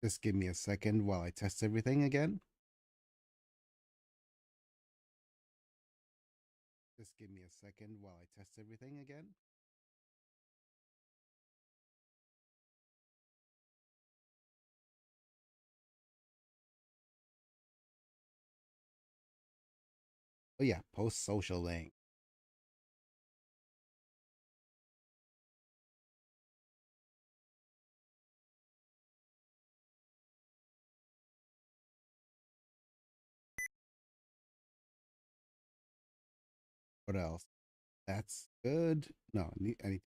Just give me a second while I test everything again. Just give me a second while I test everything again. Oh yeah, post social link. What else? That's good. No, I need.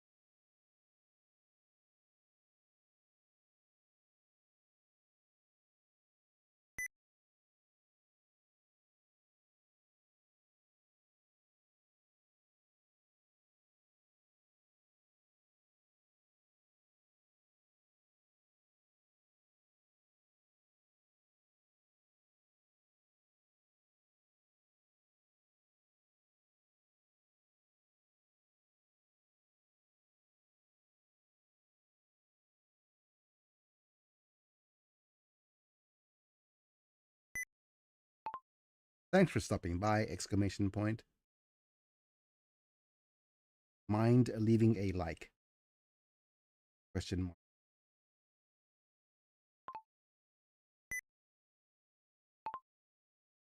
Thanks for stopping by! Exclamation point. Mind leaving a like? Question mark.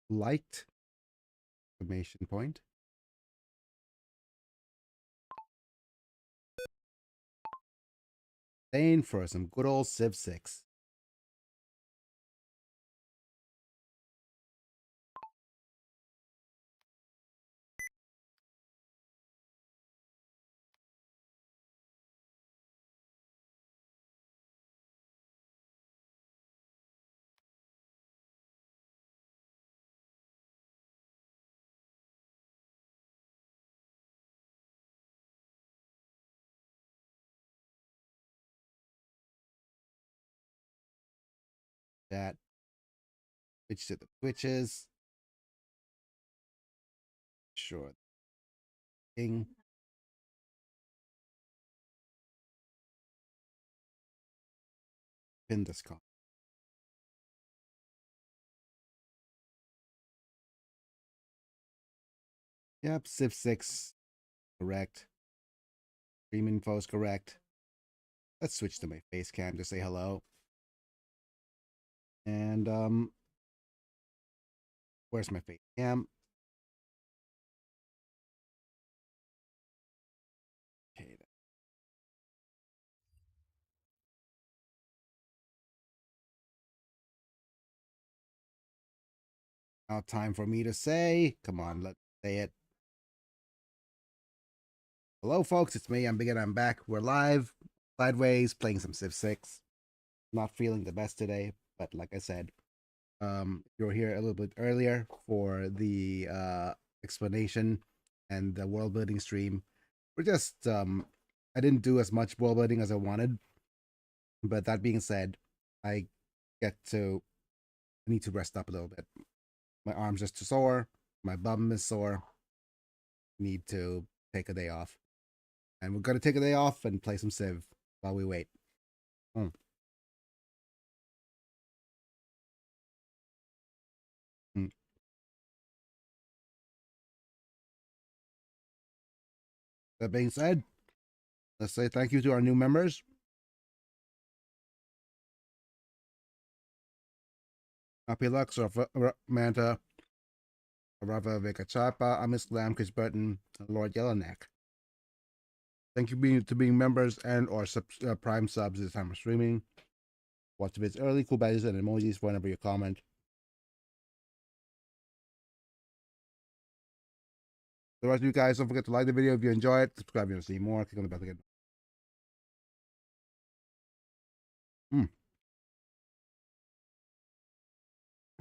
Liked? Exclamation point. Staying for some good old Civ 6. That switch to the Twitches. Sure. King. Pin this comment. Yep, Civ 6. Correct. Stream info is correct. Let's switch to my face cam to say hello. And where's my face cam? Okay. Now time for me to say, come on, let's say it. Hello, folks. It's me. I'm Big and I'm back. We're live, sideways, playing some Civ 6. Not feeling the best today, but like I said, you're here a little bit earlier for the explanation and the world building stream. We're just I didn't do as much world building as I wanted, but that being said, I get to I need to rest up a little bit. My arm's just too sore, my bum is sore. Need to take a day off, and we're gonna take a day off and play some Civ while we wait. Mm. Mm. That being said, let's say thank you to our new members. Happy Lux, Manta, Rava Vikachapa, Amis Lam, Chris Burton, Lord Yellowneck. Thank you to being members and or Prime subs this time of streaming. Watch the vids early, cool badges and emojis whenever you comment. The rest of you guys, don't forget to like the video if you enjoy it. Subscribe if you want to see more. Click on the bell again.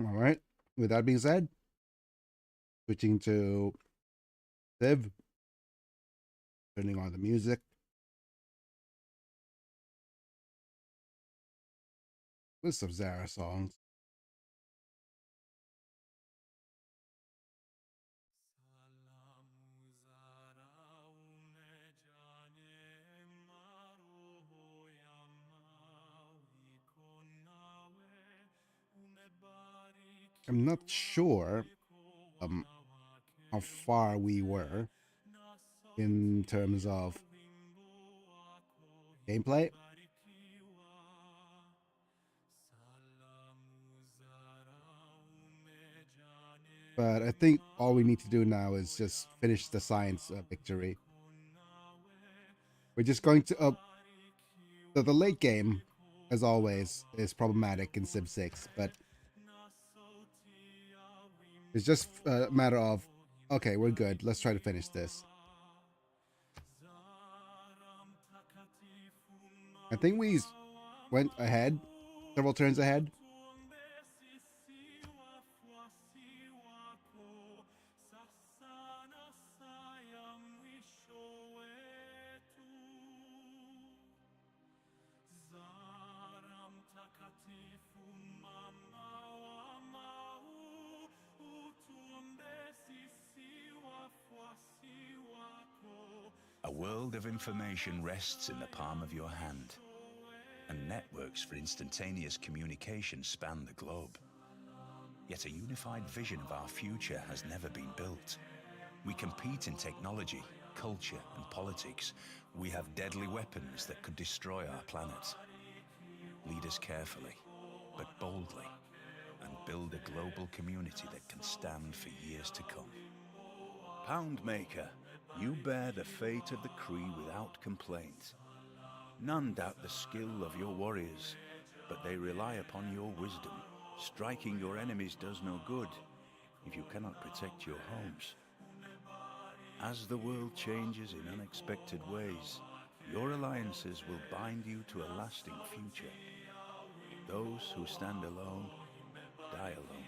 All right. With that being said, switching to Civ, turning on the music. With some Zara songs. I'm not sure how far we were in terms of gameplay. But I think all we need to do now is just finish the science victory. We're just going to the late game, as always, is problematic in Civ 6, but it's just a matter of, okay, we're good. Let's try to finish this. I think we went ahead, several turns ahead. A world of information rests in the palm of your hand, and networks for instantaneous communication span the globe. Yet a unified vision of our future has never been built. We compete in technology, culture, and politics. We have deadly weapons that could destroy our planet. Lead us carefully, but boldly, and build a global community that can stand for years to come. Poundmaker, you bear the fate of the Kree without complaint. None doubt the skill of your warriors, but they rely upon your wisdom. Striking your enemies does no good if you cannot protect your homes. As the world changes in unexpected ways, your alliances will bind you to a lasting future. Those who stand alone, die alone.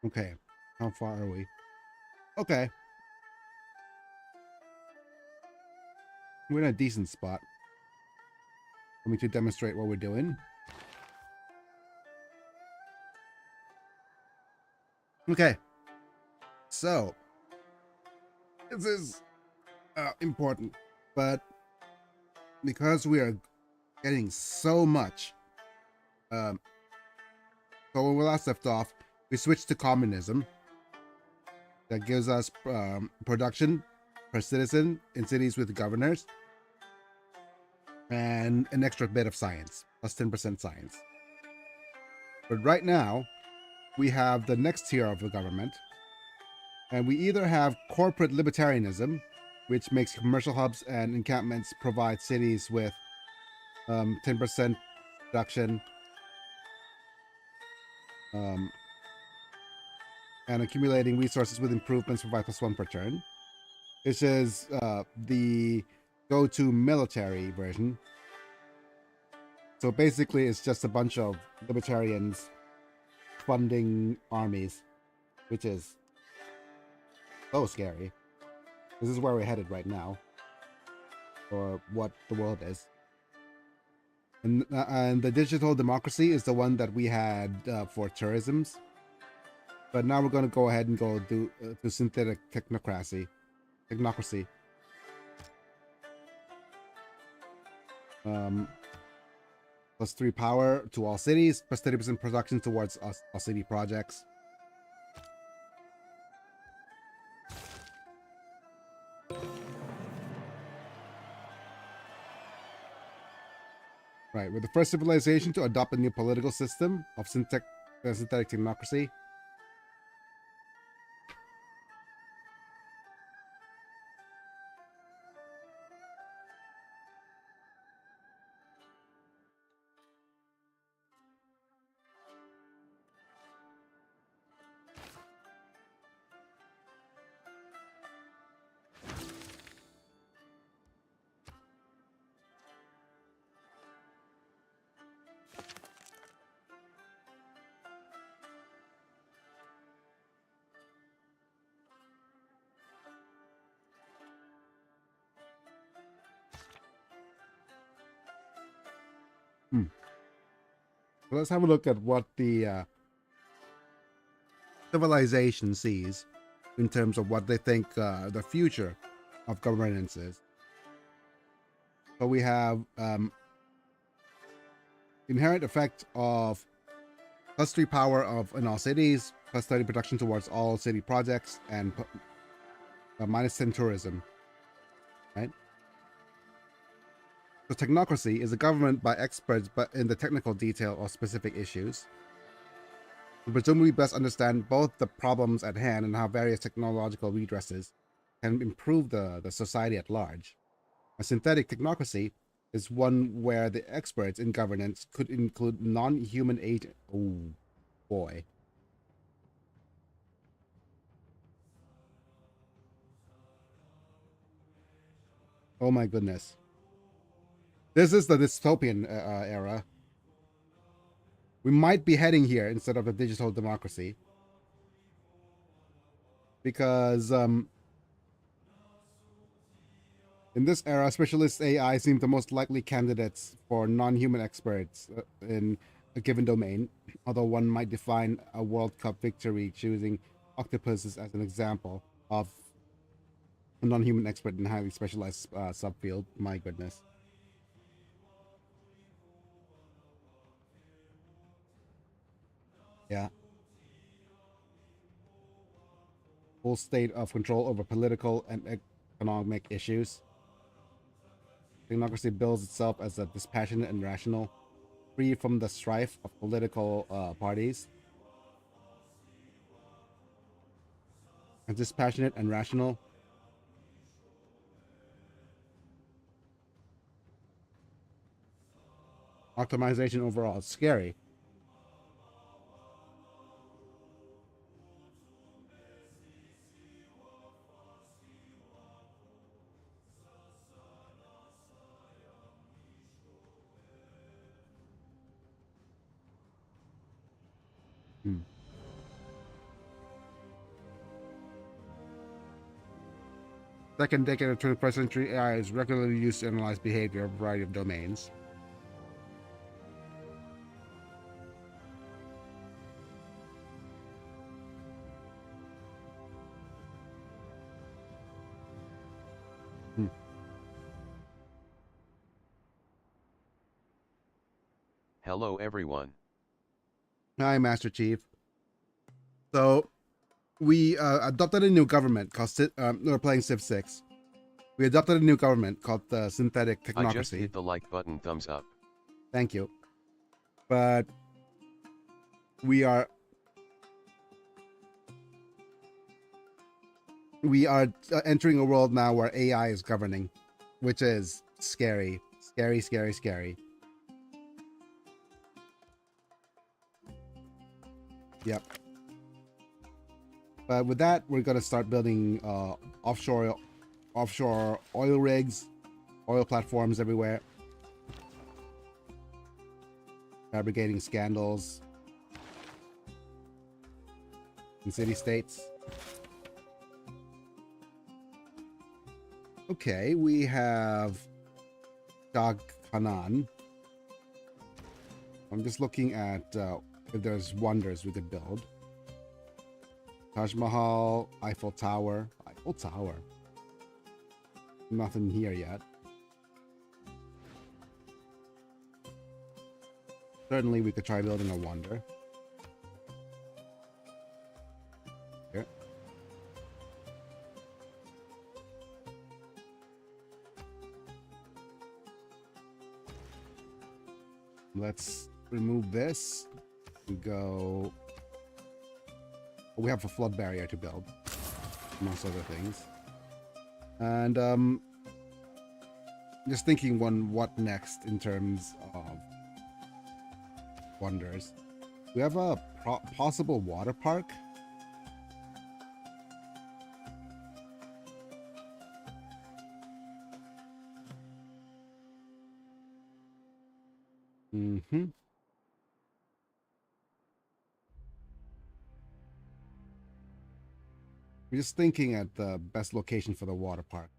Okay, how far are we? Okay, we're in a decent spot for me to demonstrate what we're doing. Okay, so this is important, but because we are getting so much, so when we last left off, we switched to communism. That gives us production per citizen in cities with governors, and an extra bit of science, plus 10% science. But right now, we have the next tier of the government, and we either have corporate libertarianism, which makes commercial hubs and encampments provide cities with 10% production and accumulating resources with improvements provide +1 per turn. This is the go-to military version. So basically, it's just a bunch of libertarians funding armies, which is so scary. This is where we're headed right now, or what the world is. And the digital democracy is the one that we had for tourisms. But now we're going to go ahead and go do synthetic technocracy. +3 power to all cities, plus 30% production towards all city projects. Right, we're the first civilization to adopt a new political system of synthetic technocracy. So let's have a look at what the civilization sees in terms of what they think the future of governance is. So we have inherent effect of +3 power of in all cities, +30 production towards all city projects, and -10 tourism. Right. So technocracy is a government by experts, but in the technical detail of specific issues. We presumably best understand both the problems at hand and how various technological redresses can improve the society at large. A synthetic technocracy is one where the experts in governance could include non-human agents. Oh boy. Oh my goodness. This is the dystopian era. We might be heading here instead of a digital democracy. Because in this era, specialist AI seem the most likely candidates for non-human experts in a given domain, although one might define a World Cup victory choosing octopuses as an example of a non-human expert in a highly specialized subfield. My goodness. Yeah. Full state of control over political and economic issues. Technocracy bills itself as a dispassionate and rational, free from the strife of political parties. And dispassionate and rational. Optimization overall. It's scary. Hmm. Second decade of 21st century, AI is regularly used to analyze behavior of a variety of domains. Hmm. Hello everyone. Hi, Master Chief. So, we adopted a new government called we're playing Civ 6. We adopted a new government called the Synthetic I just Technocracy. hit the like button, thumbs up. Thank you. But we are entering a world now where AI is governing, which is scary. Scary, scary, scary. Yep. But with that, we're gonna start building offshore oil rigs, oil platforms everywhere, fabricating scandals in city-states. Okay, we have Shah Khanan. I'm just looking at if there's wonders we could build. Taj Mahal, Eiffel Tower. Eiffel Tower. Nothing here yet. Certainly we could try building a wonder. Here. Let's remove this and go. We have a flood barrier to build, amongst other things. And just thinking what next in terms of wonders. We have a possible water park. Mm-hmm. We're just thinking at the best location for the water park.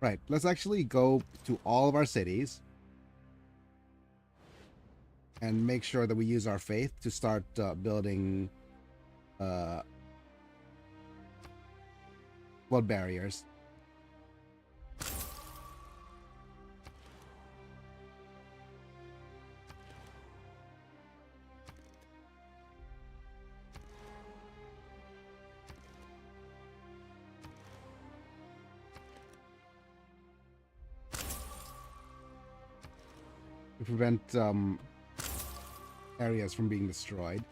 Right, let's actually go to all of our cities. and make sure that we use our faith to start building flood barriers. To prevent areas from being destroyed.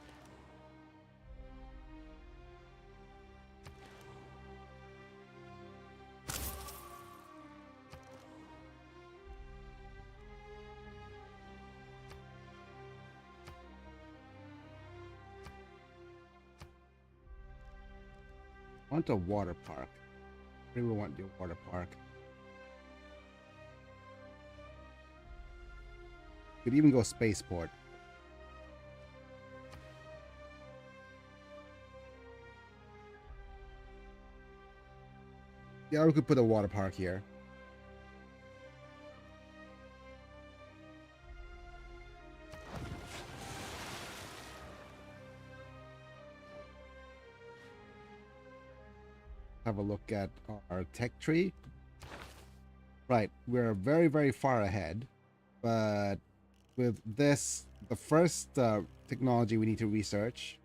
I want a water park. I really want a water park. Could even go spaceport. Yeah, we could put a water park here. Have a look at our tech tree. Right, we're very, very far ahead, but with this, the first technology we need to research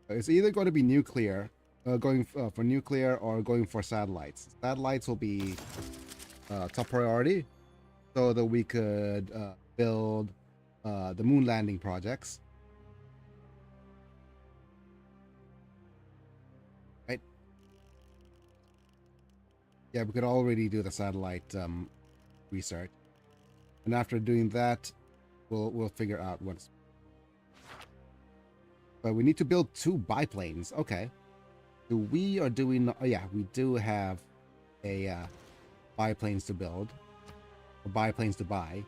is either going to be nuclear, going for nuclear, or going for satellites. Satellites will be top priority, so that we could build the moon landing projects. Right? Yeah, we could already do the satellite research, and after doing that, we'll figure out what's. But we need to build 2 biplanes. Okay. Do we or do we not? Oh yeah, we do have a biplanes to build, or biplanes to buy.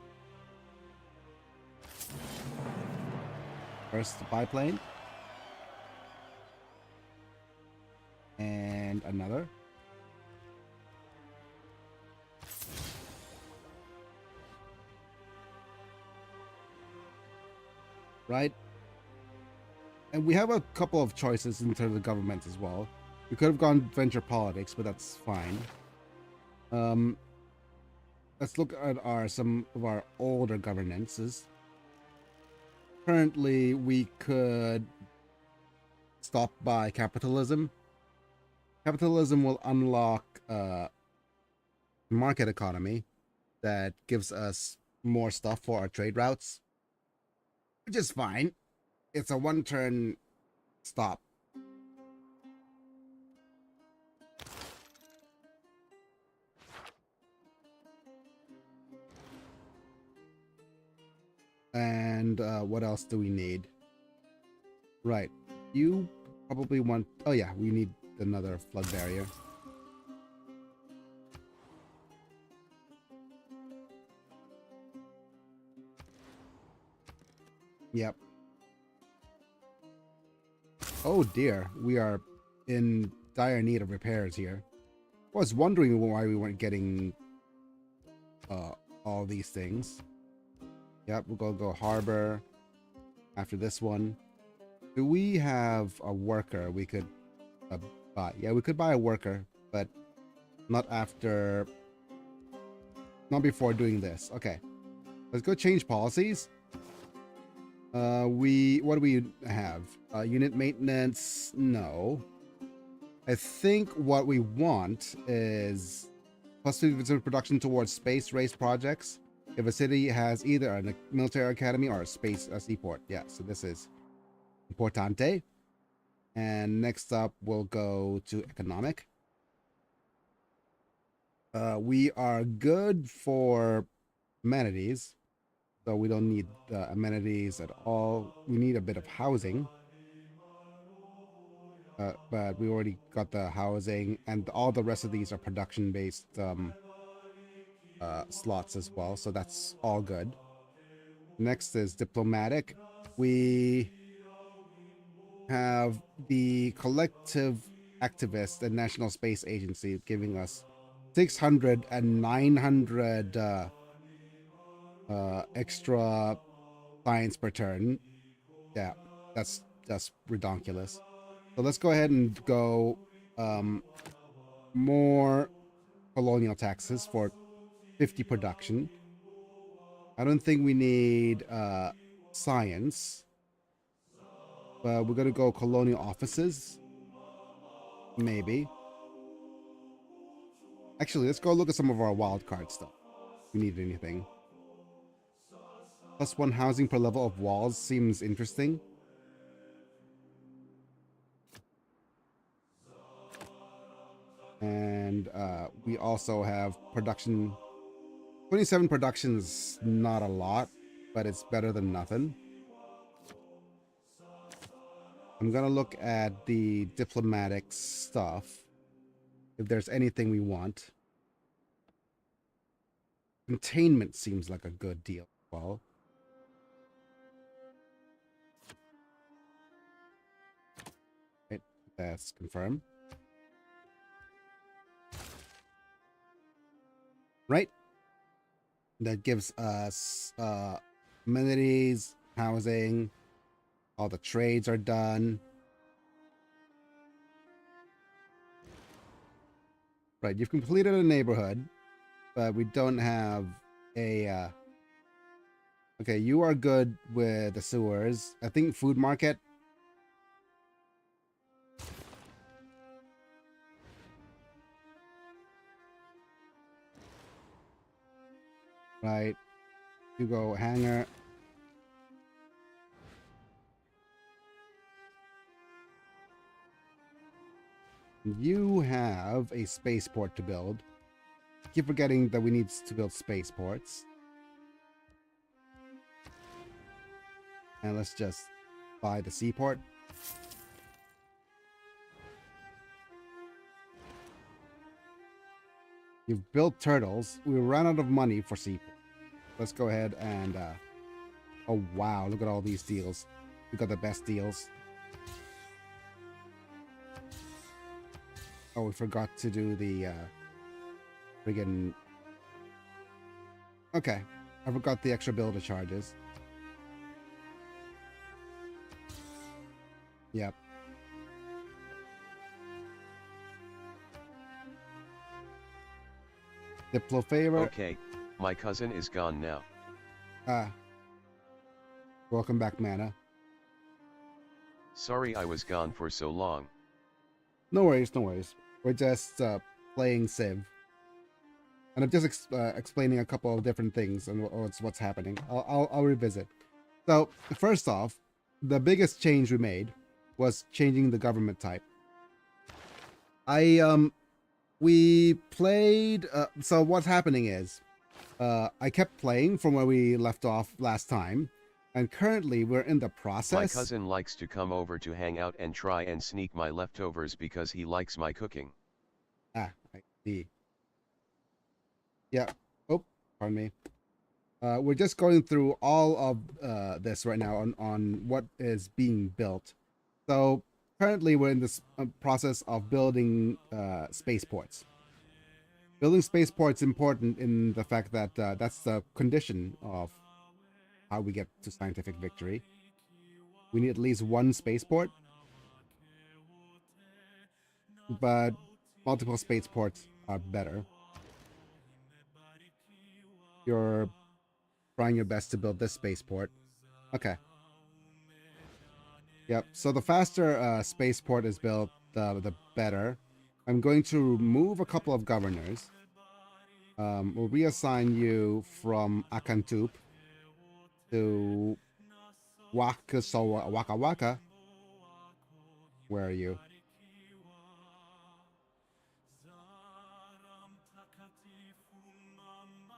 First biplane, and another. Right? And we have a couple of choices in terms of government as well. We could have gone venture politics, but that's fine. Let's look at some of our older governances. Currently, we could stop by capitalism. Capitalism will unlock market economy that gives us more stuff for our trade routes, which is fine. It's a 1-turn stop. And what else do we need? Right. You probably want... Oh yeah, we need another flood barrier. Yep. Oh dear, we are in dire need of repairs here. I was wondering why we weren't getting all these things. Yep, we'll go harbor after this one. Do we have a worker we could buy? Yeah, we could buy a worker, but not after... Not before doing this. Okay. Let's go change policies. What do we have? Unit maintenance? No. I think what we want is plus 50% production towards space race projects. If a city has either a military academy or a space seaport. Yeah, so this is importante. And next up, we'll go to economic. We are good for amenities, so we don't need amenities at all. We need a bit of housing. But we already got the housing, and all the rest of these are production-based slots as well, so that's all good. Next is diplomatic. We have the collective activist and National Space Agency giving us 600 and 900 extra science per turn. Yeah, that's just ridiculous. So let's go ahead and go more colonial taxes for 50 production. I don't think we need science, but we're gonna go colonial offices. Maybe. Actually, let's go look at some of our wild card stuff. If we need anything. +1 housing per level of walls seems interesting. And we also have production. 27 production's not a lot, but it's better than nothing. I'm gonna look at the diplomatic stuff. If there's anything we want. Containment seems like a good deal. Well, right, that's confirmed. Right? That gives us amenities, housing, all the trades are done. Right, you've completed a neighborhood, but we don't have a okay, you are good with the sewers. I think food market. Right. You go hangar. You have a spaceport to build. Keep forgetting that we need to build spaceports. And let's just buy the seaport. You've built turtles. We ran out of money for seaport. Let's go ahead and oh wow, look at all these deals. We got the best deals. Oh, we forgot to do the friggin' okay. I forgot the extra builder charges. Yep. Diplo favor. Okay, my cousin is gone now. Ah. Welcome back, Mana. Sorry I was gone for so long. No worries, no worries. We're just playing Civ. And I'm just explaining a couple of different things and what's happening. I'll revisit. So, first off, the biggest change we made was changing the government type. We played so what's happening is I kept playing from where we left off last time, and currently we're in the process. My cousin likes to come over to hang out and try and sneak my leftovers because he likes my cooking. Ah, I see. Yeah. Oh, pardon me. We're just going through all of this right now on what is being built. So currently we're in this process of building spaceports. Building spaceports important in the fact that that's the condition of how we get to scientific victory. We need at least one spaceport, but multiple spaceports are better. You're trying your best to build this spaceport. Okay. Yep. So the faster spaceport is built, the better. I'm going to remove a couple of governors. We'll reassign you from Akantup to Waka Waka. Where are you?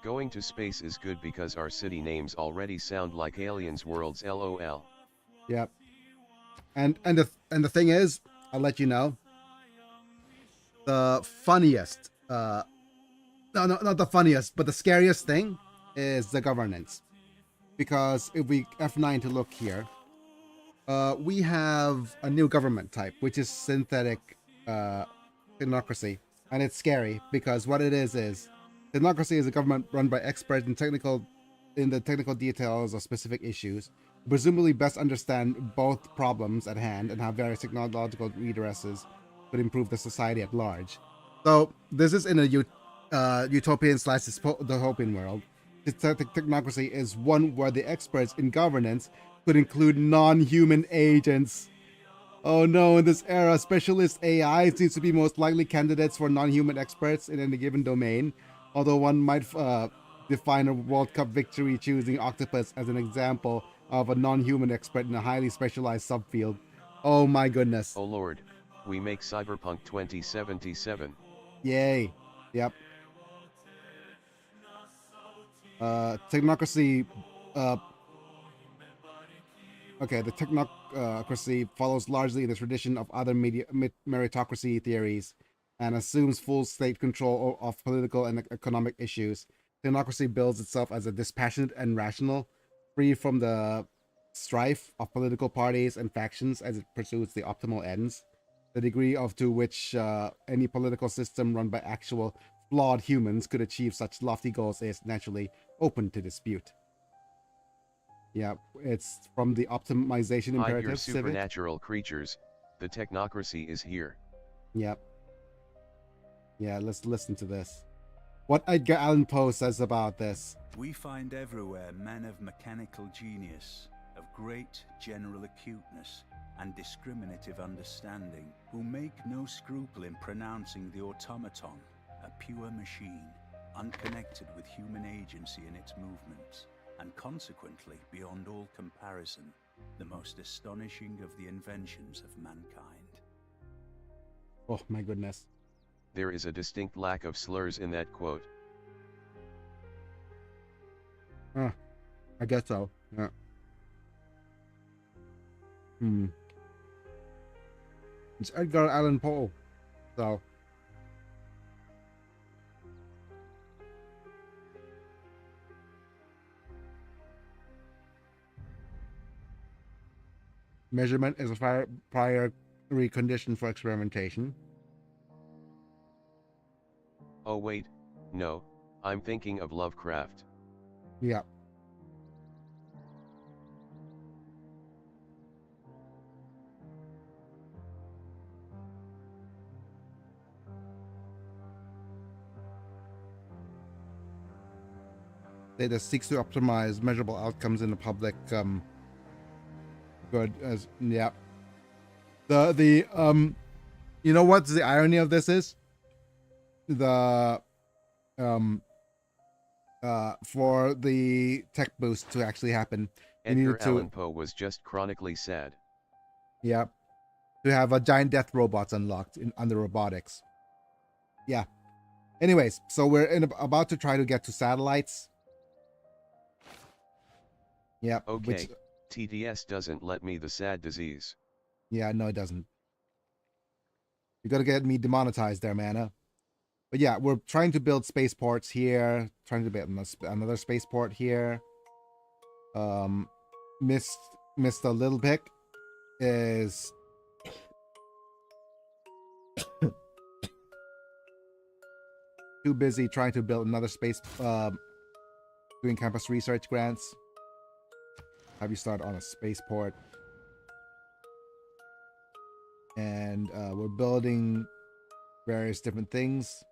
Going to space is good because our city names already sound like aliens worlds LOL. Yep. And the thing is, I'll let you know. The funniest, no, not the funniest, but the scariest thing is the governance. Because if we F9 to look here, we have a new government type, which is synthetic technocracy. And it's scary because what it is democracy is a government run by experts in technical in the technical details of specific issues, presumably best understand both problems at hand and how various technological redresses could improve the society at large. So this is in a utopian slash dystopian world. Technocracy is one where the experts in governance could include non-human agents. Oh no, in this era, specialist AI seems to be most likely candidates for non-human experts in any given domain, although one might define a World Cup victory choosing octopus as an example of a non-human expert in a highly specialized subfield. Oh my goodness. Oh lord, we make Cyberpunk 2077. Yay. Yep. Technocracy okay, the technocracy follows largely the tradition of other meritocracy theories and assumes full state control of political and economic issues. Technocracy builds itself as a dispassionate and rational, free from the strife of political parties and factions as it pursues the optimal ends. The degree to which any political system run by actual flawed humans could achieve such lofty goals is naturally open to dispute. Yeah, it's from the optimization Hide imperative. your supernatural creatures, the technocracy is here. Yep. Yeah, let's listen to this. What Edgar Allan Poe says about this. We find everywhere men of mechanical genius, of great general acuteness and discriminative understanding, who make no scruple in pronouncing the automaton a pure machine, unconnected with human agency in its movements, and consequently, beyond all comparison, the most astonishing of the inventions of mankind. Oh my goodness. There is a distinct lack of slurs in that quote. I guess so. Yeah. It's Edgar Allan Poe. So. Measurement is a prior condition for experimentation. Oh wait, no, I'm thinking of Lovecraft. Yeah. Data seeks to optimize measurable outcomes in the public good as yeah. The you know what the irony of this is? The for the tech boost to actually happen, Edgar Allan Poe was just chronically sad. Yeah. To have a giant death robots unlocked under robotics. Yeah. Anyways, so we're about to try to get to satellites. Yeah. Okay, TDS doesn't let me the sad disease. Yeah, no, it doesn't. You gotta get me demonetized there, mana. But yeah, we're trying to build spaceports here. Trying to build another spaceport here. Missed a little bit is too busy trying to build another space, doing campus research grants. Have you start on a spaceport? And we're building various different things,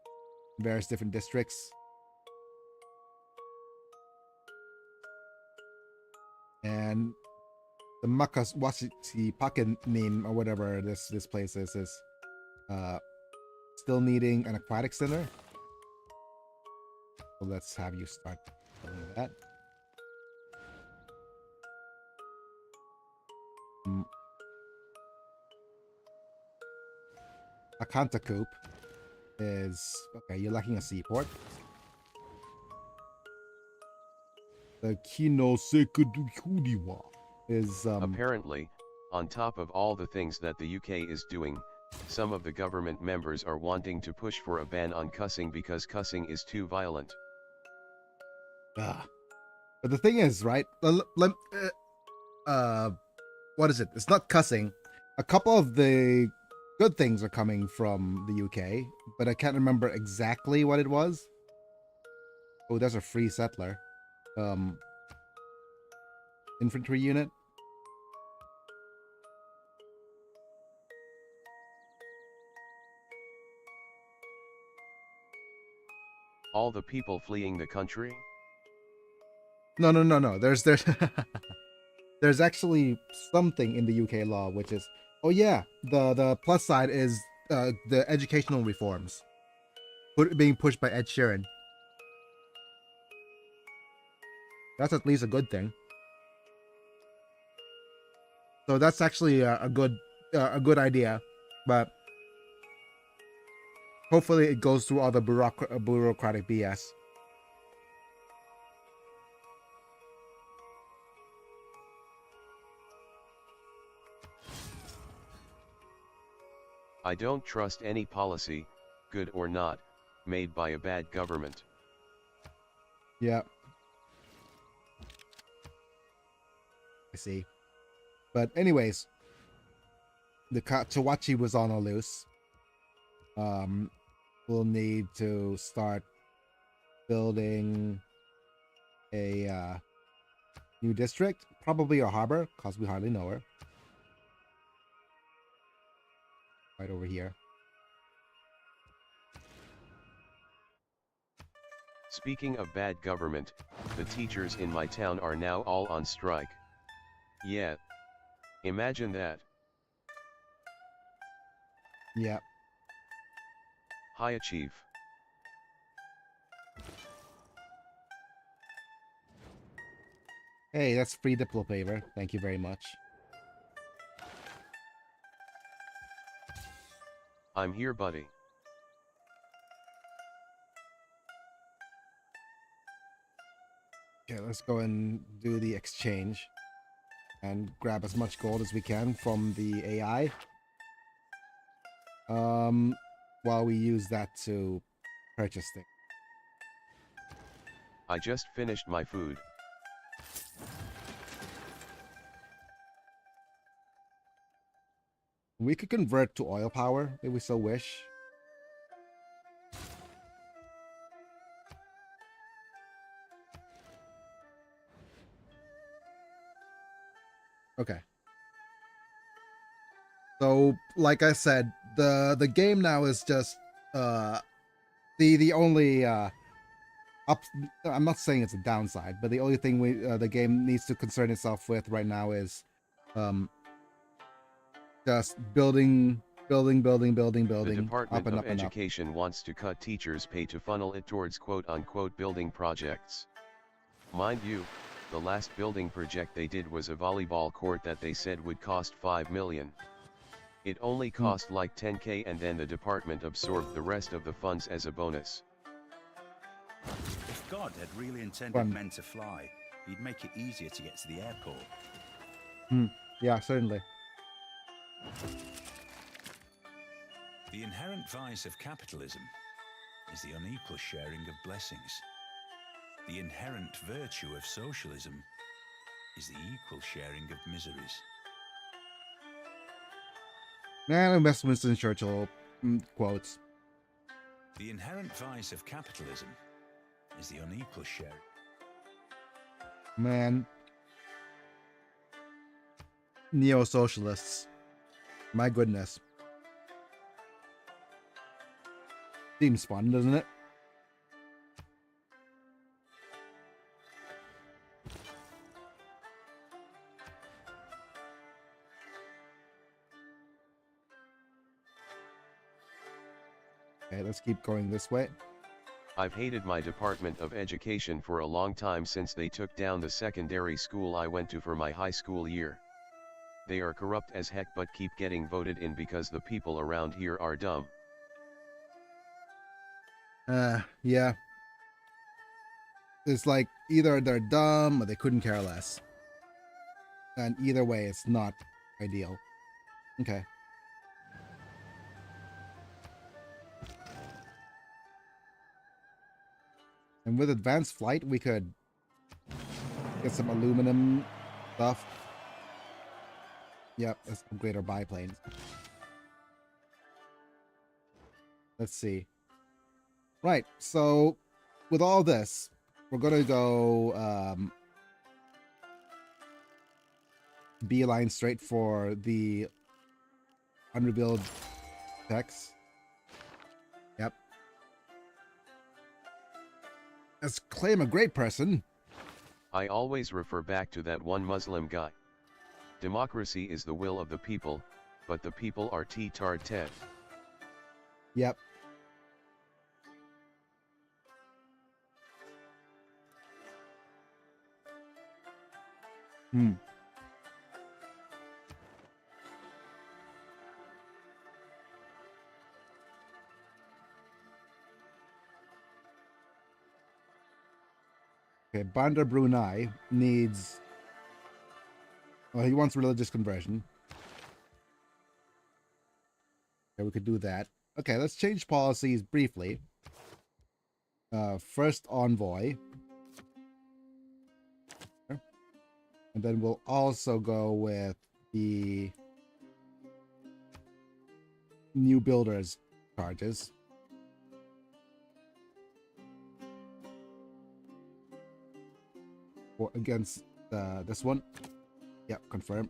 various different districts. And the Makaswasipakenin or whatever this place is still needing an aquatic center. So let's have you start building that. Akanta Coop is okay. You're lacking a seaport. The Kinosekudukuriwa is apparently, on top of all the things that the UK is doing, some of the government members are wanting to push for a ban on cussing because cussing is too violent. But the thing is, right? What is it? It's not cussing. A couple of the good things are coming from the UK, but I can't remember exactly what it was. Oh, there's a free settler. infantry unit. All the people fleeing the country? No. There's there's actually something in the UK law which is, oh yeah, the plus side is the educational reforms being pushed by Ed Sheeran. That's at least a good thing. So that's actually a good idea, but hopefully it goes through all the bureaucratic BS. I don't trust any policy, good or not, made by a bad government. Yeah. I see. But anyways, the Tawachi was on a loose. We'll need to start building a new district, probably a harbor, because we hardly know her. Right over here. Speaking of bad government, the teachers in my town are now all on strike. Yeah. Imagine that. Yeah. Hiya, Chief. Hey, that's free Diplo paper. Thank you very much. I'm here, buddy. Okay, let's go and do the exchange and grab as much gold as we can from the AI. While we use that to purchase things. I just finished my food. We could convert to oil power if we so wish. Okay. So, like I said, the game now is just the only up. I'm not saying it's a downside, but the only thing the game needs to concern itself with right now is just building The Department up and of up and up. Education wants to cut teachers' pay to funnel it towards quote-unquote building projects. Mind you, the last building project they did was a volleyball court that they said would cost 5 million. It only cost like 10k, and then the department absorbed the rest of the funds as a bonus. If God had really intended men to fly, he'd make it easier to get to the airport. Yeah, certainly. The inherent vice of capitalism is the unequal sharing of blessings. The inherent virtue of socialism is the equal sharing of miseries. And that's Winston Churchill quotes. The inherent vice of capitalism is the unequal sharing. Man. Neo-socialists. My goodness. Seems fun, doesn't it? Okay, let's keep going this way. I've hated my Department of Education for a long time since they took down the secondary school I went to for my high school year. They are corrupt as heck but keep getting voted in because the people around here are dumb. Yeah. It's like either they're dumb or they couldn't care less. And either way, it's not ideal. Okay. And with advanced flight, we could get some aluminum stuff. Yep, let's upgrade our biplanes. Let's see. Right, so with all this, we're gonna go beeline straight for the unrevealed text. Yep. Let's claim a great person. I always refer back to that one Muslim guy. Democracy is the will of the people, but the people are T-tard Ted. Yep. Hmm. Okay, Bandar Brunei needs... Well, he wants religious conversion. Okay, we could do that. Okay, let's change policies briefly. First envoy. And then we'll also go with the new builders charges. Or against this one. Yep, confirm.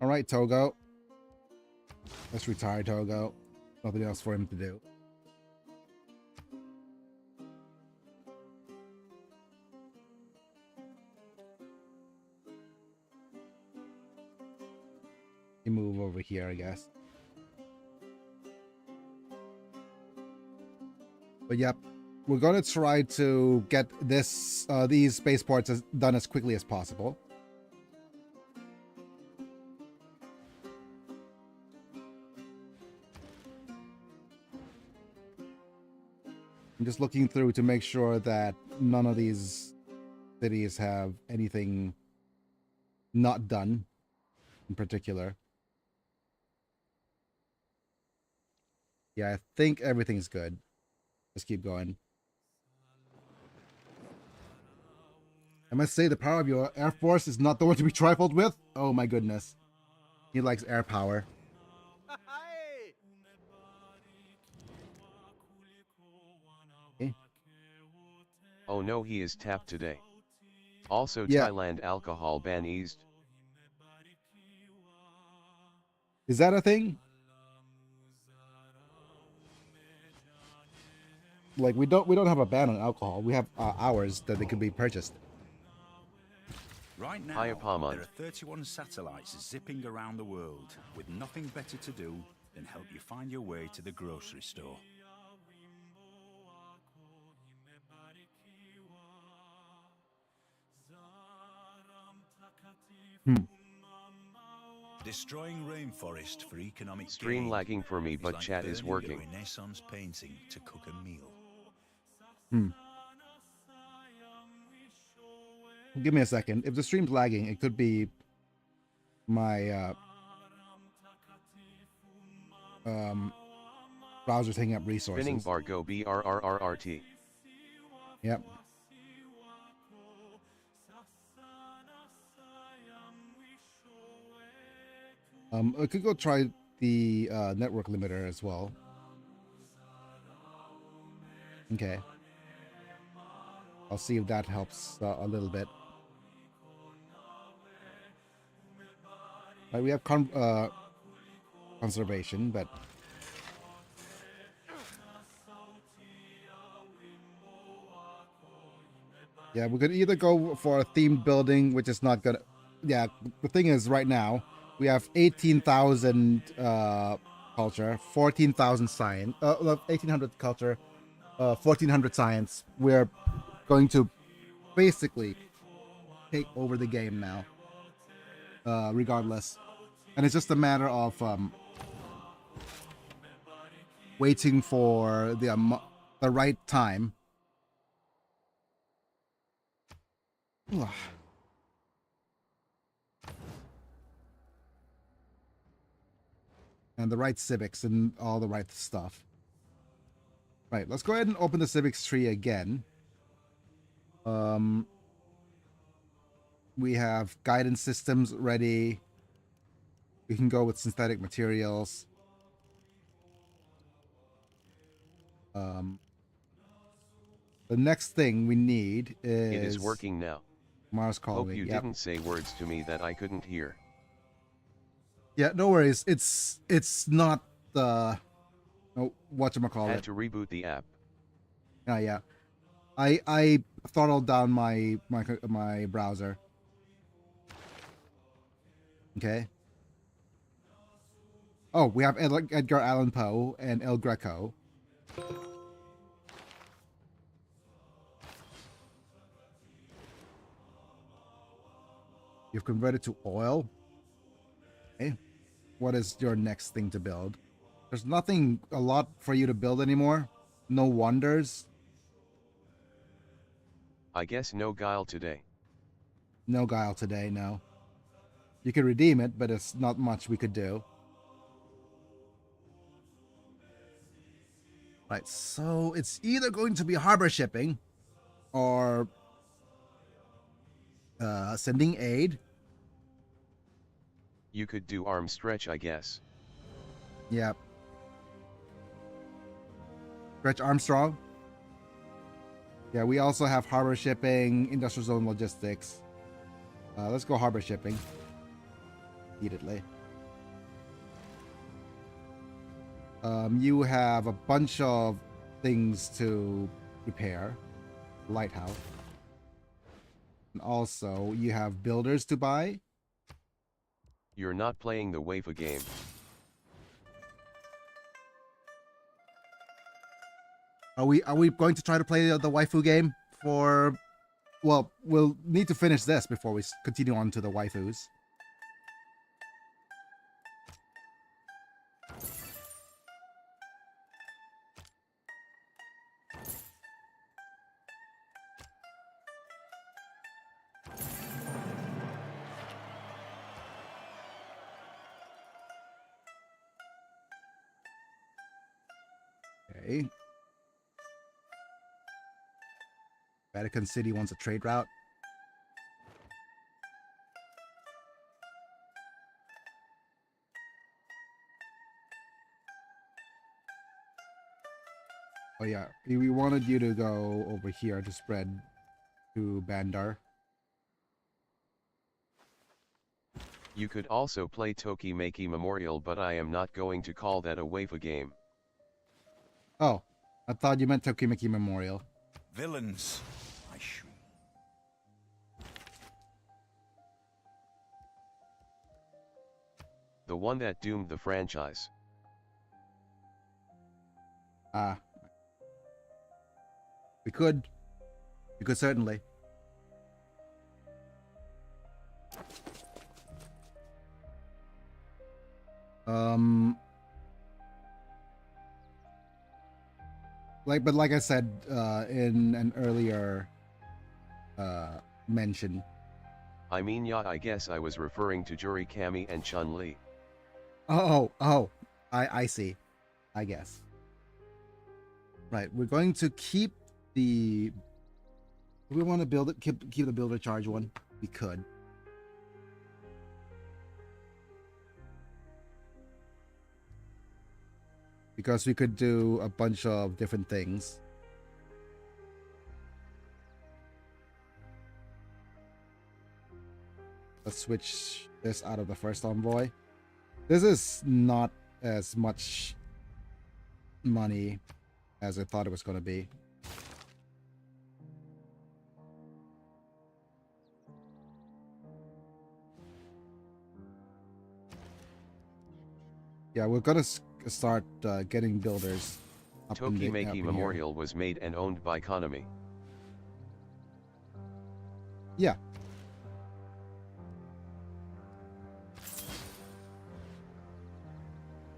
All right, Togo. Let's retire Togo. Nothing else for him to do. You move over here, I guess. But yep, we're gonna try to get this these spaceports done as quickly as possible. I'm just looking through to make sure that none of these cities have anything not done in particular. Yeah, I think everything's good. Let's keep going. I must say the power of your Air Force is not the one to be trifled with. Oh my goodness. He likes air power. Okay. Oh no, he is tapped today. Also Yeah. Thailand alcohol ban eased. Is that a thing? Like we don't have a ban on alcohol. We have hours that they could be purchased. Right now, Hiya, Palmont. there are 31 satellites zipping around the world with nothing better to do than help you find your way to the grocery store. Destroying rainforest for economic Stream gain lagging for me, is but like chat is burning a working. Renaissance painting to cook a meal. Give me a second. If the stream's lagging, it could be my browser's taking up resources. Spinning bar go BRRRRT. Yep. I could go try the network limiter as well. Okay. I'll see if that helps a little bit. Right, we have conservation, but yeah, we could either go for a themed building, which is not gonna. Yeah, the thing is, right now we have 18,000 culture, 14,000 science, 1,800 culture, 1,400 science. We're going to basically take over the game now, regardless, and it's just a matter of waiting for the right time. And the right civics and all the right stuff. Right, let's go ahead and open the civics tree again. We have guidance systems ready. We can go with synthetic materials. Um, the next thing we need is... It is working now. Mars Hope Colony. you Yep. didn't say words to me that I couldn't hear. Yeah, no worries. It's not whatchamacallit. Had to reboot the app. Yeah. I throttled down my browser. Okay. Oh, we have Edgar Allan Poe and El Greco. You've converted to oil. Okay. What is your next thing to build? There's nothing a lot for you to build anymore. No wonders. I guess no guile today. No guile today, no. You could redeem it, but it's not much we could do. Right, so it's either going to be harbor shipping or sending aid. You could do arm stretch, I guess. Yep. Stretch Armstrong. Yeah, we also have harbor shipping, industrial zone logistics. Let's go harbor shipping. Immediately. You have a bunch of things to repair. Lighthouse. And also, you have builders to buy. You're not playing the Wafa game. Are we going to try to play the waifu game for... Well, we'll need to finish this before we continue on to the waifus. Okay. Vatican City wants a trade route. Oh yeah, we wanted you to go over here to spread to Bandar. You could also play Tokimeki Memorial, but I am not going to call that a Wafa game. Oh, I thought you meant Tokimeki Memorial. Villains, I shoot. The one that doomed the franchise. We could. You could certainly. Like I said in an earlier mention. I mean, yeah, I guess I was referring to Juri Kami and Chun-Li. Oh, I see. I guess. Right, we're going to keep the... Do we want to build it? Keep the builder charge one? We could. Because we could do a bunch of different things. Let's switch this out of the first envoy. This is not as much money as I thought it was going to be. Yeah, we're going to start getting builders. Tokimeki Memorial was made and owned by Konami. Yeah.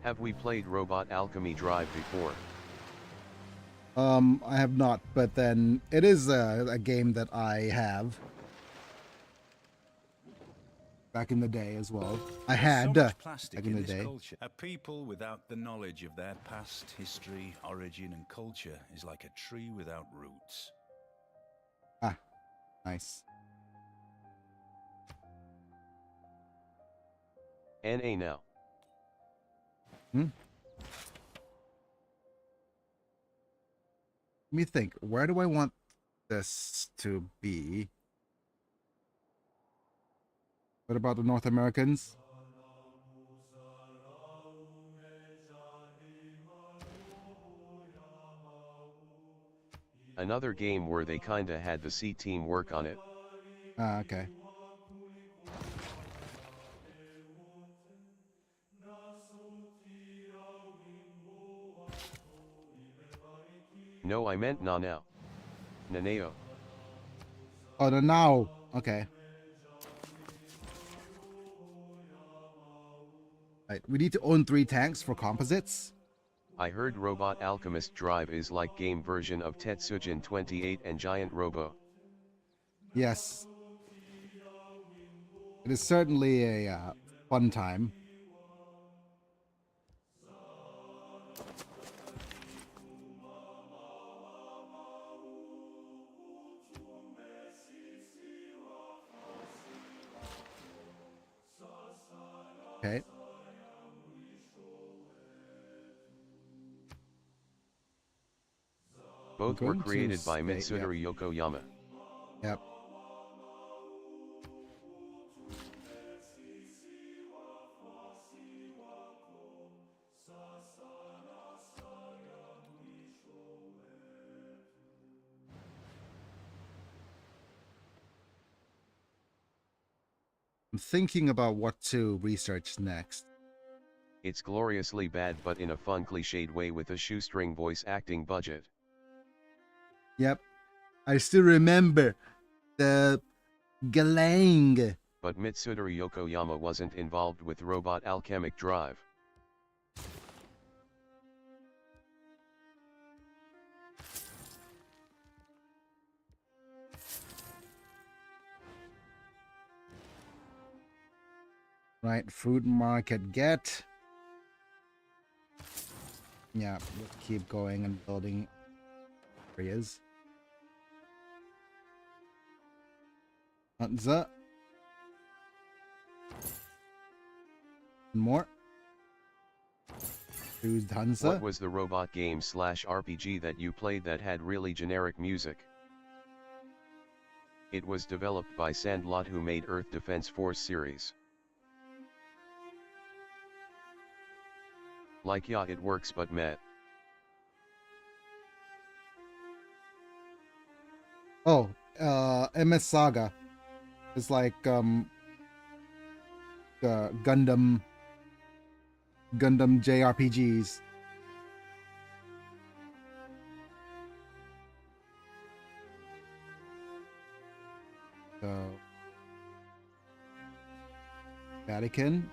Have we played Robot Alchemy Drive before? I have not, but then it is a game that I have back in the day as well. I had So much plastic back in the this day. culture. A people without the knowledge of their past, history, origin, and culture is like a tree without roots. Ah, nice. NA now. Let me think. Where do I want this to be? What about the North Americans? Another game where they kinda had the C team work on it. Ah, okay. No, I meant Nanao. Nanao. Oh, the now. Okay. Right. We need to own 3 tanks for composites. I heard Robot Alchemist Drive is like game version of Tetsujin 28 and Giant Robo. Yes. It is certainly a fun time. Okay. Both were Going to created by state, yeah. Mitsudaru Yokoyama. Yep. I'm thinking about what to research next. It's gloriously bad but in a fun cliched way with a shoestring voice acting budget. Yep. I still remember the Galang. But Mitsudaru Yokoyama wasn't involved with Robot Alchemic Drive. Right, food market get. Yeah, let's keep going and building areas. Hansa. More. Who's Hansa? What was the robot game / RPG that you played that had really generic music? It was developed by Sandlot, who made Earth Defense Force series. Like, yeah, it works, but meh. Oh, MS Saga. It's like Gundam JRPGs. So Vatican.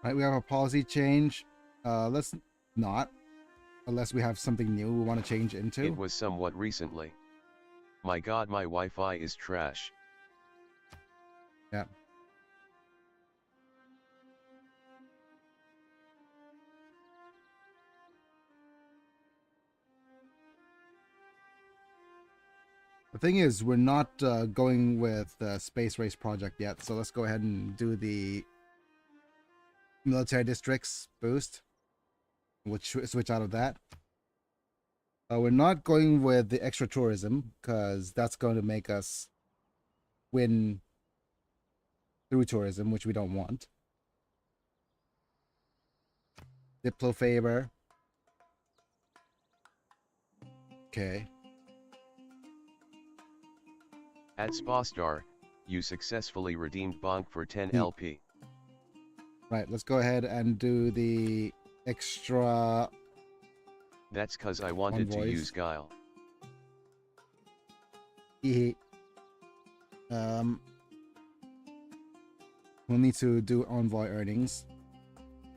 Right, we have a policy change. Let's not, unless we have something new we want to change into. It was somewhat recently. My god, my Wi-Fi is trash. Yeah. The thing is, we're not going with the space race project yet, so let's go ahead and do the military districts boost. We'll switch out of that. We're not going with the extra tourism, because that's going to make us win through tourism, which we don't want. Diplo favor. Okay. At Spastar, you successfully redeemed Bonk for 10 LP. Right, let's go ahead and do the extra. That's cause I wanted to Envoys. use Guile. We'll need to do envoy earnings.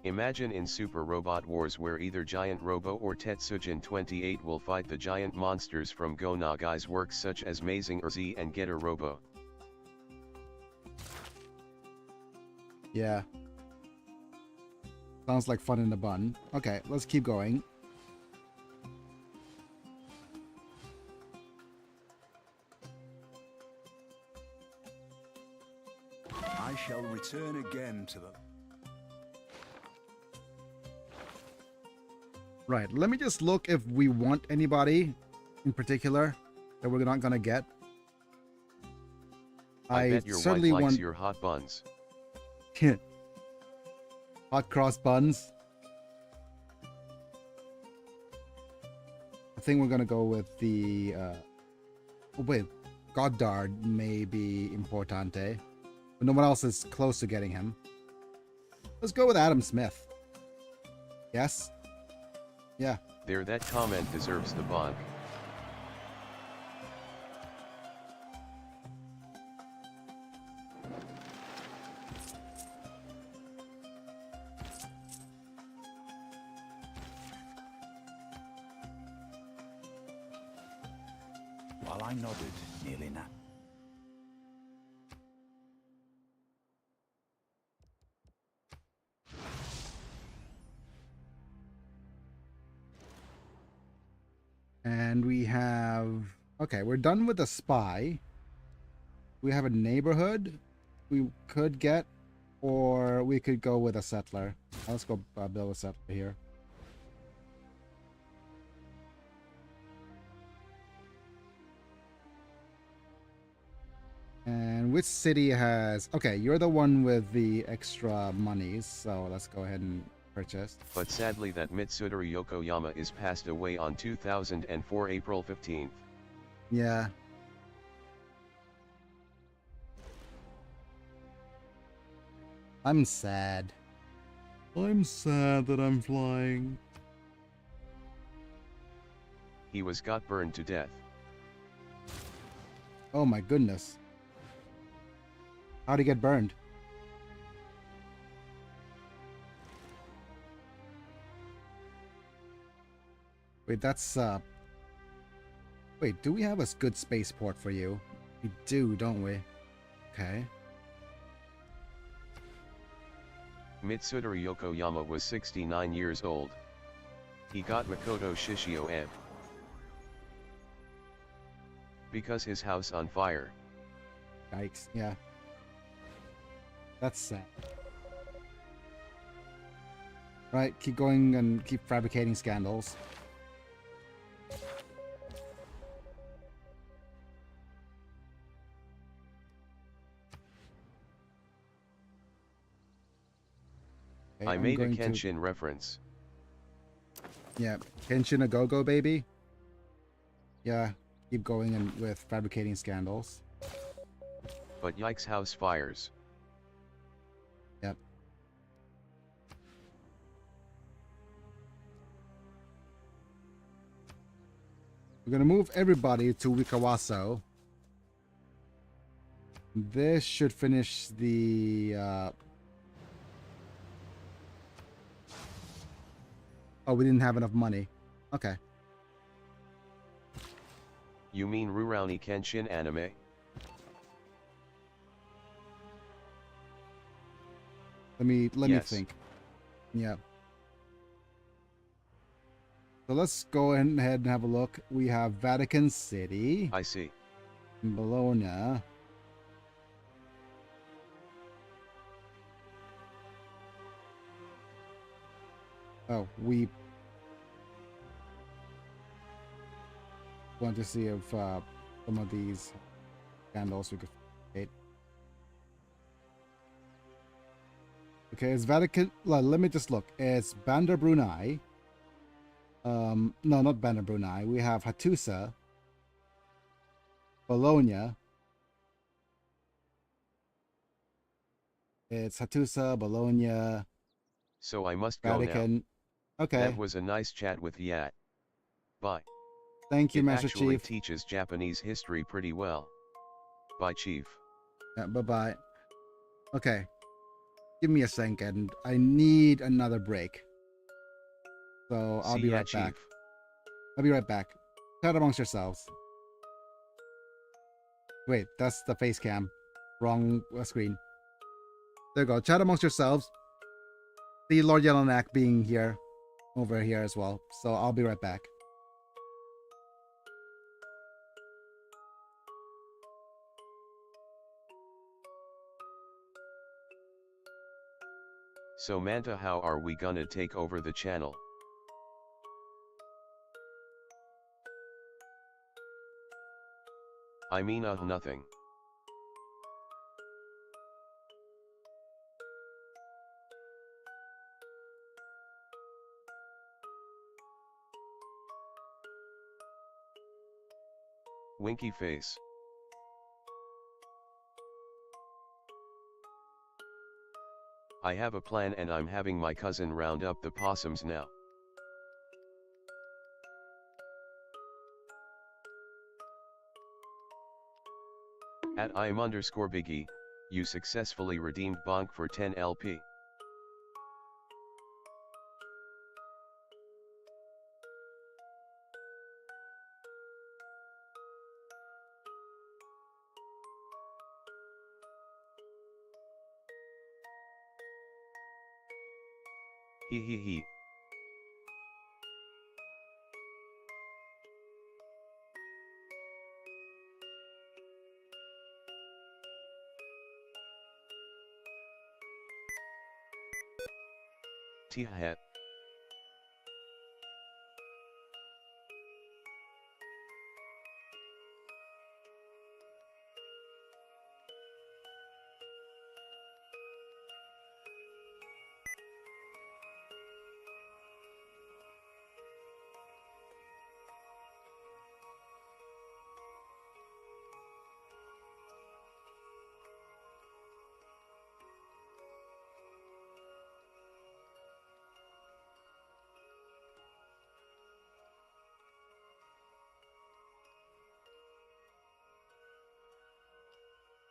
Imagine in Super Robot Wars where either Giant Robo or Tetsujin 28 will fight the giant monsters from Go Nagai's works such as Mazing Z and Getter Robo. Yeah. Sounds like fun in the bun. Okay, let's keep going. return again to the... Right, let me just look if we want anybody in particular that we're not gonna get. I bet your wife certainly likes want your hot buns. hot cross buns. I think we're gonna go with the oh wait, Goddard may be importante, but no one else is close to getting him. Let's go with Adam Smith. Yes? Yeah. There, that comment deserves the bonk. While I nodded, nearly napped. And we have... Okay, we're done with the spy. We have a neighborhood we could get, or we could go with a settler. Let's go build a settler here. And which city has... Okay, you're the one with the extra monies, so let's go ahead and purchase. But sadly that Mitsudori Yokoyama is passed away on 2004 April 15th. Yeah. I'm sad. I'm sad that I'm flying. He got burned to death. Oh my goodness. How'd he get burned? Wait, that's wait, do we have a good spaceport for you? We do, don't we? Okay. Mitsudori Yokoyama was 69 years old. He got Makoto Shishio M. because his house on fire. Yikes, yeah. That's sad. Right, keep going and keep fabricating scandals. Okay, I I'm made a going to- Kenshin reference. Yeah, Kenshin a go-go, baby. Yeah, keep going and with fabricating scandals. But yikes, house fires. Yep. We're gonna move everybody to Wikawaso. This should finish the oh, we didn't have enough money. Okay. You mean Rurouni Kenshin anime? Let me Yes. think. Yeah. So let's go ahead and have a look. We have Vatican City, I see. Bologna. Oh, we want to see if some of these scandals we could create. Okay, it's Vatican. Let me just look. It's Bandar Brunei. No, not Bandar Brunei. We have Hattusa, Bologna. It's Hattusa, Bologna, So I must go now. Vatican. Okay. That was a nice chat with Yat. Bye. Thank you, It Master actually Chief. teaches Japanese history pretty well. Bye, Chief. Yeah, bye-bye. Okay. Give me a second. I need another break. So I'll See be ya, right back. Chief. I'll be right back. Chat amongst yourselves. Wait, that's the face cam. Wrong screen. There you go. Chat amongst yourselves. See Lord Yellowknack being here. Over here as well. So I'll be right back. So Manta, how are we gonna take over the channel? I mean nothing. Winky face. I have a plan and I'm having my cousin round up the possums now. At @im_biggie, you successfully redeemed Bonk for 10 LP. He. T-hat.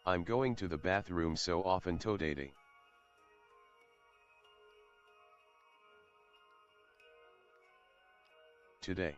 I'm going to the bathroom so often today. Today.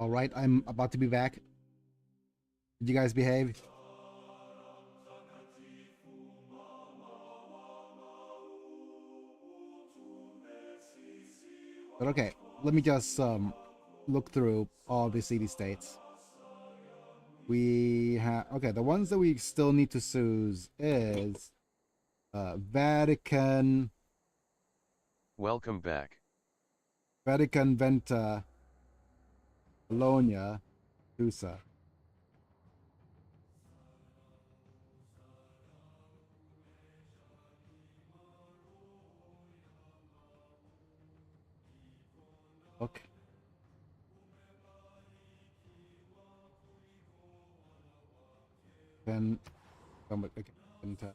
All right, I'm about to be back. Did you guys behave? But okay, let me just look through all the city states. We have okay. The ones that we still need to choose is Vatican, Welcome back. Vatican, Venta, Bologna, Susa. Okay. Then okay, Venta.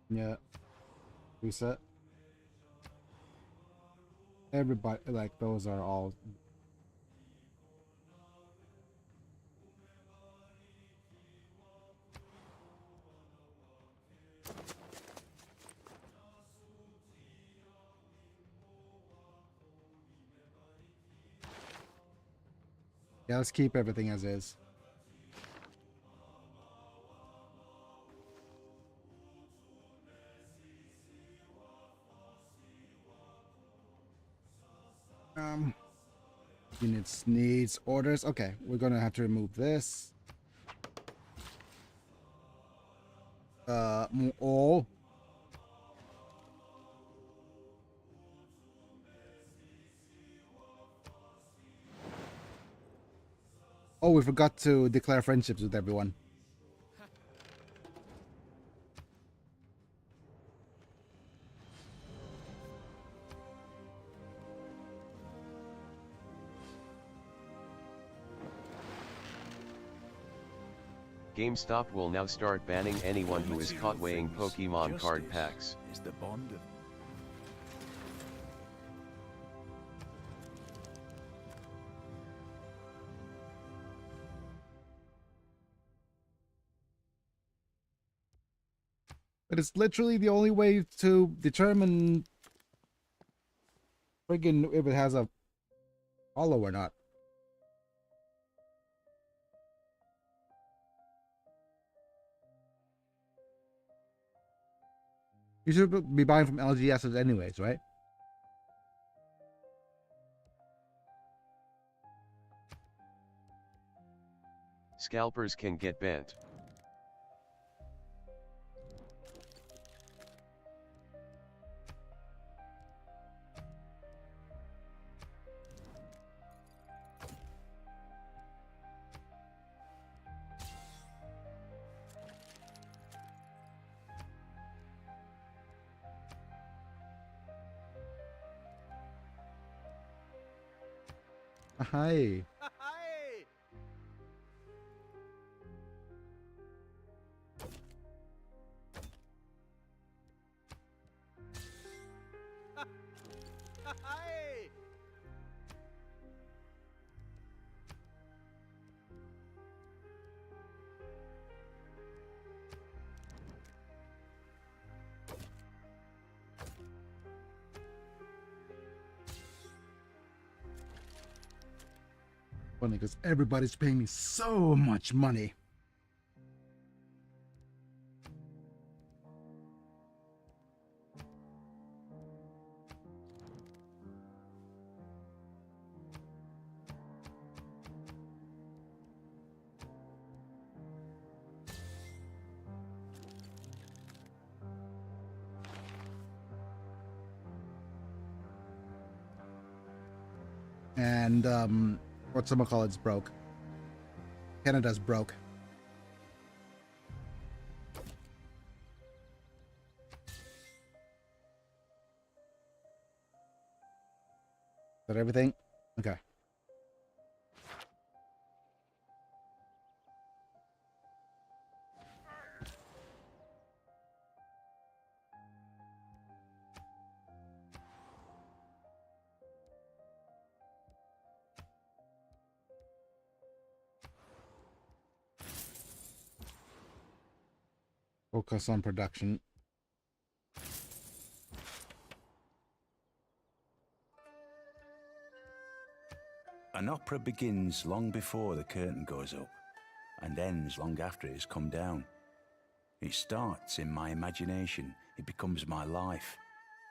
Yeah, Susa. Everybody like those are all. Yeah, let's keep everything as is. Um, Units needs orders. Okay, we're gonna have to remove this. All. Oh, we forgot to declare friendships with everyone. GameStop will now start banning anyone who is caught weighing Pokemon card Justice packs. is the bond of But it's literally the only way to determine friggin' if it has a hollow or not. You should be buying from LGSs anyways, right? Scalpers can get bent. Hi. Funny because everybody's paying me so much money. And whatchamacallit's broke. Canada's broke. Is that everything? Okay. Focus on production. An opera begins long before the curtain goes up and ends long after it has come down. It starts in my imagination, it becomes my life,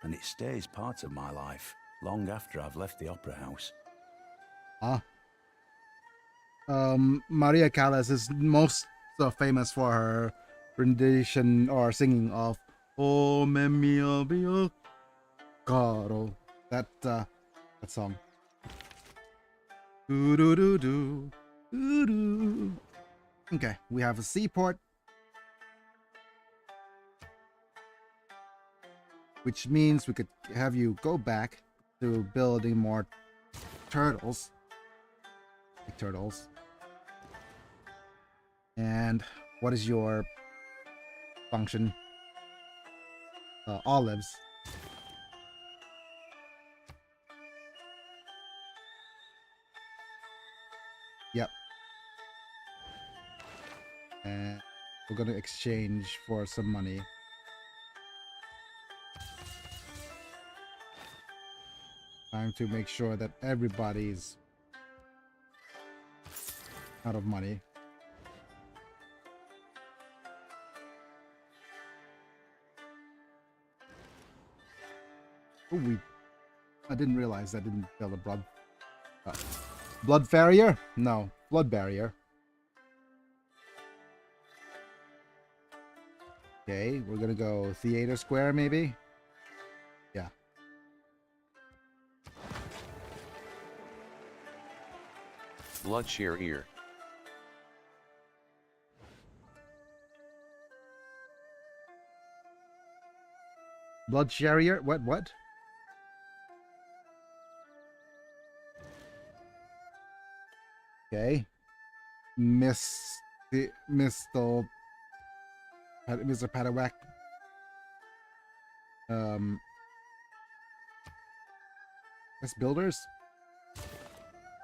and it stays part of my life long after I've left the opera house. Ah. Maria Callas is most famous for her rendition or singing of "Oh me mio caro." That song. Do do do do do do. Okay, we have a seaport, which means we could have you go back to building more turtles. Like turtles. And what is your function? Olives. Yep. And we're gonna exchange for some money. Time to make sure that everybody's out of money. Oh, I didn't realize I didn't build a broad. Blood Farrier? No, Blood Barrier. Okay, we're gonna go Theater Square, maybe? Yeah. Bloodshare ear. Blood Sharrier? What? Okay. Mr. Padawak. That's builders?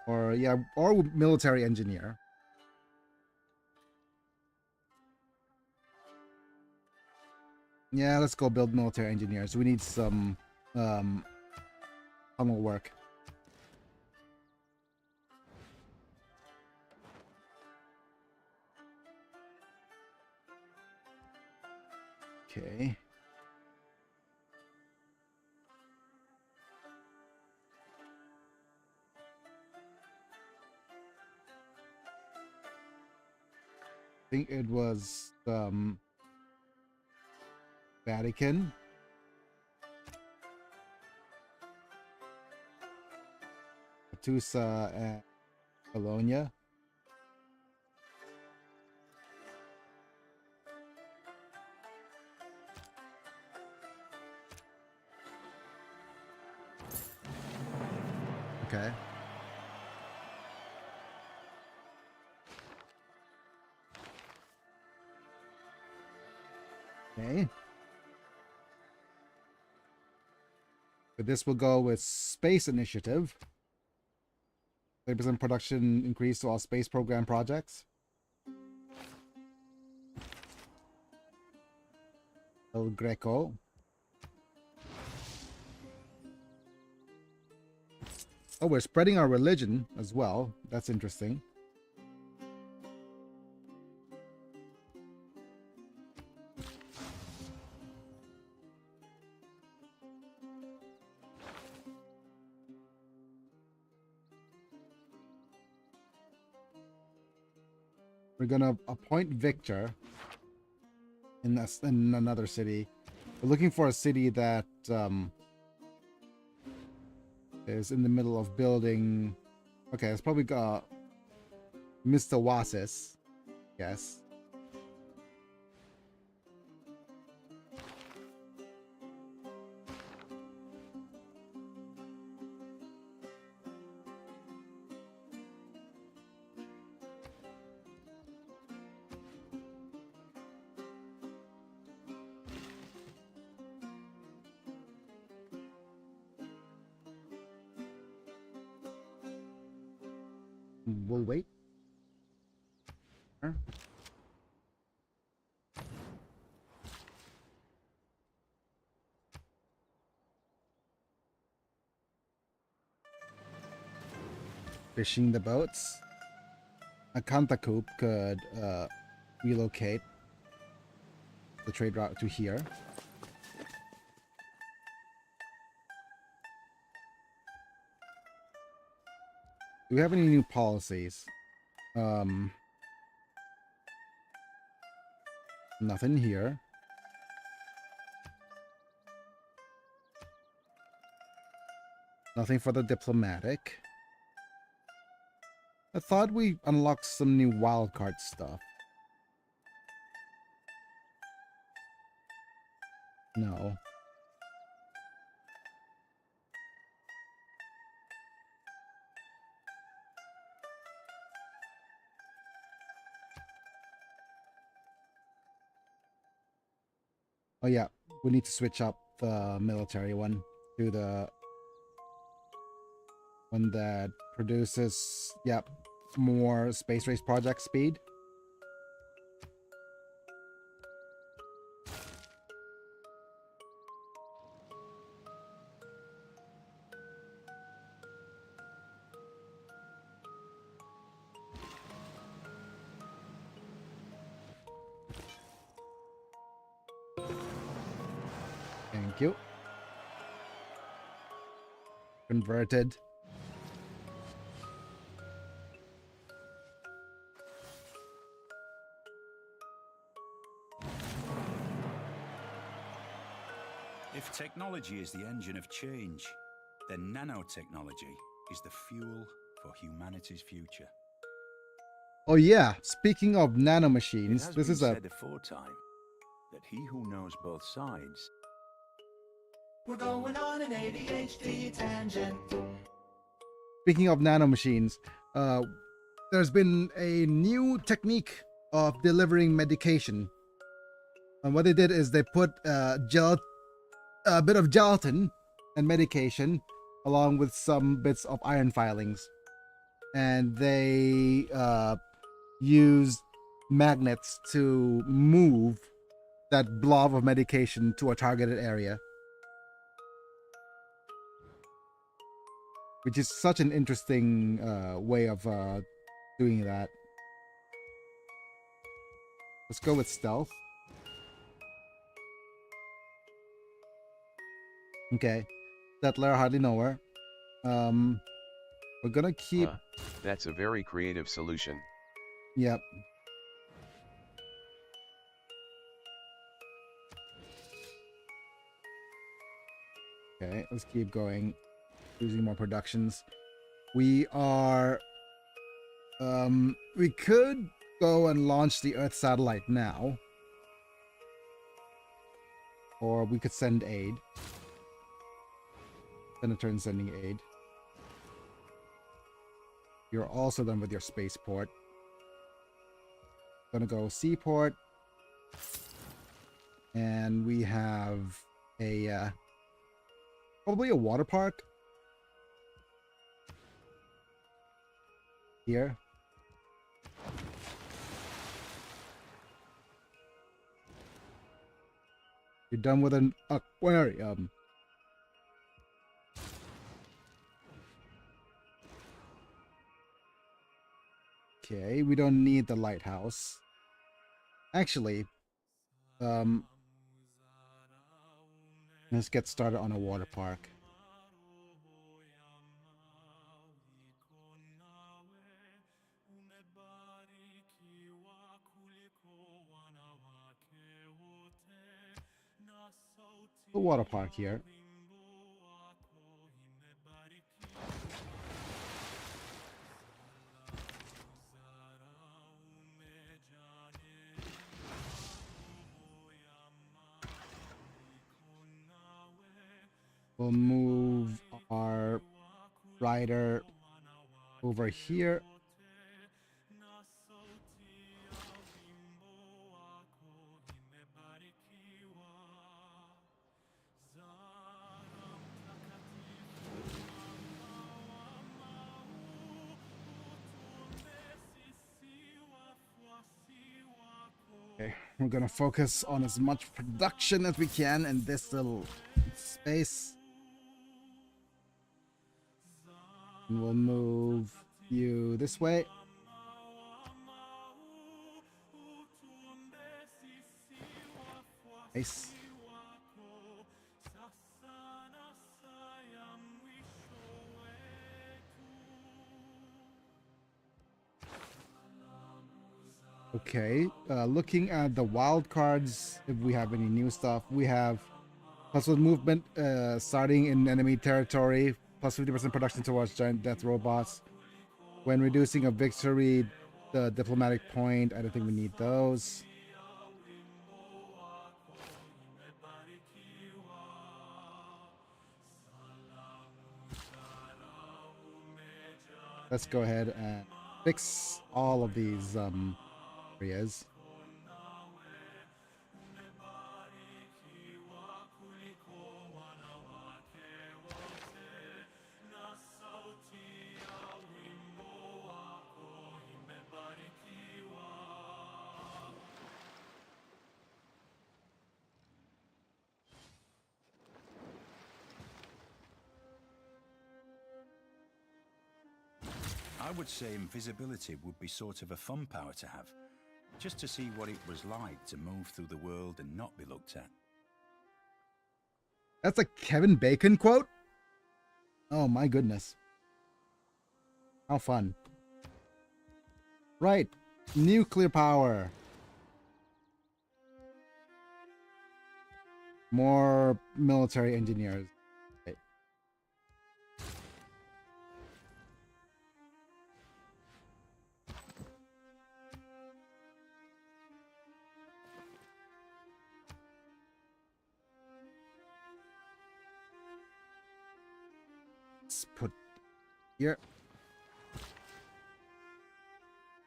Or, yeah, or military engineer. Yeah, let's go build military engineers. We need some tunnel work. Okay. I think it was Vatican. Tusa and Bologna. Okay. Okay. But this will go with Space Initiative. 30% production increase to all space program projects. El Greco. Oh, we're spreading our religion as well. That's interesting. We're gonna appoint Victor in another city. We're looking for a city that is in the middle of building. Okay, it's probably got Mr. Wasis. Yes. We'll wait. Sure. Fishing the boats. A Kantakoop could relocate the trade route to here. Do we have any new policies? Nothing here. Nothing for the diplomatic. I thought we unlocked some new wildcard stuff. No. Oh yeah, we need to switch up the military one to the one that produces, yep, more space race project speed. Thank you. Converted. If technology is the engine of change, then nanotechnology is the fuel for humanity's future. Oh yeah, speaking of It nanomachines, has this been is a said aforetime that he who knows both sides. We're going on an ADHD tangent. speaking of nanomachines, uh, there's been a new technique of delivering medication. And what they did is they put a bit of gelatin and medication along with some bits of iron filings. And they used magnets to move that blob of medication to a targeted area. Which is such an interesting way of doing that. Let's go with stealth. Okay. Settler, hardly know her. We're gonna keep... That's a very creative solution. Yep. Okay, let's keep going. Using more productions. We are... we could go and launch the Earth satellite now. Or we could send aid. Then a turn sending aid. You're also done with your spaceport. Gonna go seaport. And we have a probably a water park here. You're done with an aquarium. Okay, we don't need the lighthouse. Actually, let's get started on a water park. The water park here. We'll move our rider over here. Okay, we're gonna focus on as much production as we can in this little space. And we'll move you this way. Nice. Okay, looking at the wild cards, if we have any new stuff, we have plus with movement starting in enemy territory, plus 50% production towards giant death robots. When reducing a victory, the diplomatic point, I don't think we need those. Let's go ahead and fix all of these areas. I would say invisibility would be sort of a fun power to have, just to see what it was like to move through the world and not be looked at. That's a Kevin Bacon quote? Oh my goodness. How fun. Right. Nuclear power. More military engineers. Okay. Let's put here.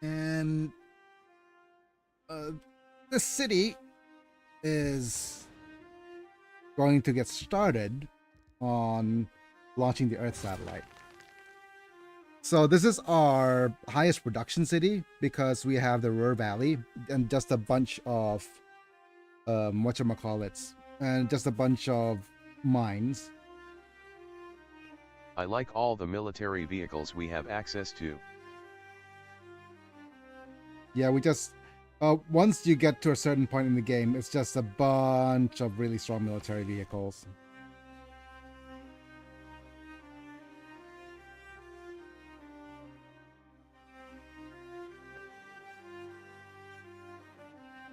And the city is going to get started on launching the Earth satellite. So this is our highest production city because we have the Ruhr Valley and just a bunch of whatchamacallits, and just a bunch of mines. I like all the military vehicles we have access to. Yeah, we just once you get to a certain point in the game, it's just a bunch of really strong military vehicles.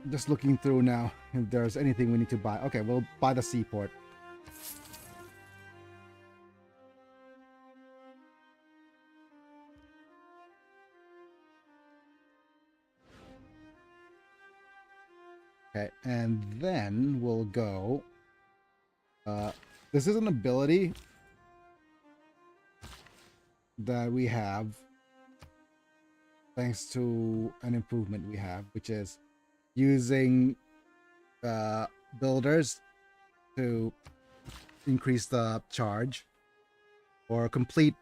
Just looking through now if there's anything we need to buy. Okay, we'll buy the seaport. Okay, and then we'll go. This is an ability that we have thanks to an improvement we have, which is using builders to increase the charge or complete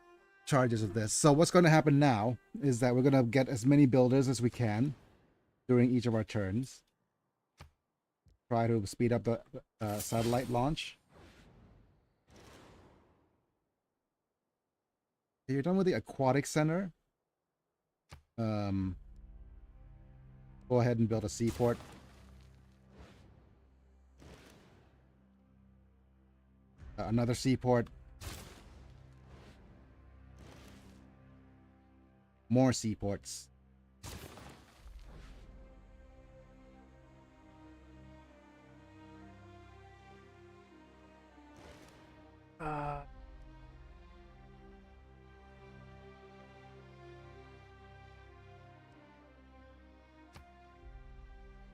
charges of this. So what's going to happen now is that we're going to get as many builders as we can during each of our turns. Try to speed up the satellite launch. You're done with the aquatic center. Go ahead and build a seaport. Another seaport. More seaports.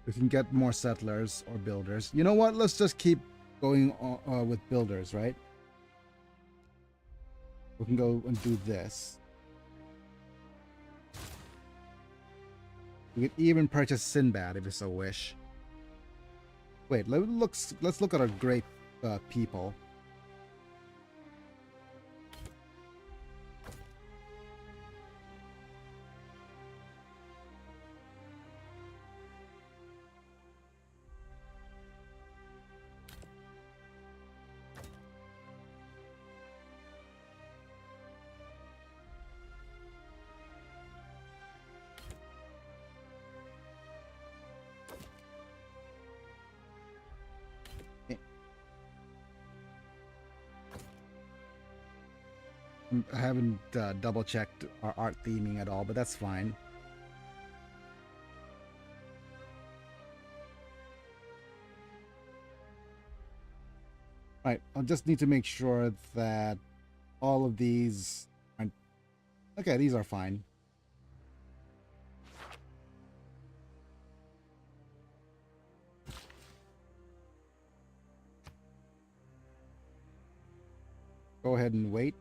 We can get more settlers or builders. You know what? Let's just keep going with builders, right? We can go and do this. We could even purchase Sinbad if we so wish. Wait, let's look at our great people. I haven't double checked our art theming at all, but that's fine. Right, I'll just need to make sure that all of these aren't... Okay, these are fine. Go ahead and wait.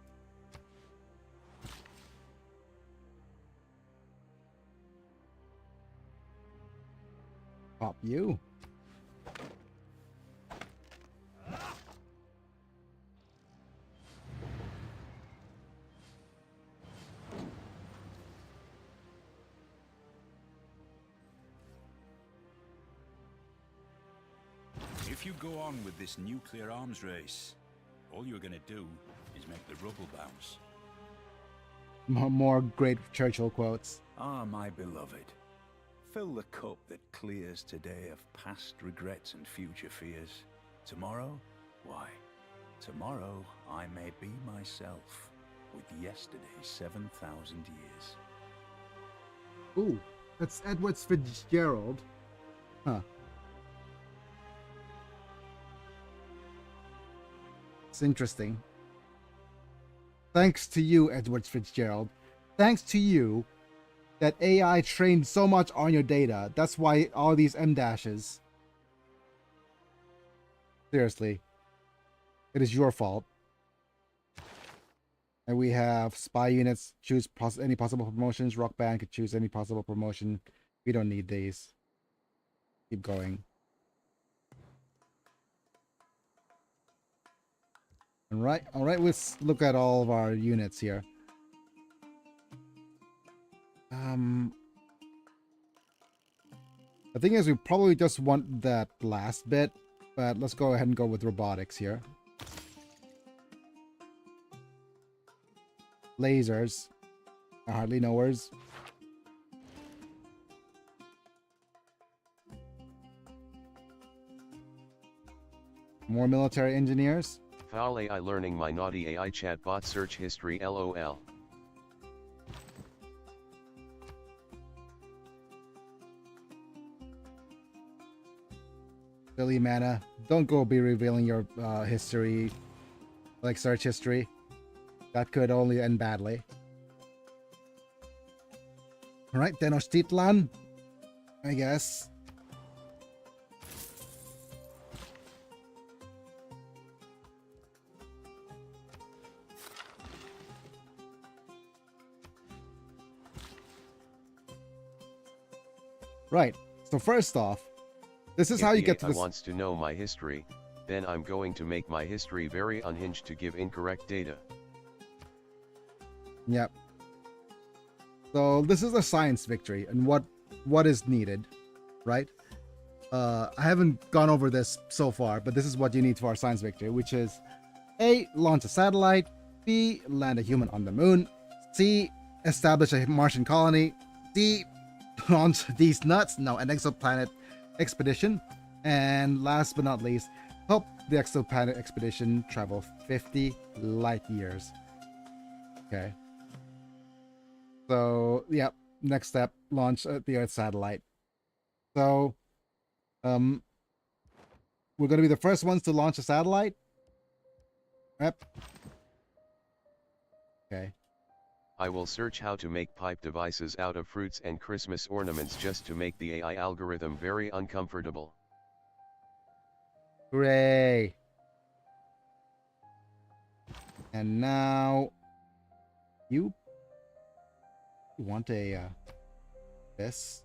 Pop you. If you go on with this nuclear arms race, all you're gonna do is make the rubble bounce. More great Churchill quotes. Ah, my beloved, fill the cup that clears today of past regrets and future fears. Tomorrow? Why, tomorrow I may be myself with yesterday's 7,000 years. Ooh, that's Edward Fitzgerald. Huh. It's interesting. Thanks to you, Edward Fitzgerald. Thanks to you, that AI trained so much on your data. That's why all these M dashes. Seriously. It is your fault. And we have spy units. Choose any possible promotions. Rock band could choose any possible promotion. We don't need these. Keep going. All right. Let's look at all of our units here. The thing is, we probably just want that last bit, but let's go ahead and go with robotics here. Lasers. I hardly know words. More military engineers. Foul AI learning my naughty AI chatbot search history LOL. Billy Mana, don't go be revealing your history, like search history. That could only end badly. Alright, Tenochtitlan, I guess. Right, so first off, this is If how you the get to AI this. wants to know my history, then I'm going to make my history very unhinged to give incorrect data. Yep. So this is a science victory, and what is needed, right? I haven't gone over this so far, but this is what you need for our science victory, which is A, launch a satellite, B, land a human on the moon, C, establish a Martian colony, D, launch these nuts, no, an exoplanet expedition, and last but not least, help the exoplanet expedition travel 50 light years. Okay. So, yep, next step, launch the Earth satellite. So, we're going to be the first ones to launch a satellite. Yep. Okay. I will search how to make pipe devices out of fruits and Christmas ornaments just to make the AI algorithm very uncomfortable. Hooray. And now, you want a, this?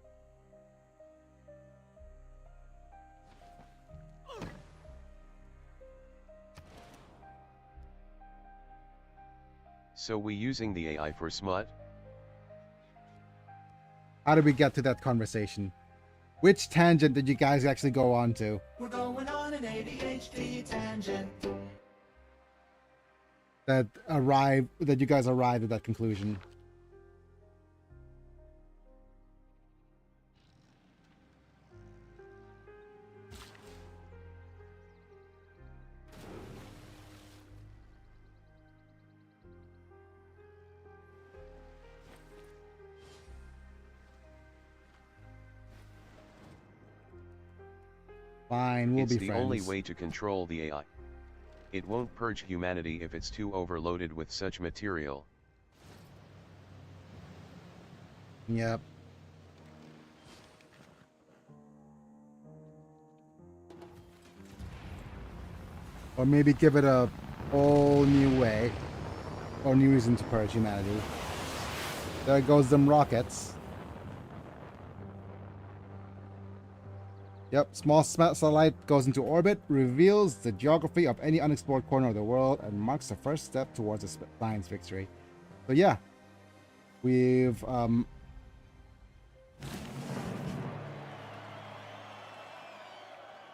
So we using the AI for smut? How did we get to that conversation? Which tangent did you guys actually go on to? We're going on an ADHD tangent. That you guys arrived at that conclusion? Fine, we'll It's be the friends. only way to control the AI. It won't purge humanity if it's too overloaded with such material. Yep. Or maybe give it a whole new way. Or new reason to purge humanity. There goes them rockets. Yep, small satellite goes into orbit, reveals the geography of any unexplored corner of the world, and marks the first step towards a science victory. So yeah, we've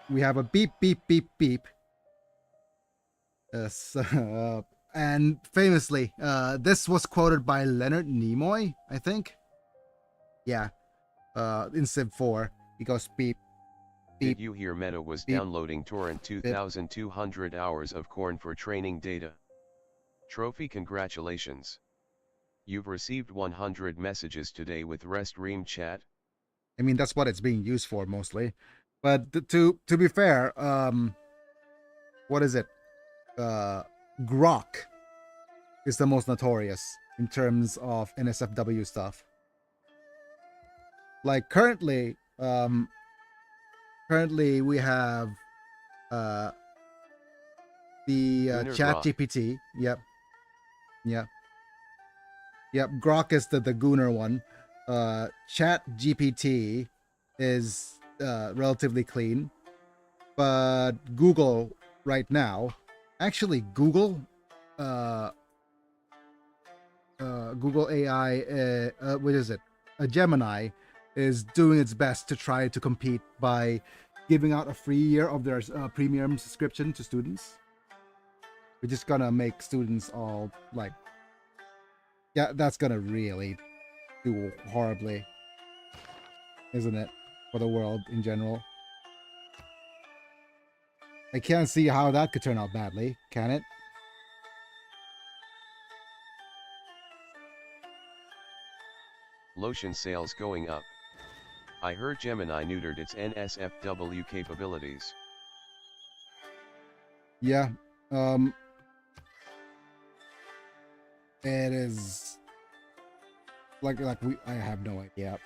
we have a beep beep beep beep. Yes, and famously, this was quoted by Leonard Nimoy, I think. Yeah, in Civ 4, he goes beep. Did you hear Meta was beep, downloading torrent 2,200 hours of corn for training data? Trophy, congratulations. You've received 100 messages today with REST Ream chat. I mean, that's what it's being used for mostly. But to be fair, what is it? Grok is the most notorious in terms of NSFW stuff. Like currently we have the Lunar Chat Grok. GPT. Yep. Grok is the Gooner one. Chat GPT is relatively clean, but Google right now, actually Google Google AI, what is it? A Gemini is doing its best to try to compete by giving out a free year of their premium subscription to students. We're just gonna make students all like, yeah, that's gonna really do horribly, isn't it, for the world in general? I can't see how that could turn out badly, can it? Lotion sales going up. I heard Gemini neutered its NSFW capabilities. Yeah. It is like I have no idea.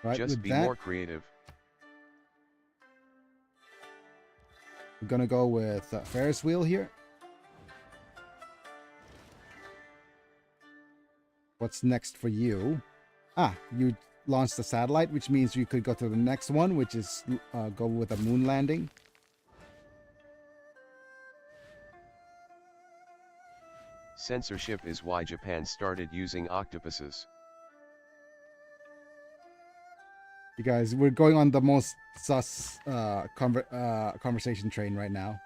Right, Just with be that, more creative. we're gonna go with Ferris wheel here. What's next for you? Ah, you launched the satellite, which means you could go to the next one, which is go with a moon landing. Censorship is why Japan started using octopuses. You guys, we're going on the most sus conversation train right now.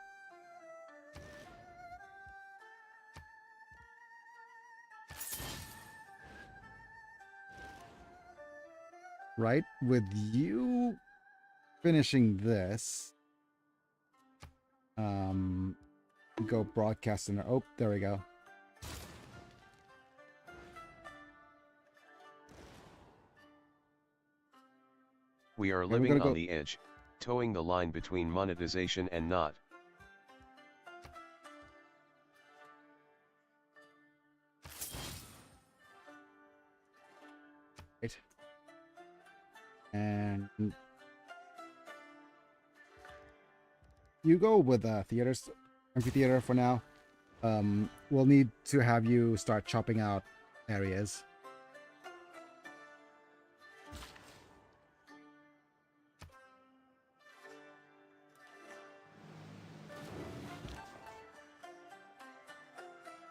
Right, with you finishing this, go broadcast in. Oh, there we go. We are we're living gonna on go- the edge, towing the line between monetization and not. Right. And you go with amphitheater for now. We'll need to have you start chopping out areas.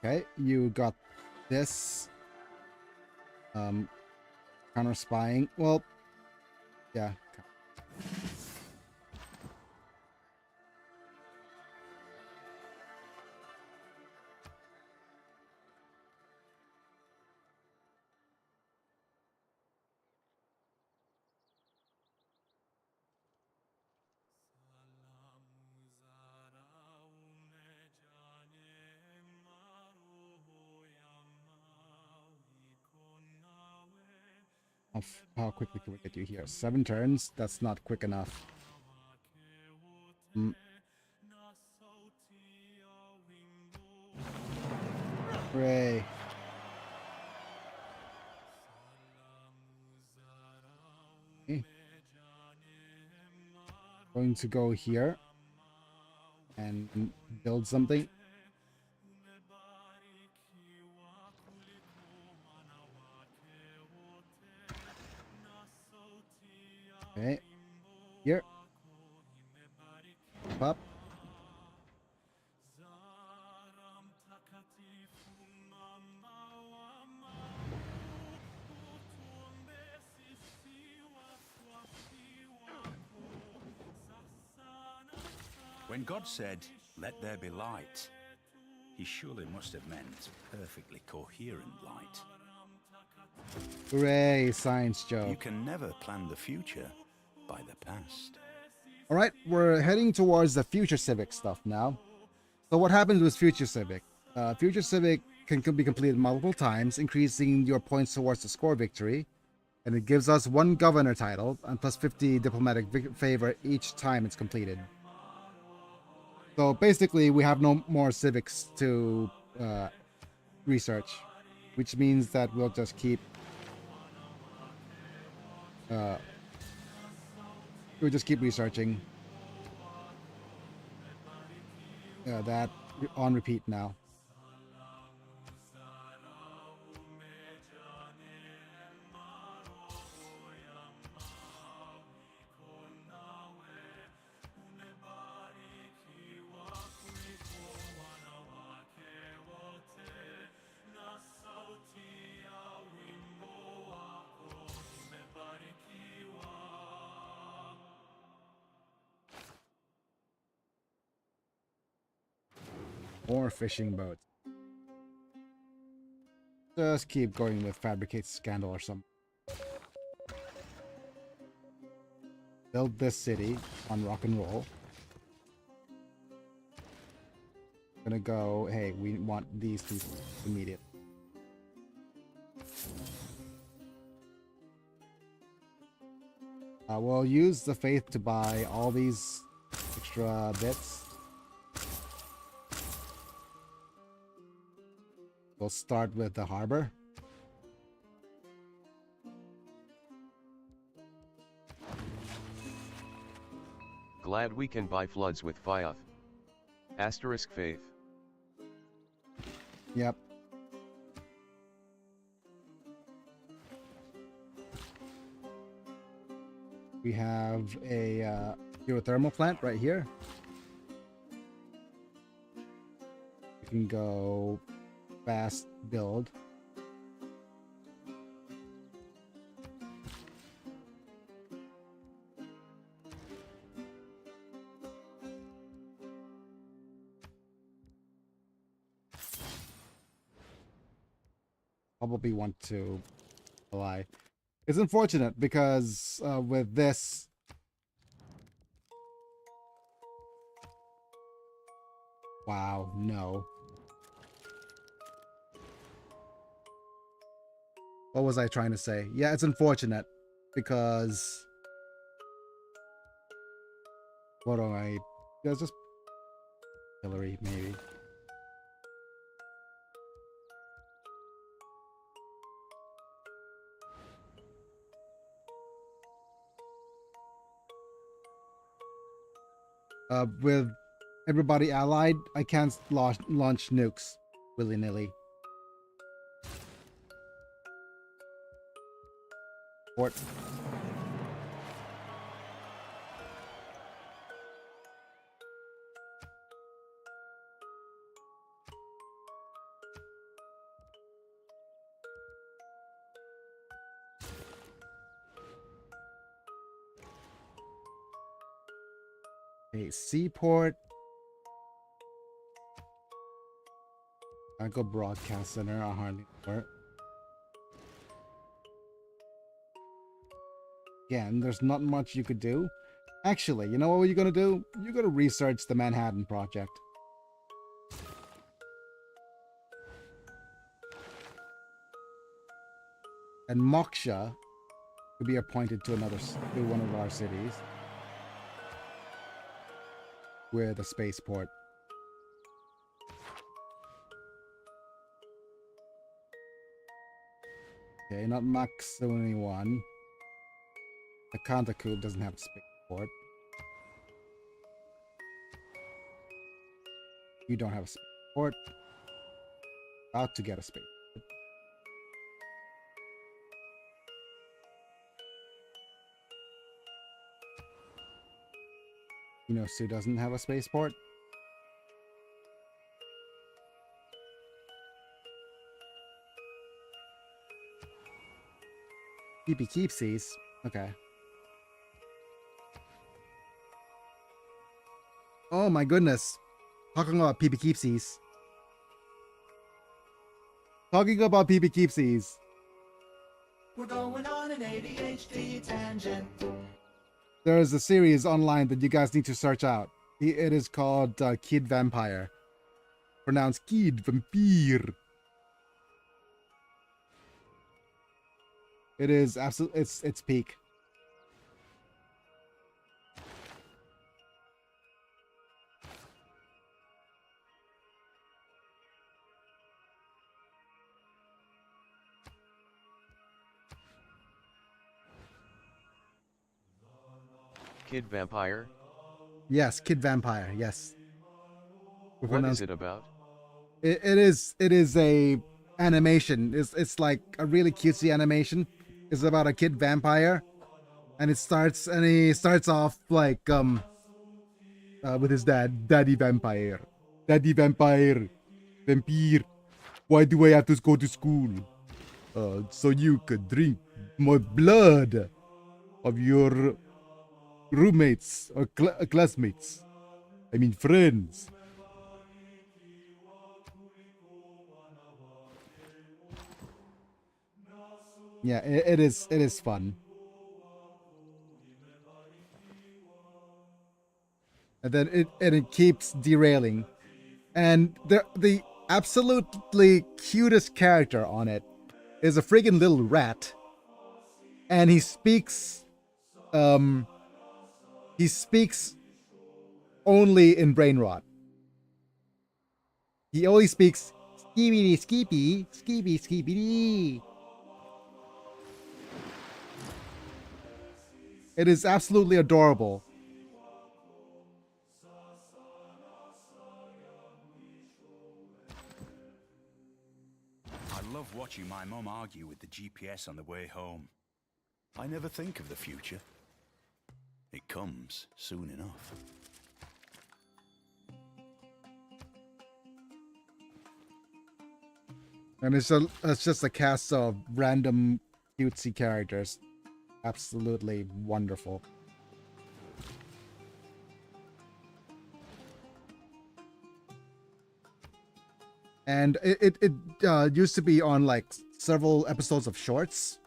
Okay, you got this. Counter spying. Well, yeah. How quickly can we get you here? 7 turns? That's not quick enough. Hooray. Okay. Going to go here and build something. Okay. Here. Up. When God said, "Let there be light," he surely must have meant perfectly coherent light. Hooray, Science Joe. You can never plan the future by the past. All right, we're heading towards the Future Civic stuff now. So what happens with Future Civic? Future Civic can be completed multiple times, increasing your points towards the score victory. And it gives us 1 governor title and plus 50 diplomatic favor each time it's completed. So basically, we have no more civics to research, which means that we'll just keep researching that on repeat now. More fishing boats. Just keep going with fabricate scandal or something. Build this city on rock and roll. Gonna go, hey, we want these two immediate. We'll use the faith to buy all these extra bits. We'll start with the harbor. Glad we can buy floods with Fiat. Asterisk faith. Yep. We have a geothermal plant right here. We can go fast build. Probably want to lie. It's unfortunate because with this, wow, no. What was I trying to say? Yeah, it's unfortunate because what do I? Yeah, just Hillary maybe. With everybody allied, I can't launch nukes willy-nilly. Port. A seaport. I go broadcast center. I hardly work. Again, there's not much you could do. Actually, you know what you're gonna do? You're gonna research the Manhattan Project. And Moksha could be appointed to one of our cities. With a spaceport. Okay, not Max 71. The Kantaku doesn't have a spaceport. You don't have a spaceport. About to get a spaceport. You know, Sue doesn't have a spaceport. PP Keepsies. Okay. Oh my goodness. Talking about PP Keepsies. Talking about PP Keepsies. We're going on an ADHD tangent. There is a series online that you guys need to search out. It is called Kid Vampire. Pronounced Kid Vampire. It is absolutely it's peak. Kid Vampire? Yes, Kid Vampire. Yes. We What is pronounced it about? it is a animation. It's like a really cutesy animation. It's about a kid vampire, and he starts off like with his dad, Daddy Vampire, Vampire. Why do I have to go to school? So you could drink my blood of your roommates or classmates. I mean friends. Yeah, it is fun. And then it keeps derailing. And the absolutely cutest character on it is a friggin' little rat. And he speaks only in brain rot. He only speaks skibidi skippy, skibby skibidi. It is absolutely adorable. I love watching my mum argue with the GPS on the way home. I never think of the future. It comes soon enough. And it's just a cast of random cutesy characters. Absolutely wonderful. And it used to be on like several episodes of shorts.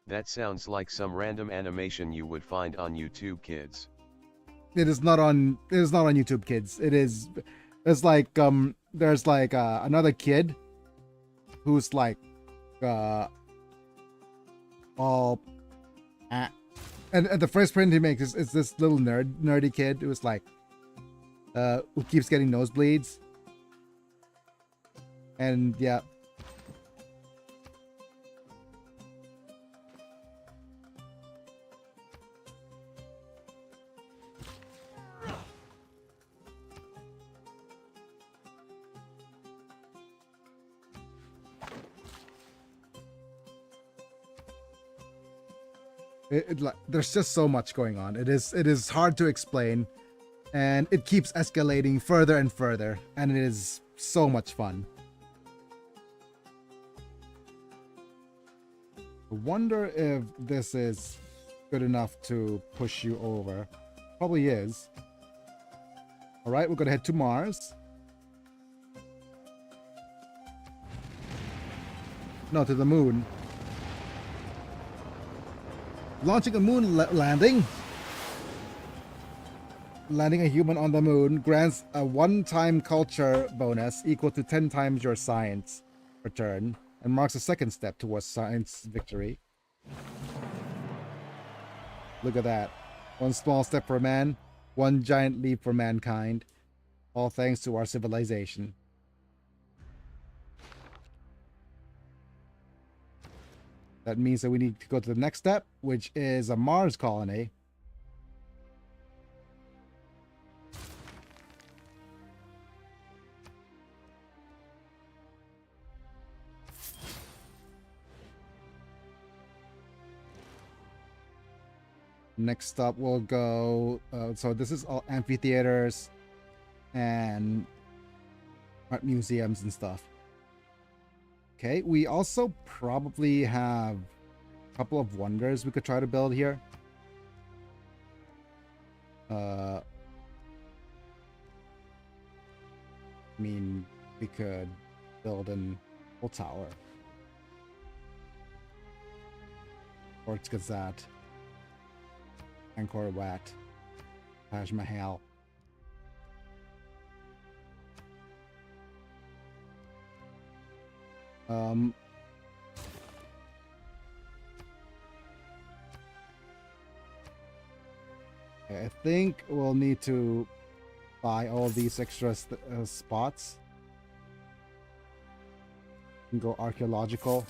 That sounds like some random animation you would find on YouTube Kids. It is not on YouTube Kids. It's like there's like another kid who's like all and the first friend he makes is this little nerdy kid who's like who keeps getting nosebleeds. And yeah. There's just so much going on. It is hard to explain, and it keeps escalating further and further, and it is so much fun. I wonder if this is good enough to push you over. Probably is. All right, we're gonna head to Mars. No, to the moon. Launching a moon landing. Landing a human on the moon grants a one-time culture bonus equal to 10 times your science return and marks a second step towards science victory. Look at that. One small step for man, one giant leap for mankind. All thanks to our civilization. That means that we need to go to the next step, which is a Mars colony. Next up, we'll go. So this is all amphitheaters and art museums and stuff. Okay, we also probably have a couple of wonders we could try to build here. I mean, we could build an whole tower. Forts Gazette. Angkor Wat. Taj Mahal. Okay, I think we'll need to buy all these extra spots. And go archaeological.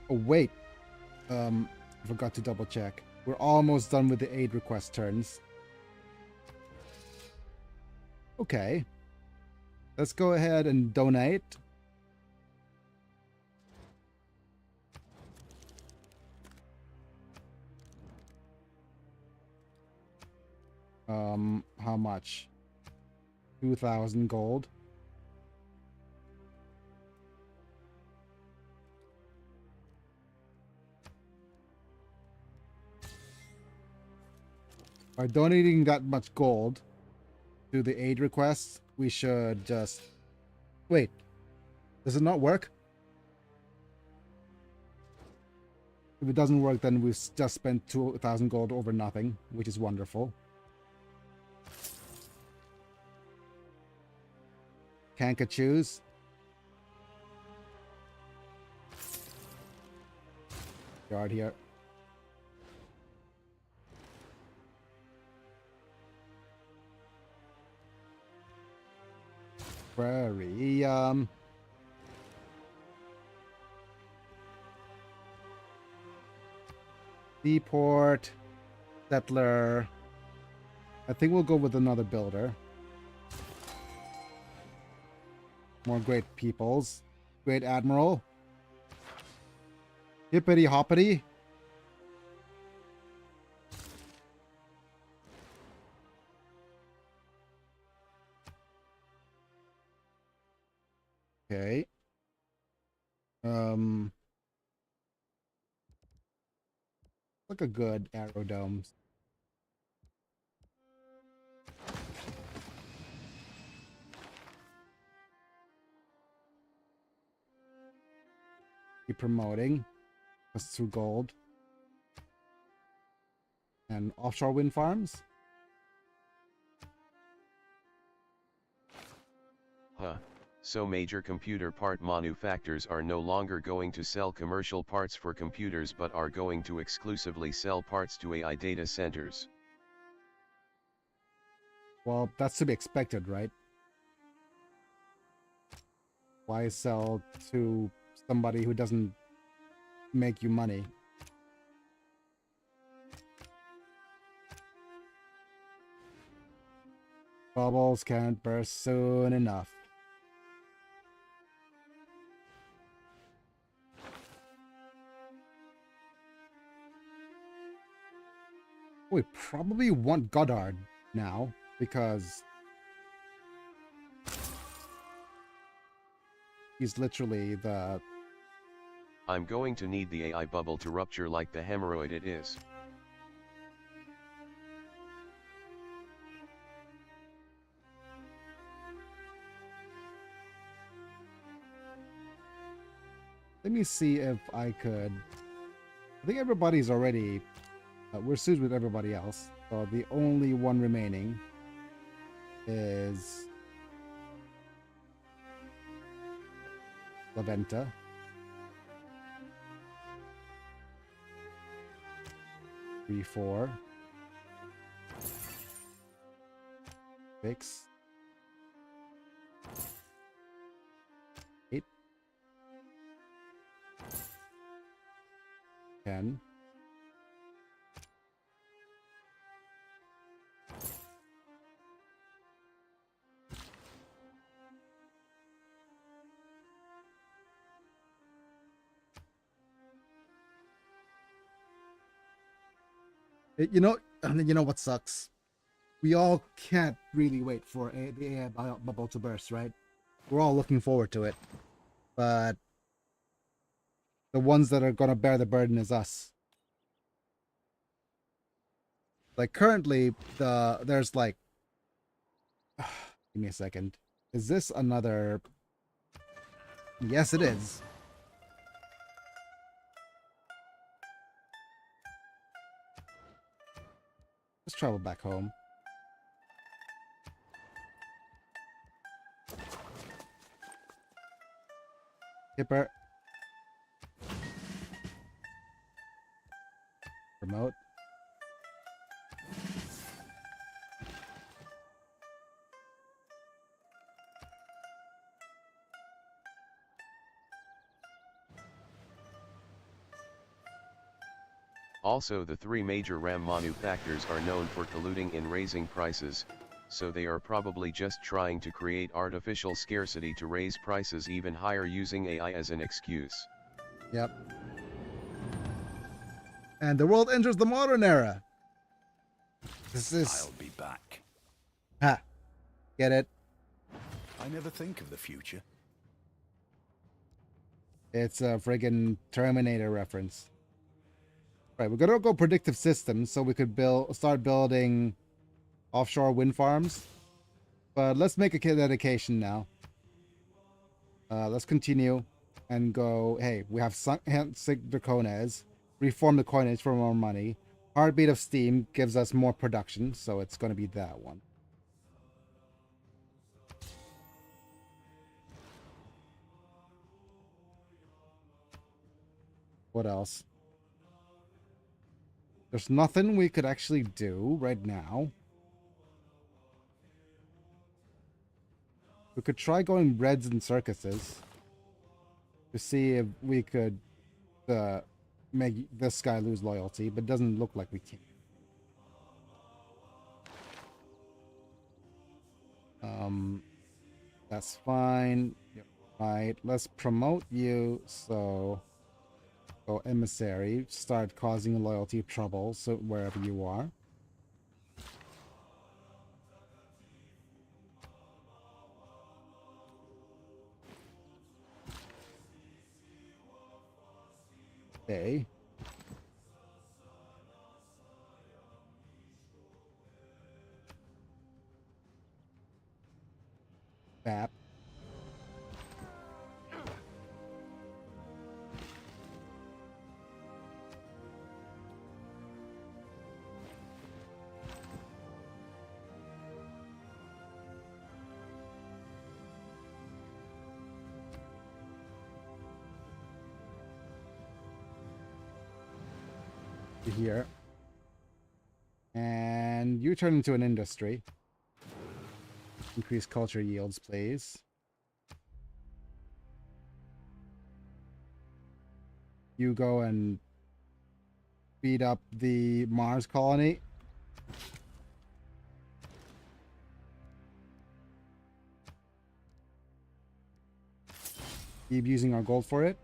Oh wait, forgot to double check. We're almost done with the aid request turns. Okay, let's go ahead and donate. How much? 2,000 gold. By donating that much gold to the aid requests, we should just... Wait, does it not work? If it doesn't work, then we've just spent 2,000 gold over nothing, which is wonderful. Can't choose. Yard here. Prairie, Seaport, Settler. I think we'll go with another builder. More great peoples. Great Admiral. Hippity hoppity. Okay. Look a good aerodomes. Keep promoting. Us through gold. And offshore wind farms. Huh. So major computer part manufacturers are no longer going to sell commercial parts for computers but are going to exclusively sell parts to AI data centers. Well, that's to be expected, right? Why sell to somebody who doesn't make you money? Bubbles can't burst soon enough. We probably want Goddard now because he's literally the... I'm going to need the AI bubble to rupture like the hemorrhoid it is. Let me see if I could... I think everybody's already... we're suited with everybody else. So the only one remaining is... Laventa. Three, 4. 6. 8. 10. You know what sucks? We all can't really wait for the AI bubble to burst, right? We're all looking forward to it. But the ones that are gonna bear the burden is us. Like currently, there's like... Give me a second. Is this another... Yes, it is. Let's travel back home. Hipper. Promote. Also, the three major RAM manufacturers are known for colluding in raising prices, so they are probably just trying to create artificial scarcity to raise prices even higher using AI as an excuse. Yep. And the world enters the modern era. This is... I'll be back. Ha. Get it? I never think of the future. It's a friggin' Terminator reference. Right, we're gonna go predictive systems so we could start building offshore wind farms. But let's make a dedication now. Let's continue and go, hey, we have sunk Dracones, reform the coinage for more money. Heartbeat of Steam gives us more production, so it's going to be that one. What else? There's nothing we could actually do right now. We could try going reds and circuses to see if we could make this guy lose loyalty, but it doesn't look like we can. That's fine. Yep. Right, let's promote you, so go emissary, start causing loyalty trouble, so wherever you are. Okay. Bap. Here. And you turn into an industry. Increase culture yields, please. You go and beat up the Mars colony. Keep using our gold for it.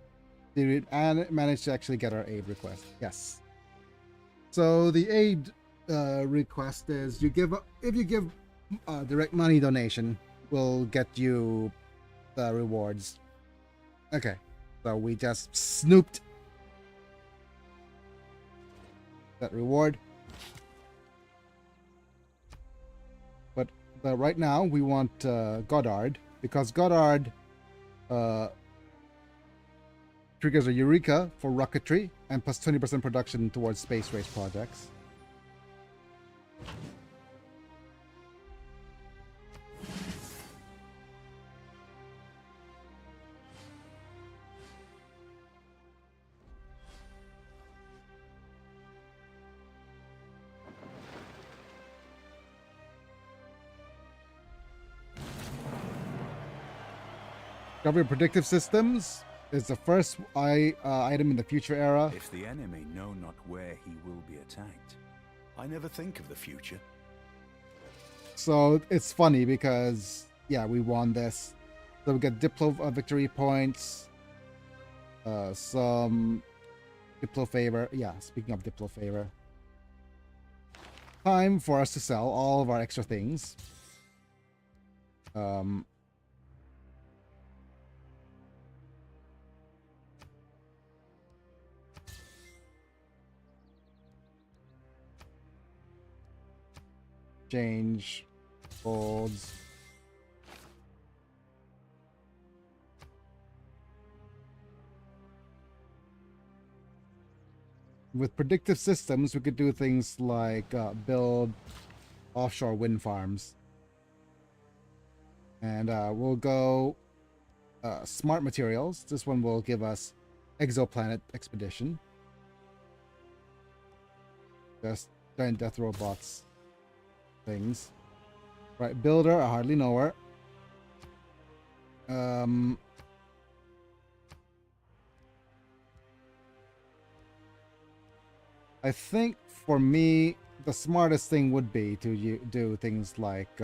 Did we manage to actually get our aid request? Yes. So the aid request is if you give direct money donation, we'll get you the rewards. Okay, so we just snooped that reward. But right now we want Goddard, because Goddard triggers a Eureka for rocketry and plus 20% production towards space race projects. Discovery of predictive systems is the first item in the future era. If the enemy know not where he will be attacked, I never think of the future. So it's funny because, yeah, we won this. So we get Diplo victory points, some Diplo favor. Yeah, speaking of Diplo favor. Time for us to sell all of our extra things. Change golds. With predictive systems, we could do things like build offshore wind farms. And we'll go smart materials. This one will give us exoplanet expedition. Just giant death robots things. Right, builder, I hardly know her. I I think for me, the smartest thing would be to do things like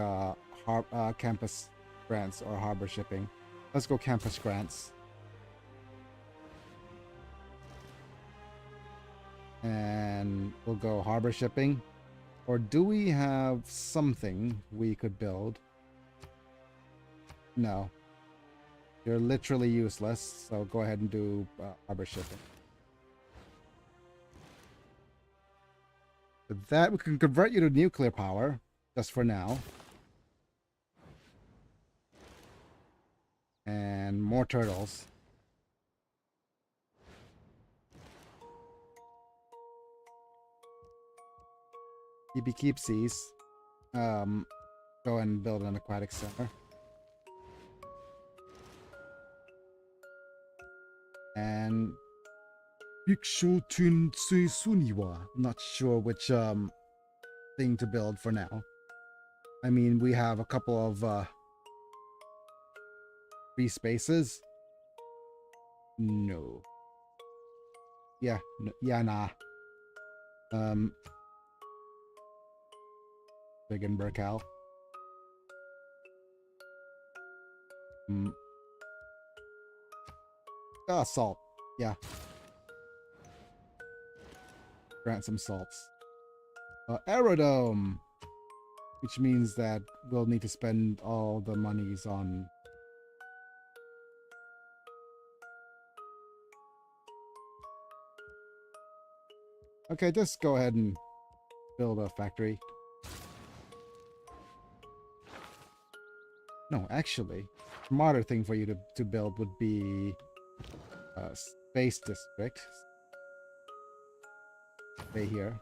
campus grants or harbor shipping. Let's go campus grants. And we'll go harbor shipping. Or do we have something we could build? No. You're literally useless, so go ahead and do harbor shipping. With that, we can convert you to nuclear power, just for now. And more turtles. Keepsies. Go and build an aquatic center. And not sure which thing to build for now. I mean, we have a couple of free spaces. No. Yeah, nah. Big and Burkow. Salt. Yeah. Grant some salts. Aerodome. Which means that we'll need to spend all the monies on... Okay, just go ahead and build a factory. No, actually, smarter thing for you to build would be a space district. Stay here.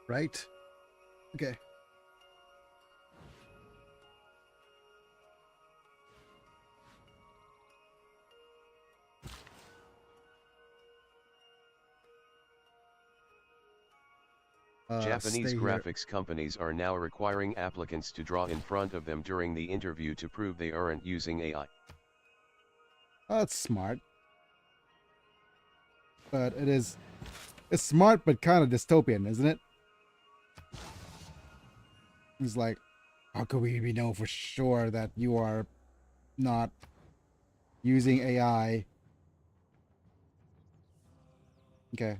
Right? Okay. Japanese Stay here. graphics companies are now requiring applicants to draw in front of them during the interview to prove they aren't using AI. That's smart. But it's smart but kind of dystopian, isn't it? It's like, how could we know for sure that you are not using AI? Okay.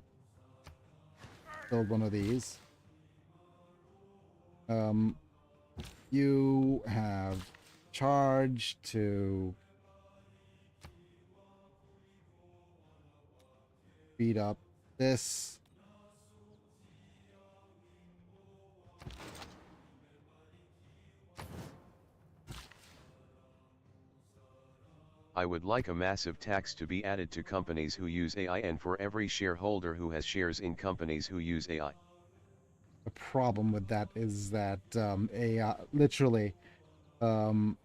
Build one of these. You have charge to speed up this. I would like a massive tax to be added to companies who use AI and for every shareholder who has shares in companies who use AI. The problem with that is that AI, literally, Silicon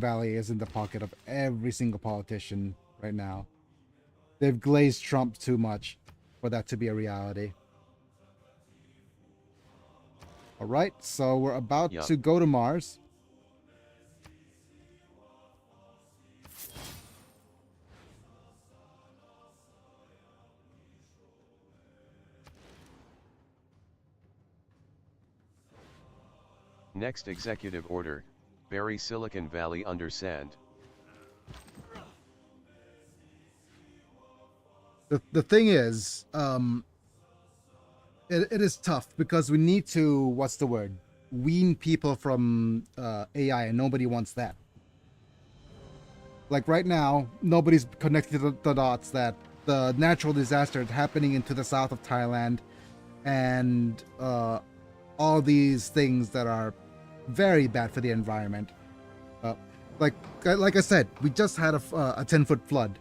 Valley is in the pocket of every single politician right now. They've glazed Trump too much for that to be a reality. All right, so we're about to go to Mars. Next executive order, bury Silicon Valley under sand. the thing is, it is tough because we need to, what's the word, wean people from AI, and nobody wants that. Like right now, nobody's connected the dots that the natural disaster happening into the south of Thailand, and all these things that are very bad for the environment. Uh, like I said, we just had a 10-foot flood,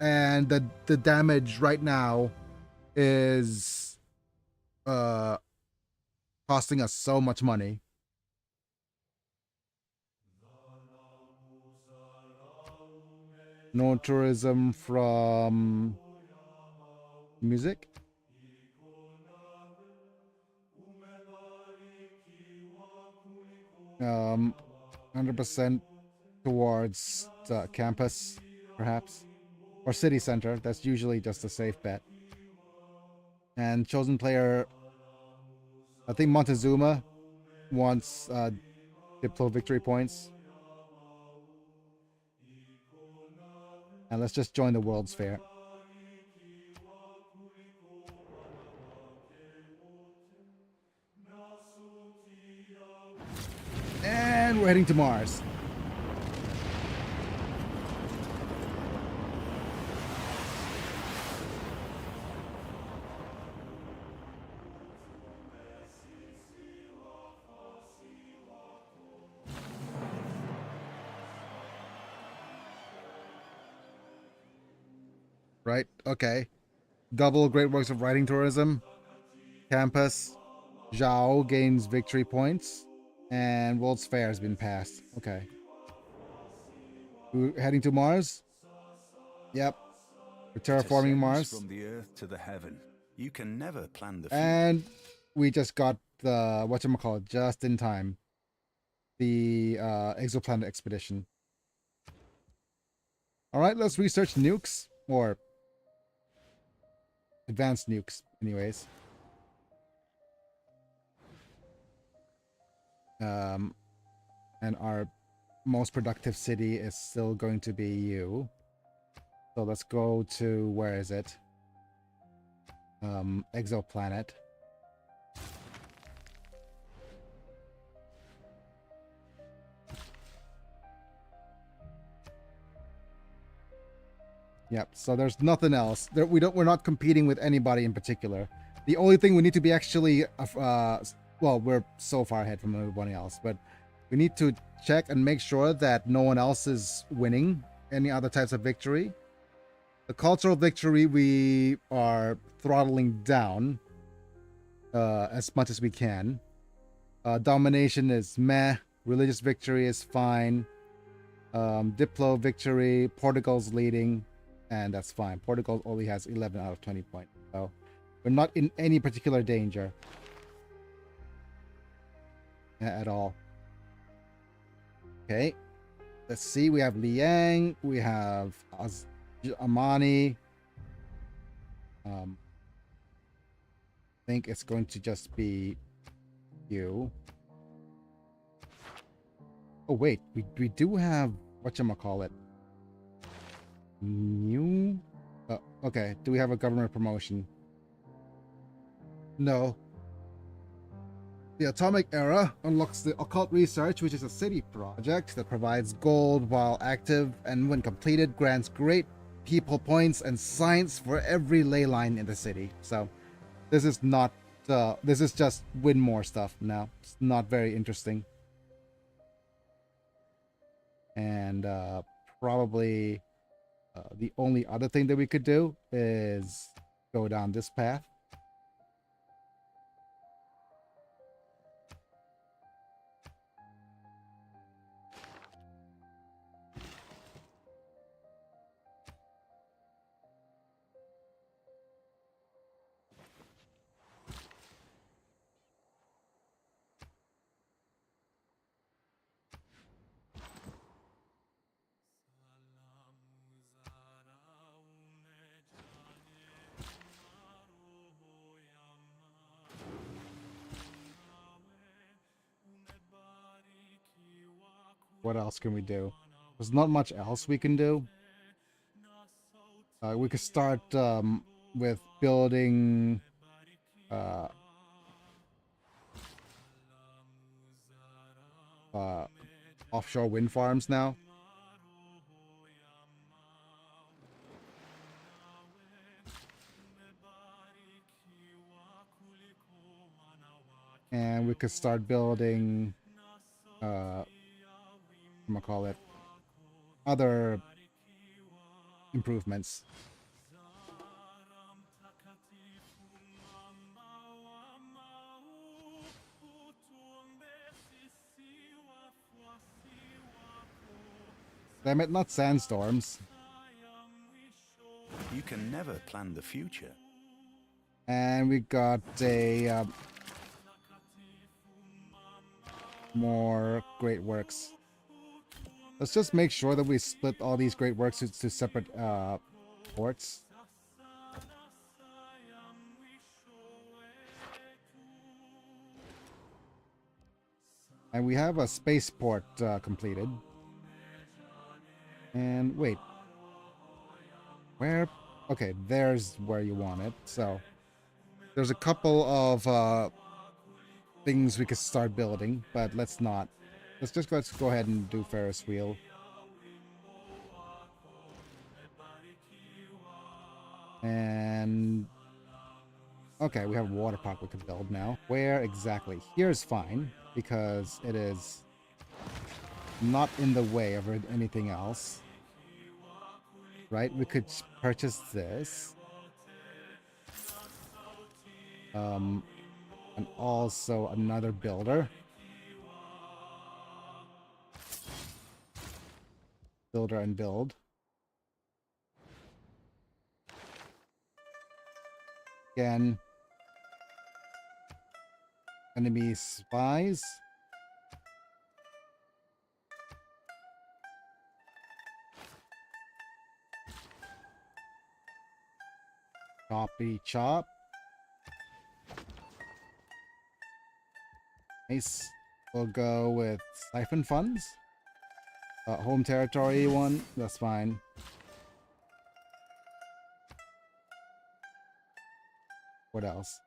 and the damage right now is costing us so much money. No tourism from music. 100% towards the campus, perhaps, or city center. That's usually just a safe bet. And chosen player, I think Montezuma wants Diplo victory points. And let's just join the World's Fair. And we're heading to Mars. Right? Okay. Double Great Works of Writing Tourism. Campus. Zhao gains victory points. And World's Fair has been passed. Okay. We're heading to Mars? Yep. We're terraforming Mars. From the earth to the heaven. You can never plan the future. And we just got the, whatchamacallit, just in time. The exoplanet expedition. Alright, let's research nukes. Or advanced nukes, anyways. And our most productive city is still going to be you. So let's go to, where is it? Exoplanet. Yep, so there's nothing else. We're not competing with anybody in particular. The only thing we need to be actually well, we're so far ahead from everybody else, but we need to check and make sure that no one else is winning any other types of victory. The cultural victory we are throttling down as much as we can. Domination is meh. Religious victory is fine. Diplo victory, Portugal's leading, and that's fine. Portugal only has 11 out of 20 points, so we're not in any particular danger at all. Okay, let's see. We have Liang, we have Amani. I think it's going to just be you. Oh wait, we do have, whatchamacallit, new. Okay, do we have a government promotion? No. The Atomic Era unlocks the Occult Research, which is a city project that provides gold while active, and when completed grants great people points and science for every ley line in the city. So this is not this is just win more stuff now. It's not very interesting. And probably the only other thing that we could do is go down this path. What else can we do? There's not much else we can do. We could start with building uh, uh, offshore wind farms now. And we could start building, I'm gonna call it, other improvements. Damn it, not sandstorms. You can never plan the future. And we got a more great works. Let's just make sure that we split all these great works to separate ports. And we have a spaceport completed. And wait. Where? Okay, there's where you want it. So there's a couple of things we could start building, but let's not. Let's go ahead and do Ferris wheel. And okay, we have a water park we can build now. Where exactly? Here's fine because it is not in the way of anything else. Right? We could purchase this. And also another builder. Builder and build. Again. Enemy spies. Choppy chop. Nice. We'll go with siphon funds. Home territory one. That's fine. What else?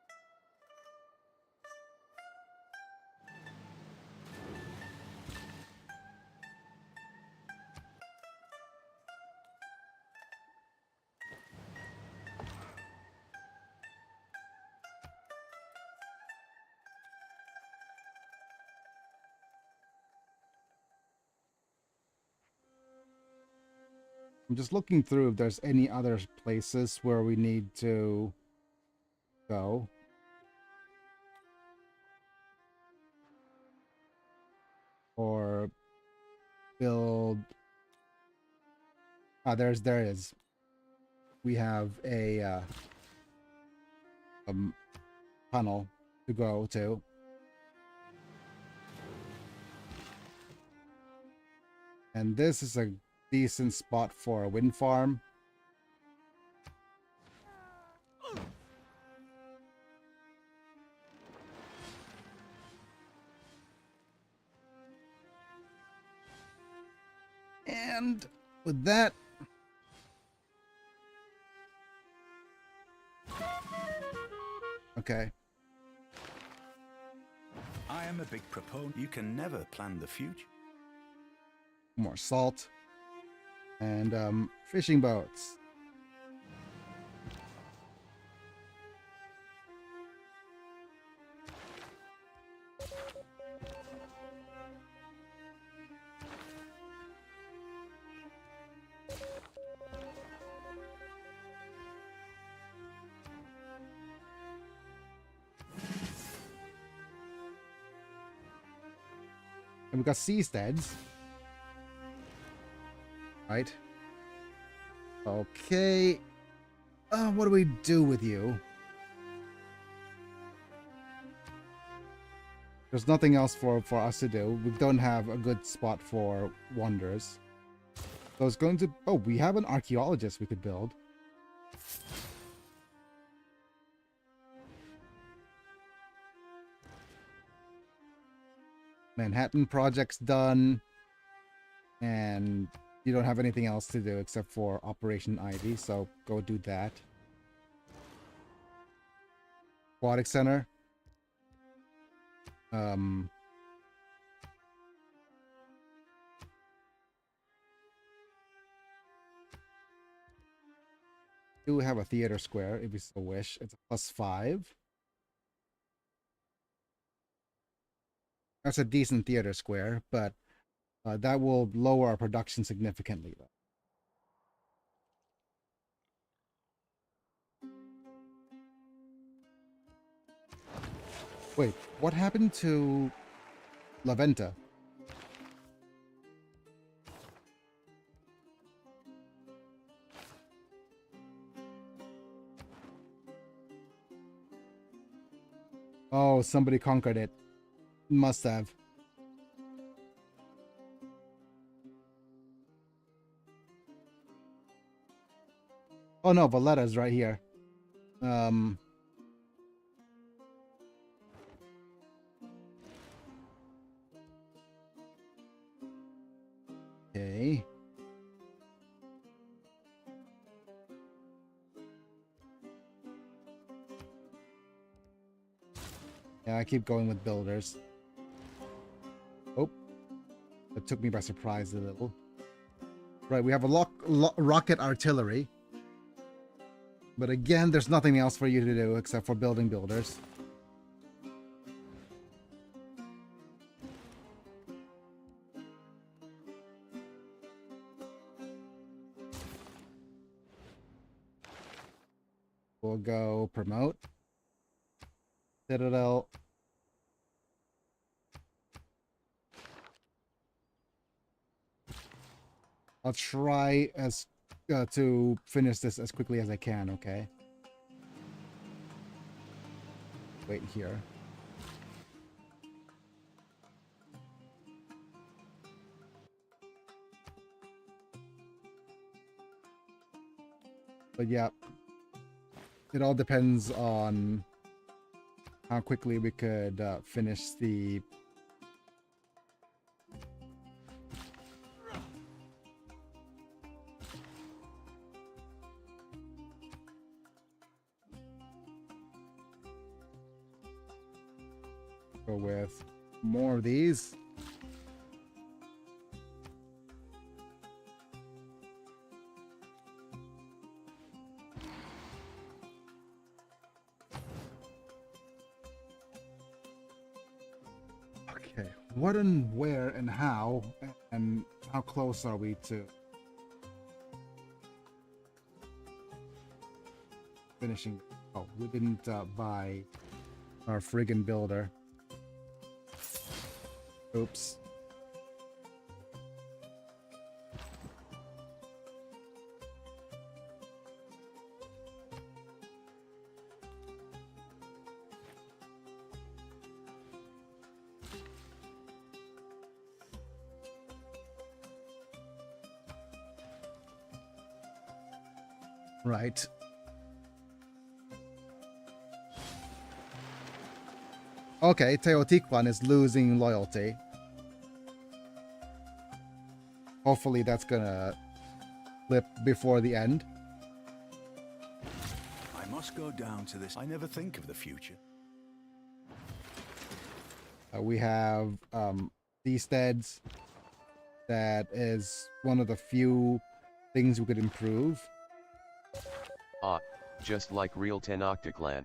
I'm just looking through if there's any other places where we need to go. Or build. Ah, there is. We have a tunnel to go to. And this is a decent spot for a wind farm. And with that, okay. I am a big proponent. You can never plan the future. More salt. And fishing boats. And we got seasteads. Right. Okay. What do we do with you? There's nothing else for us to do. We don't have a good spot for wonders. So it's going to... Oh, we have an archaeologist we could build. Manhattan project's done. And You don't have anything else to do except for Operation Ivy, so go do that. Aquatic Center. Do have a theater square if you so wish. It's a +5. That's a decent theater square, but that will lower our production significantly, though. Wait, what happened to La Venta? Oh, somebody conquered it. Must have. Oh no, Valletta's right here. Okay. Yeah, I keep going with builders. Oh, that took me by surprise a little. Right, we have a rocket artillery. But again, there's nothing else for you to do except for building builders. We'll go promote. Citadel. I'll try as to finish this as quickly as I can, okay? Wait here. But yeah, it all depends on how quickly we could finish the go with more of these. Okay, what and where and how close are we to finishing? Oh, we didn't buy our friggin' builder. Oops. Right. Okay, Teotihuacan is losing loyalty. Hopefully that's gonna flip before the end. I must go down to this. I never think of the future. We have these steads. That is one of the few things we could improve. Ah, just like real Tenochtitlan.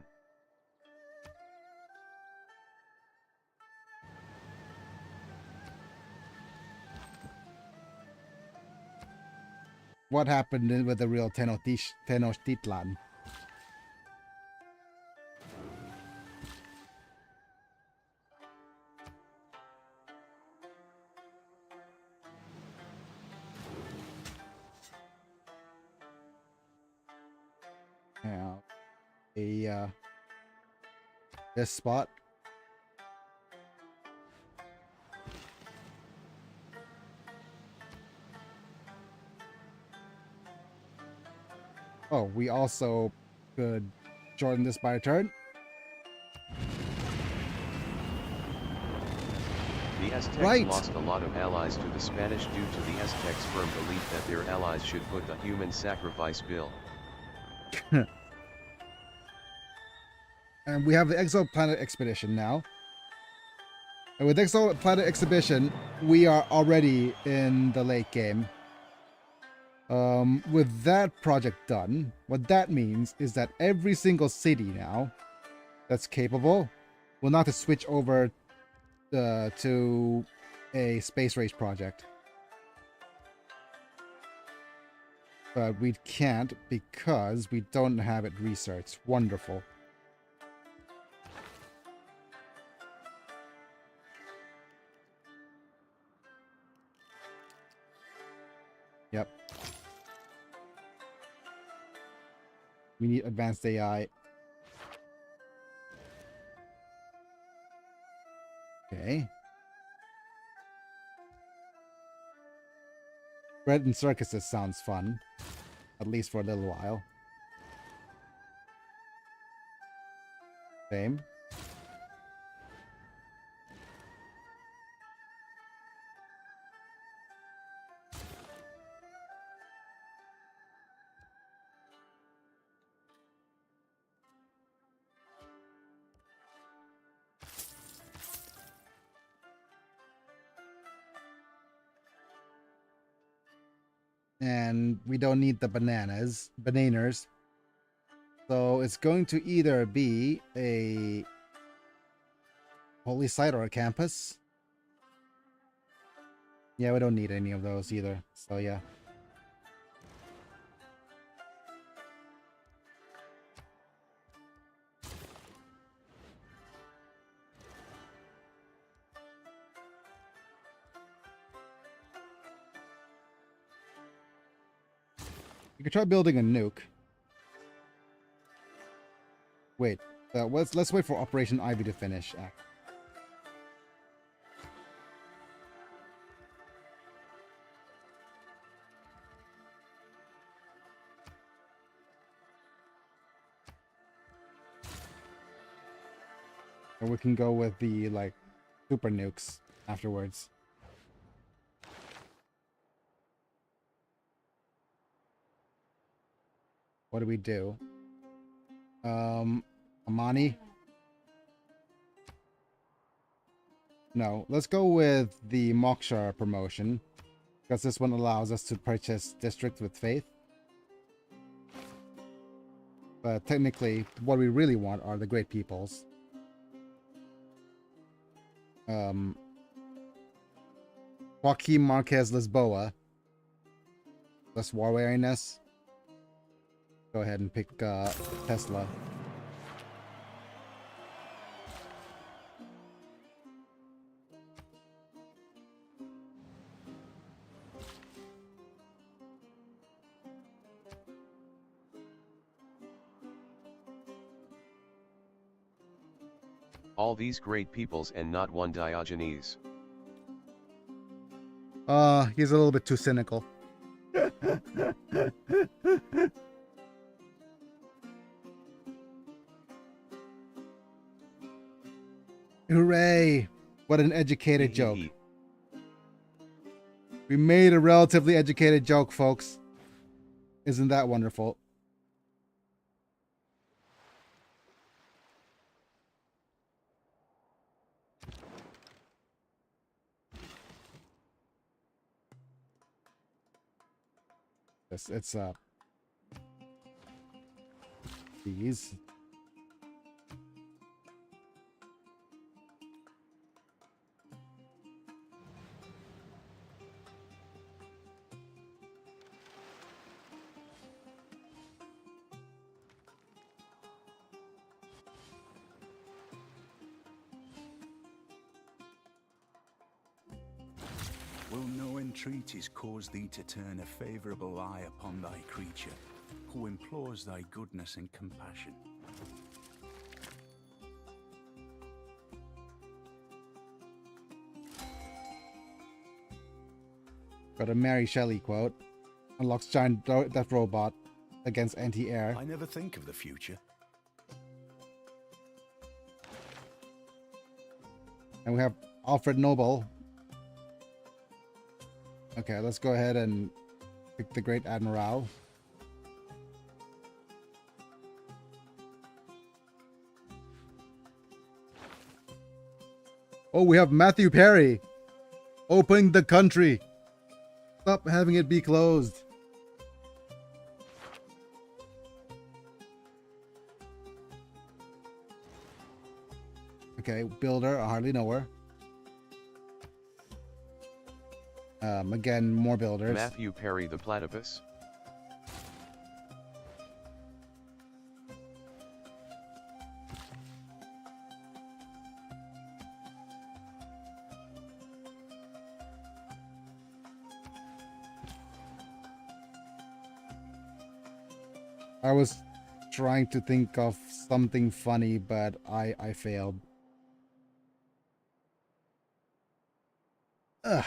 What happened with the real Tenochtitlan? Yeah, this spot. Oh, we also could shorten this by a turn. The Aztecs Right. lost a lot of allies to the Spanish due to the Aztecs' firm belief that their allies should foot the human sacrifice bill. And we have the Exoplanet Expedition now. And with Exoplanet Exhibition, we are already in the late game. With that project done, what that means is that every single city now that's capable will not have to switch over to a space race project. But we can't because we don't have it researched. Wonderful. Yep. We need advanced AI. Okay. Bread and circuses sounds fun. At least for a little while. Same. And we don't need the bananas. So it's going to either be a holy site or a campus. Yeah, we don't need any of those either. So yeah. You could try building a nuke. Wait, let's wait for Operation Ivy to finish. And we can go with the like super nukes afterwards. What do we do? Amani? No, let's go with the Moksha promotion. Because this one allows us to purchase districts with faith. But technically, what we really want are the great peoples. Joaquim Marquez Lisboa. Less war wariness. Go ahead and pick Tesla. All these great peoples and not one Diogenes. He's a little bit too cynical. Hooray! What an educated joke. We made a relatively educated joke, folks. Isn't that wonderful? It's these. Will no entreaties cause thee to turn a favourable eye upon thy creature, who implores thy goodness and compassion? Got a Mary Shelley quote. Unlocks giant death robot against anti-air. I never think of the future. And we have Alfred Noble. Okay, let's go ahead and pick the Great Admiral. Oh, we have Matthew Perry opening the country. Stop having it be closed. Okay, builder, I hardly know her. Again, more builders. Matthew Perry the platypus. I was trying to think of something funny, but I failed. Ugh.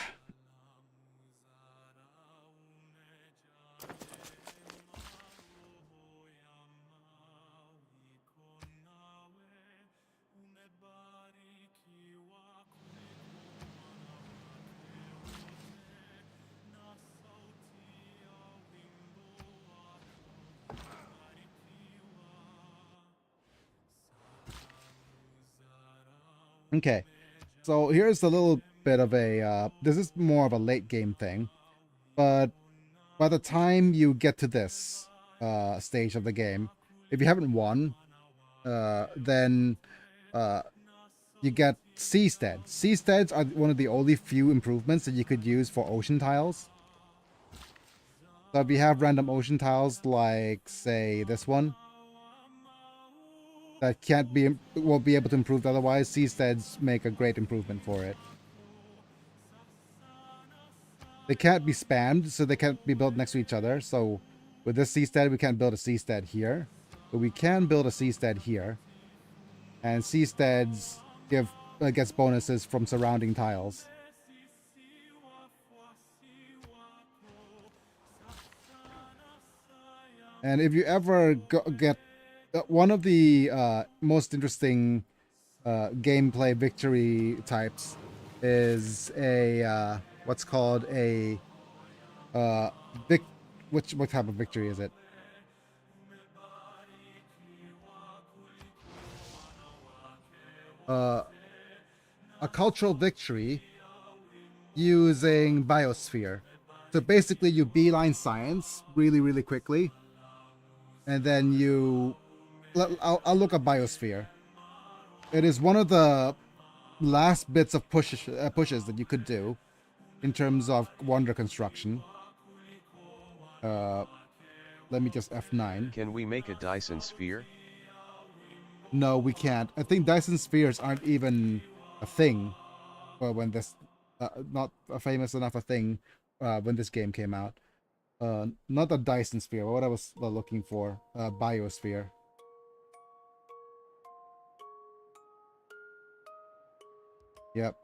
Okay, so here's a little bit of a, this is more of a late game thing, but by the time you get to this stage of the game, if you haven't won, then you get seasteads. Seasteads are one of the only few improvements that you could use for ocean tiles. So if you have random ocean tiles, like say this one, that won't be able to improve otherwise, seasteads make a great improvement for it. They can't be spammed, so they can't be built next to each other. So with this seastead, we can't build a seastead here, but we can build a seastead here. And seasteads gets bonuses from surrounding tiles. And if you ever get one of the most interesting gameplay victory types is a what's called a what type of victory is it? A cultural victory using biosphere. So basically you beeline science really quickly, and then I'll look at biosphere. It is one of the last bits of pushes that you could do in terms of wonder construction. Let me just F9. Can we make a Dyson sphere? No, we can't. I think Dyson spheres aren't even a thing when this not a famous enough a thing when this game came out. Not a Dyson sphere. What I was looking for, biosphere. Yep.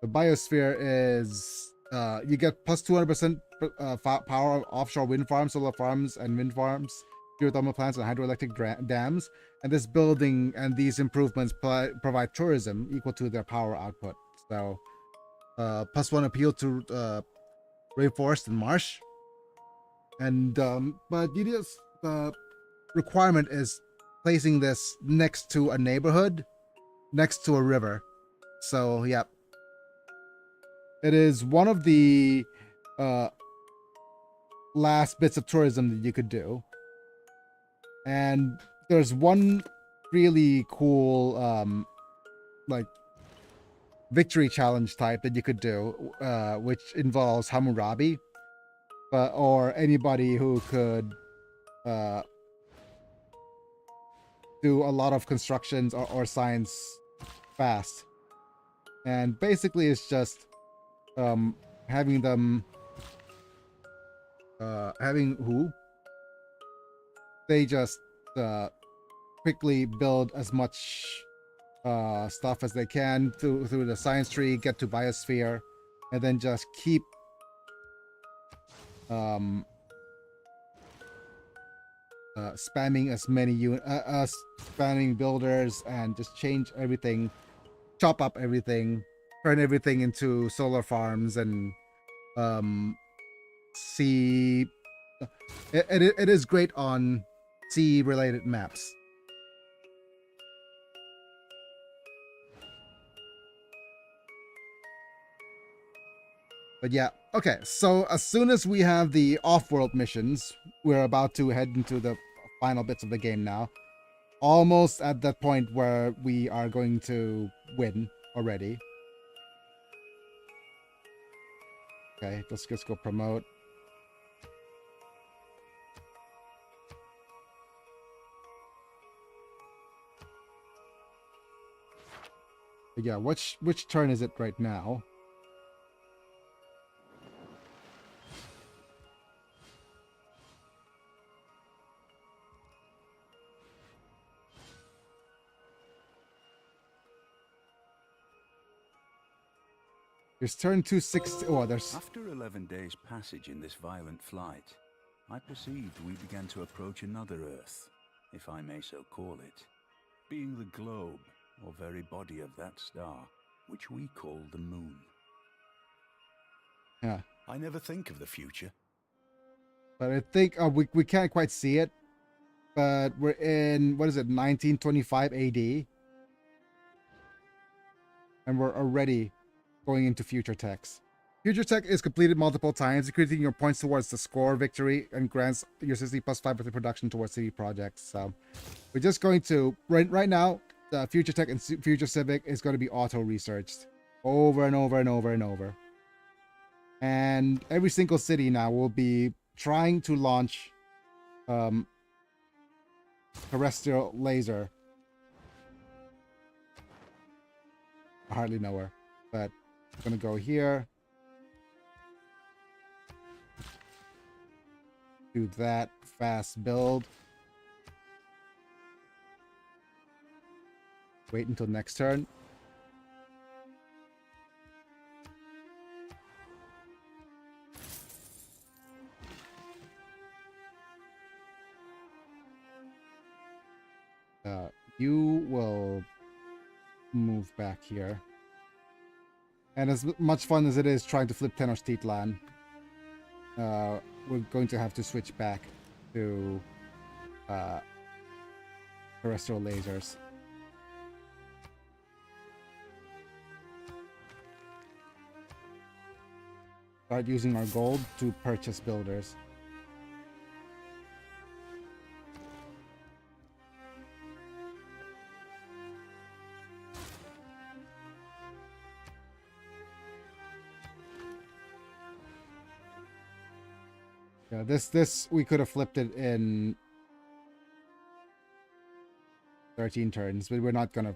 The biosphere is you get plus 200% power of offshore wind farms, solar farms, and wind farms, geothermal plants, and hydroelectric dams. And this building and these improvements provide tourism equal to their power output. So, plus 1 appeal to rainforest and marsh. And but you just the requirement is placing this next to a neighborhood, next to a river. So, yep. It is one of the last bits of tourism that you could do. And there's one really cool like victory challenge type that you could do, which involves Hammurabi, or anybody who could do a lot of constructions or science fast. And basically it's just having them they just quickly build as much stuff as they can through the science tree, get to biosphere, and then just keep spamming as many spamming builders and just change everything, chop up everything, turn everything into solar farms and sea. It is great on sea related maps. But yeah, okay, so as soon as we have the off-world missions, we're about to head into the final bits of the game now. Almost at that point where we are going to win already. Okay, let's just go promote. But yeah, which turn is it right now? There's turn 260. Oh, there's. After 11 days' passage in this violent flight, I perceived we began to approach another Earth, if I may so call it, being the globe, or very body of that star, which we call the moon. Yeah. I never think of the future. But I think we can't quite see it. But we're in, what is it, 1925 AD? And we're already going into future techs. Future tech is completed multiple times, increasing your points towards the score victory and grants your city plus 5 the production towards city projects. So we're just going to, right now, the future tech and future civic is going to be auto researched over and over and over and over. And every single city now will be trying to launch terrestrial laser. I hardly know where, but I'm gonna go here. Do that fast build. Wait until next turn. You will move back here. And as much fun as it is trying to flip Tenochtitlan, we're going to have to switch back to terrestrial lasers. Start using our gold to purchase builders. Yeah, this we could have flipped it in 13 turns, but we're not gonna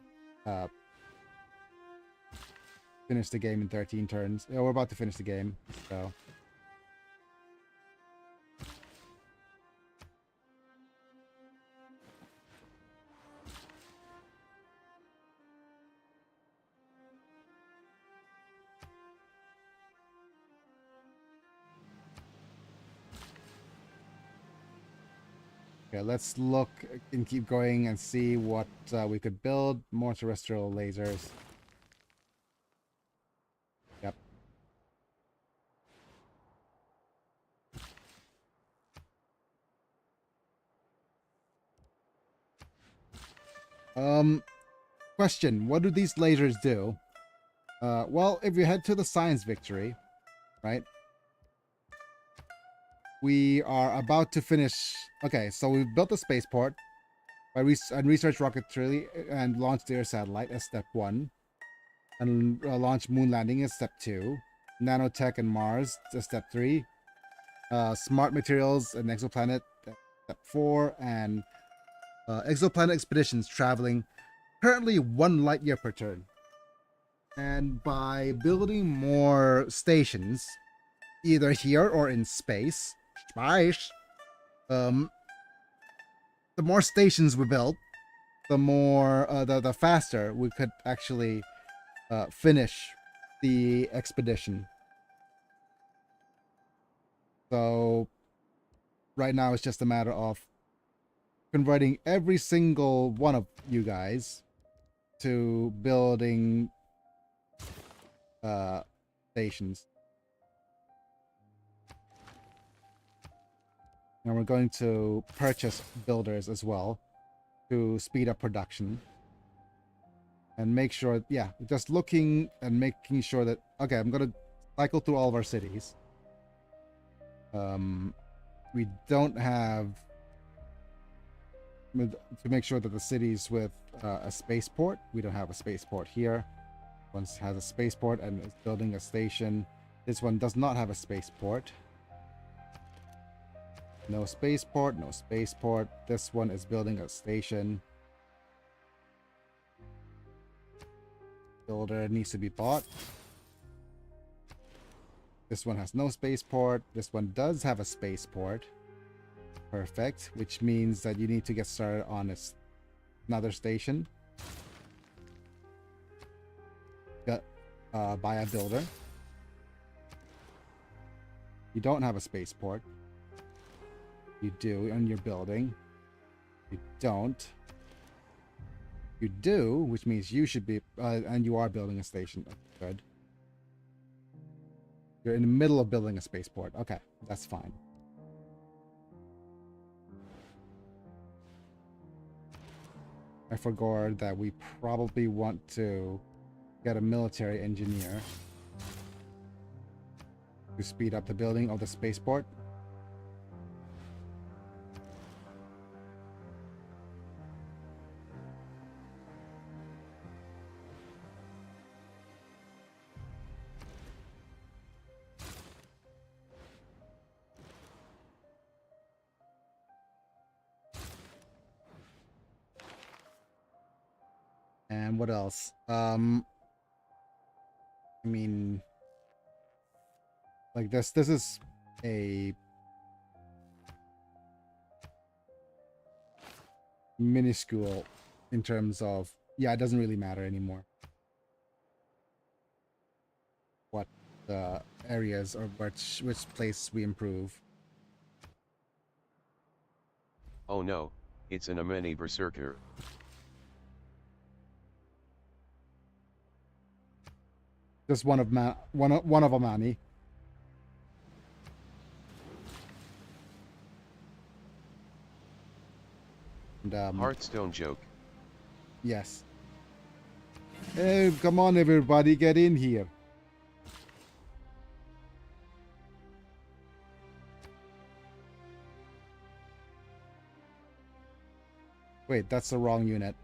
finish the game in 13 turns. Yeah, we're about to finish the game, so. Okay, let's look and keep going and see what we could build. More terrestrial lasers. Yep. Question. What do these lasers do? Well, if you head to the science victory, right? We are about to finish. Okay, so we've built a spaceport and research rocketry and launch their satellite as step 1. And launch moon landing as step 2. Nanotech and Mars as step 3. Smart materials and exoplanet step 4. And exoplanet expeditions traveling currently 1 light year per turn. And by building more stations, either here or in space, the more stations we build, the more the faster we could actually finish the expedition. So right now it's just a matter of converting every single one of you guys to building stations. And we're going to purchase builders as well to speed up production. And make sure, yeah, just looking and making sure that, okay, I'm going to cycle through all of our cities. We don't have, to make sure that the cities with a spaceport, we don't have a spaceport here. One has a spaceport and is building a station. This one does not have a spaceport. No spaceport, no spaceport. This one is building a station. Builder needs to be bought. This one has no spaceport. This one does have a spaceport. Perfect. Which means that you need to get started on another station. Buy a builder. You don't have a spaceport. You do on your building. You don't. You do, which means you should be, and you are building a station. Good. You're in the middle of building a spaceport. Okay, that's fine. I forgot that we probably want to get a military engineer to speed up the building of the spaceport. And what else? I mean, like this is a minuscule in terms of, yeah, it doesn't really matter anymore what the areas or which place we improve. Oh no, it's an Ameni Berserker. Just one of Amani. And, Hearthstone joke. yes. Hey, come on everybody, get in here. Wait, that's the wrong unit.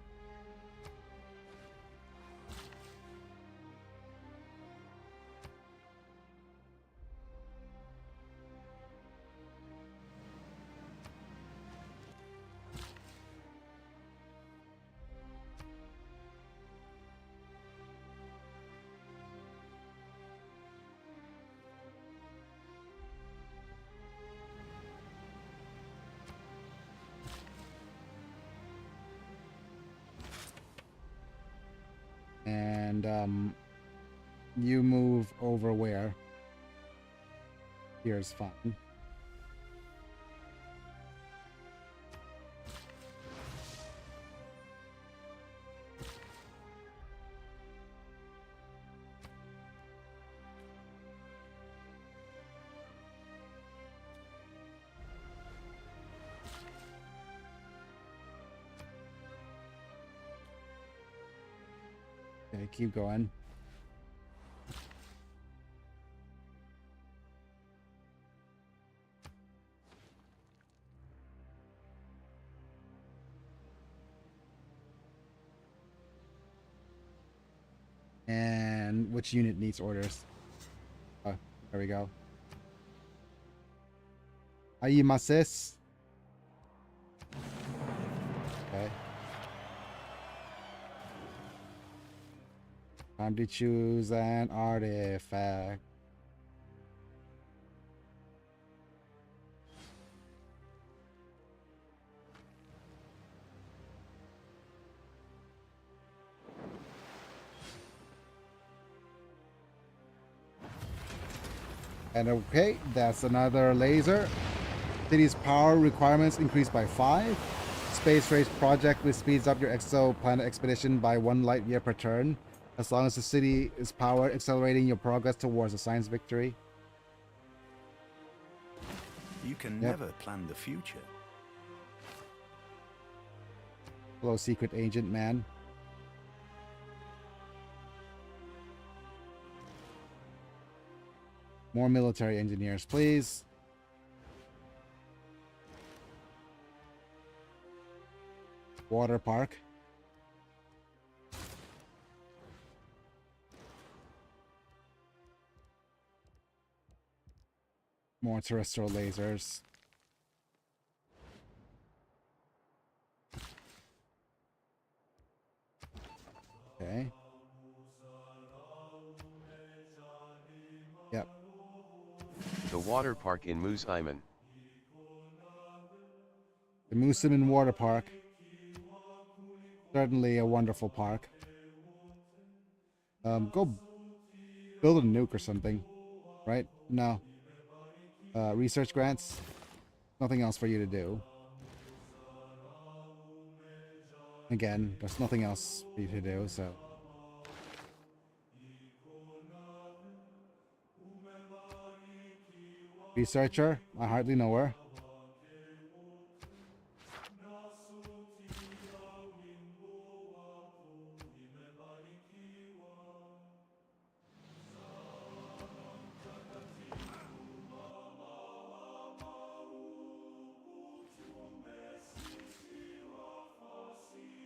And you move over where? Here's fine. Okay, keep going. And which unit needs orders? Oh, there we go. Aimasis. Okay. Time to choose an artifact. And okay, that's another laser. City's power requirements increased by 5. Space race project, which speeds up your exoplanet expedition by 1 light year per turn. As long as the city is powered, accelerating your progress towards a science victory. You can Yep. never plan the future. Hello, secret agent man. More military engineers, please. Water park. More terrestrial lasers. Okay. Yep. The water park in Museiman. The Mooseman Water Park. Certainly a wonderful park. Go build a nuke or something. Right? No. Research grants. Nothing else for you to do. Again, there's nothing else for you to do, so. Researcher? I hardly know her.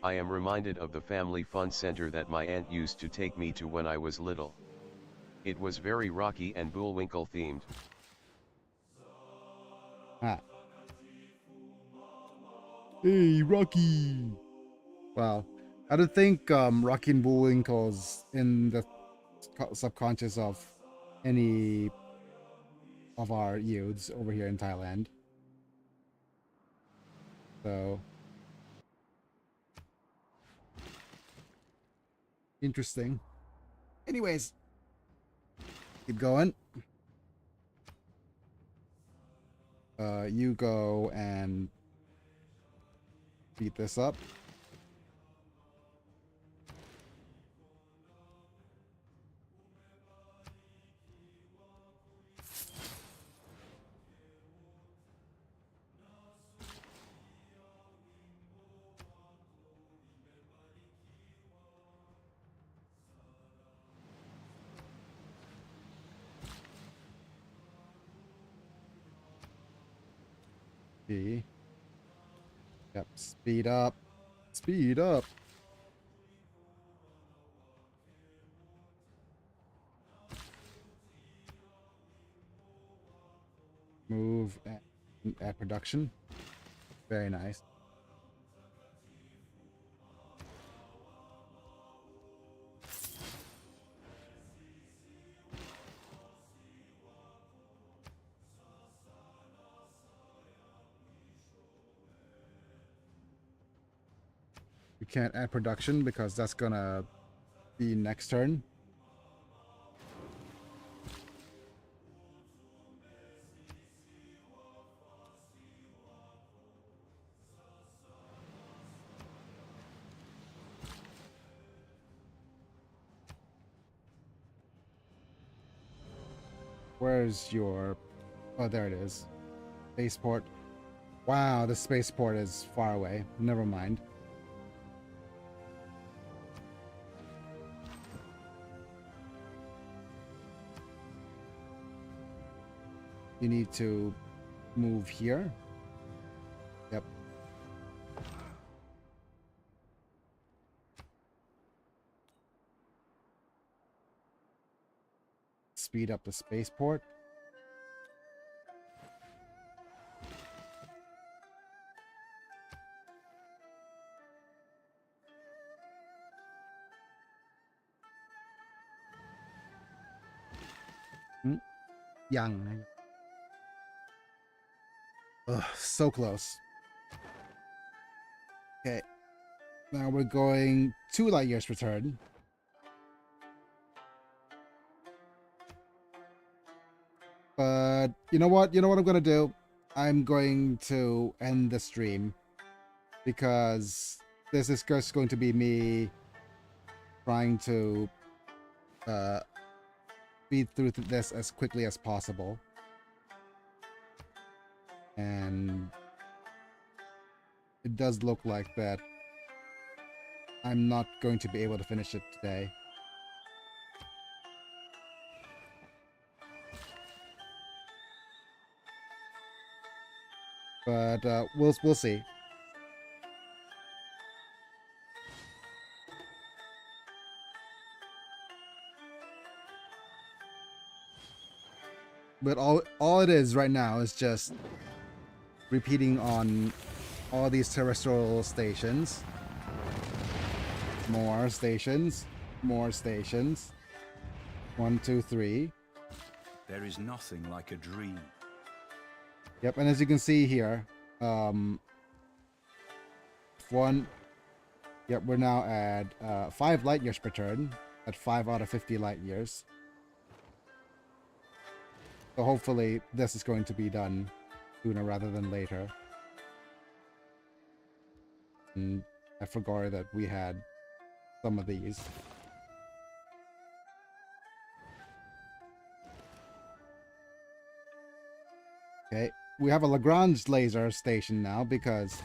I am reminded of the family fun center that my aunt used to take me to when I was little. It was very Rocky and Bullwinkle themed. Ah. Hey, Rocky! Wow. I don't think Rocky and Bullwinkle's in the subconscious of any of our youths over here in Thailand. So interesting. Anyways, keep going. You go and beat this up. B. Yep, speed up. Speed up. Move and add production. Very nice. We can't add production because that's gonna be next turn. Where's your... Oh, there it is. Spaceport. Wow, the spaceport is far away. Never mind. You need to move here. Yep. Speed up the spaceport. Young. Ugh, so close. Okay. Now we're going 2 light years per turn. But you know what? You know what I'm going to do? I'm going to end the stream. Because this is just going to be me trying to speed through this as quickly as possible. And it does look like that I'm not going to be able to finish it today. But we'll see. But all it is right now is just repeating on all these terrestrial stations. More stations. More stations. 1, 2, 3. There is nothing like a dream. Yep, and as you can see here, one. Yep, we're now at 5 light years per turn, at 5 out of 50 light years. So hopefully this is going to be done sooner rather than later. And I forgot that we had some of these. Okay, we have a Lagrange laser station now because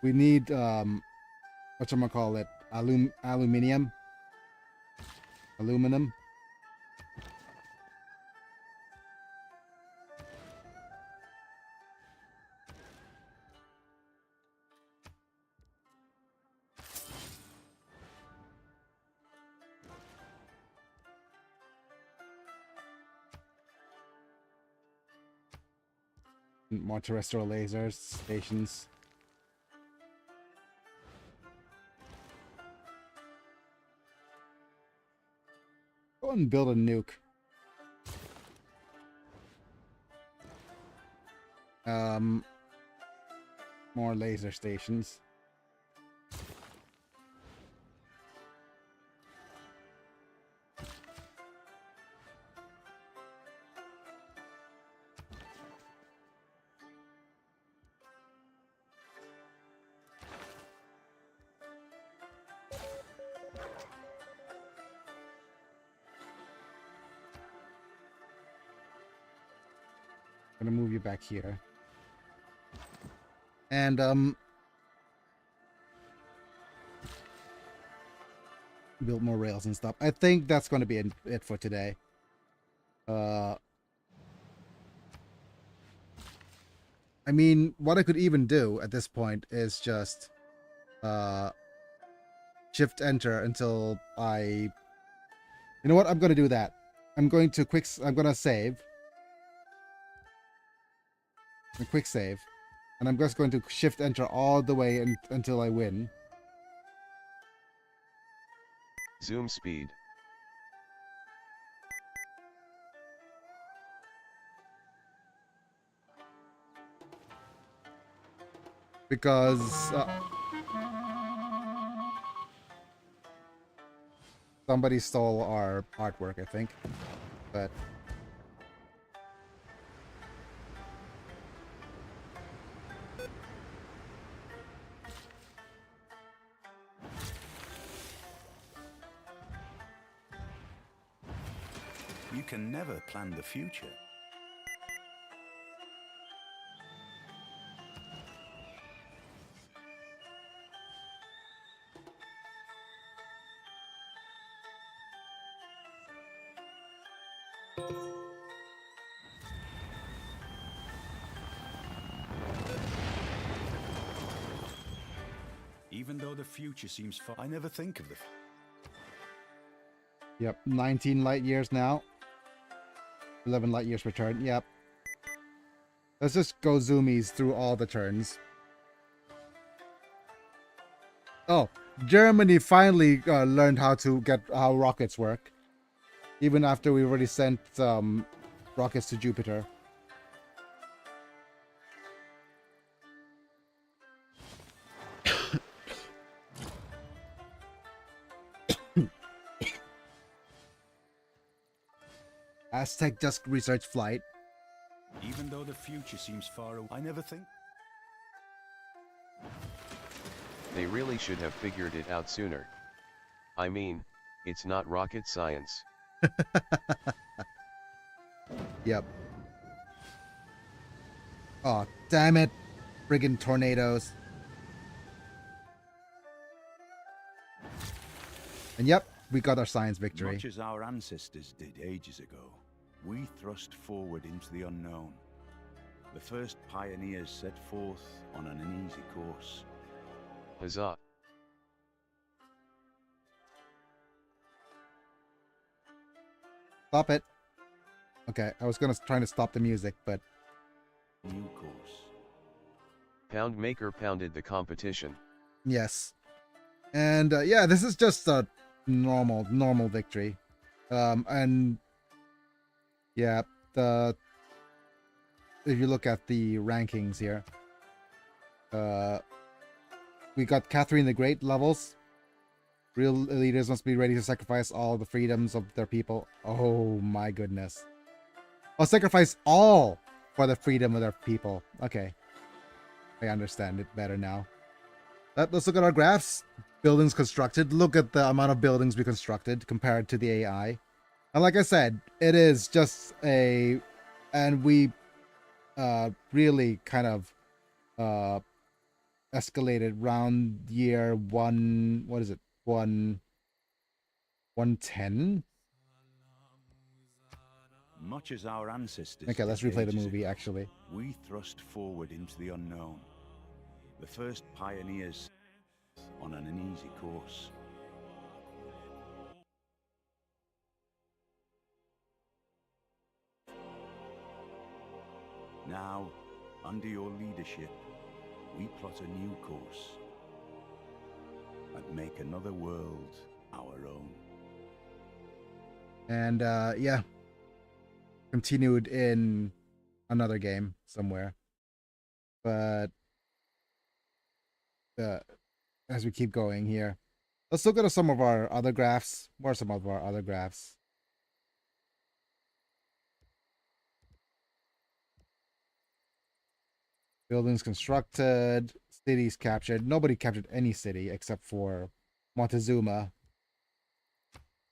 we need whatchamacallit, aluminum. More terrestrial lasers stations. Go and build a nuke. More laser stations. Gonna move you back here. And build more rails and stuff. I think that's going to be it for today. I mean, what I could even do at this point is just shift enter until I... You know what? I'm going to do that. I'm going to save. A quick save. And I'm just going to shift enter all the way until I win. Zoom speed. Because somebody stole our artwork, I think. But You can never plan the future. Even though the future seems far, I never think of the... Yep, 19 light years now. 11 light years per turn, yep. Let's just go zoomies through all the turns. Oh, Germany finally learned how rockets work. Even after we already sent rockets to Jupiter. Aztec just researched flight. Even though the future seems far away, I never think... They really should have figured it out sooner. I mean, it's not rocket science. Yep. Oh, damn it. Friggin' tornadoes. And yep, we got our science victory. Much as our ancestors did ages ago, we thrust forward into the unknown. The first pioneers set forth on an uneasy course. Huzzah! Stop it. Okay, I was trying to stop the music, but New course. Poundmaker pounded the competition. yes. And yeah, this is just a normal victory. And yeah, if you look at the rankings here, we got Catherine the Great levels. Real leaders must be ready to sacrifice all the freedoms of their people. Oh my goodness. I'll sacrifice all for the freedom of their people. Okay. I understand it better now. Let's look at our graphs. Buildings constructed. Look at the amount of buildings we constructed compared to the AI. And like I said, it is just a... And we really kind of escalated round year 1... What is it? 110? Much as our ancestors Okay, let's did replay the ages movie, ago, actually. we thrust forward into the unknown. The first pioneers on an uneasy course. Now, under your leadership, we plot a new course and make another world our own. And yeah, continued in another game somewhere. But as we keep going here, let's look at some of our other graphs. What are some of our other graphs? Buildings constructed, cities captured. Nobody captured any city except for Montezuma.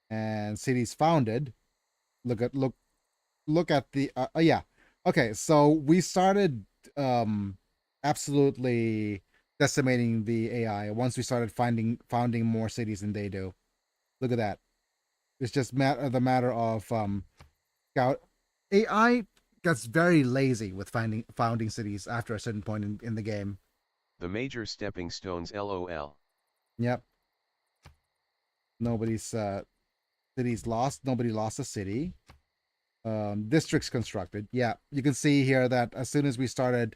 And cities founded. Look at the yeah. Okay, so we started absolutely decimating the AI once we started founding more cities than they do. Look at that. It's just the matter of scout. AI gets very lazy with founding cities after a certain point in the game. The major stepping stones LOL. Yep. Nobody's cities lost. Nobody lost a city. Districts constructed. Yeah, you can see here that as soon as we started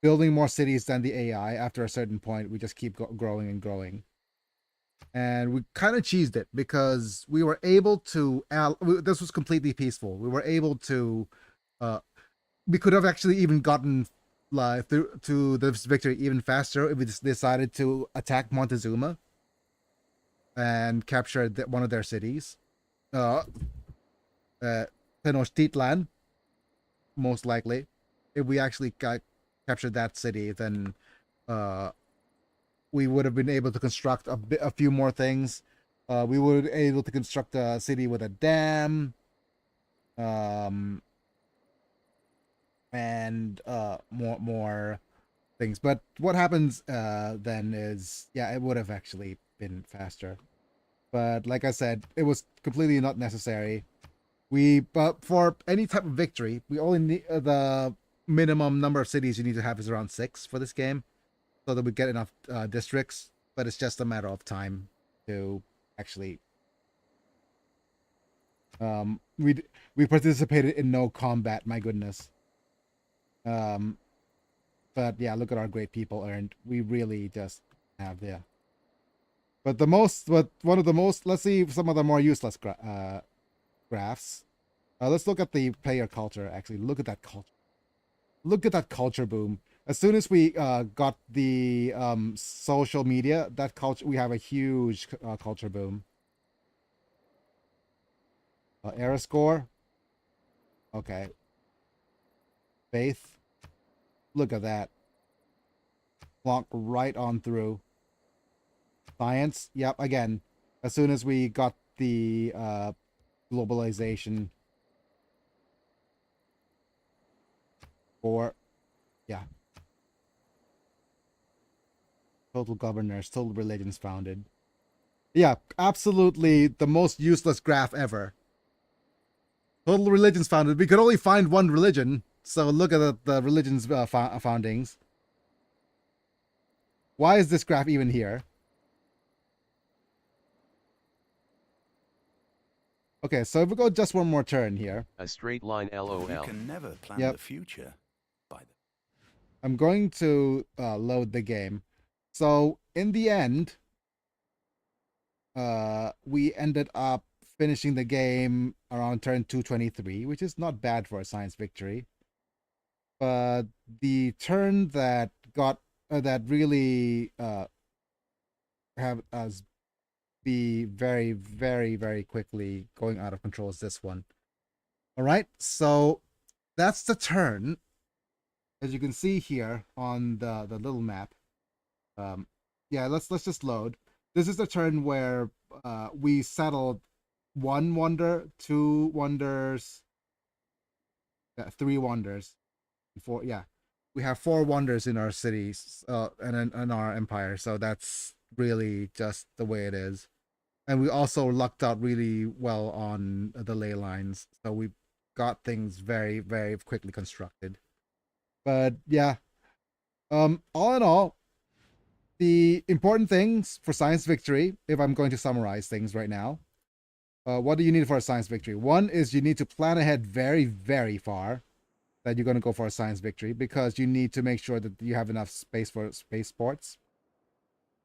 building more cities than the AI, after a certain point, we just keep growing and growing. And we kind of cheesed it because we were able to. This was completely peaceful. We were able to. We could have actually even gotten through to this victory even faster if we just decided to attack Montezuma and capture one of their cities. Tenochtitlan, most likely. If we actually captured that city, then we would have been able to construct a few more things. We were able to construct a city with a dam, and more things. But what happens then is, yeah, it would have actually been faster. But like I said, it was completely not necessary. But for any type of victory, we only need the minimum number of cities you need to have is around 6 for this game, so that we get enough districts. But it's just a matter of time to actually. We participated in no combat. My goodness. But yeah, look at our great people earned. We really just have the. But one of the most. Let's see some of the more useless graphs. Let's look at the player culture. Actually, look at that culture. Look at that culture boom. As soon as we got the social media, that culture, we have a huge culture boom. Era score. Okay. Faith. Look at that. Walk right on through. Science. Yep. Again, as soon as we got the globalization. 4. Yeah. Total governors, total religions founded. Yeah, absolutely the most useless graph ever. Total religions founded. We could only find one religion, so look at the religion's foundings. Why is this graph even here? Okay, so if we go just one more turn here. A straight line You LOL. can never plan Yep. the future by the I'm going to load the game. So in the end, we ended up finishing the game around turn 223, which is not bad for a science victory. But the turn that got that really have us be very, very, very quickly going out of control is this one. All right, so that's the turn. As you can see here on the little map. Yeah, let's just load. This is the turn where we settled 1 wonder, 2 wonders, 3 wonders, 4. Yeah, we have 4 wonders in our cities and in our empire. So that's really just the way it is. And we also lucked out really well on the ley lines, so we got things very, very quickly constructed. But yeah, all in all, the important things for science victory, if I'm going to summarize things right now, what do you need for a science victory? One is you need to plan ahead very, very far that you're going to go for a science victory, because you need to make sure that you have enough space for spaceports,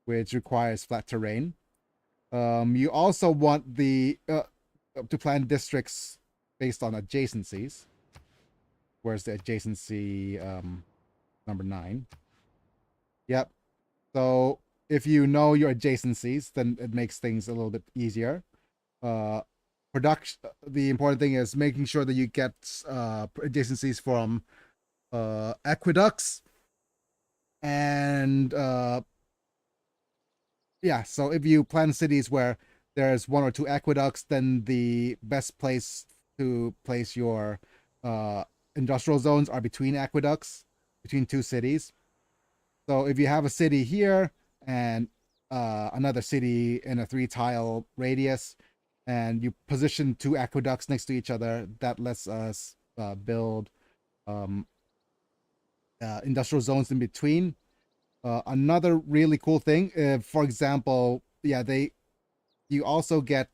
which requires flat terrain. You also want the to plan districts based on adjacencies. Where's the adjacency number 9? Yep. So if you know your adjacencies, then it makes things a little bit easier. Production. The important thing is making sure that you get adjacencies from aqueducts and yeah. So if you plan cities where there's 1 or 2 aqueducts, then the best place to place your industrial zones are between aqueducts, between 2 cities. So if you have a city here and another city in a 3-tile radius, and you position 2 aqueducts next to each other, that lets us build industrial zones in between. Another really cool thing, for example, yeah, you also get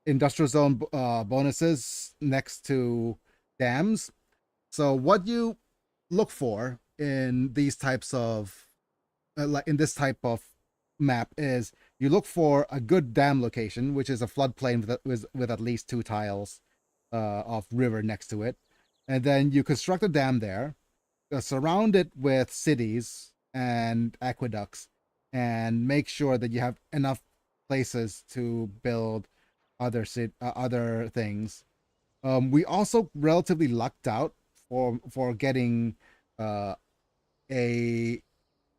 industrial zone bonuses next to dams. So what you look for in these types of like in this type of map is you look for a good dam location, which is a floodplain with at least 2 tiles of river next to it, and then you construct a dam there, surround it with cities and aqueducts, and make sure that you have enough places to build other things. We also relatively lucked out for getting a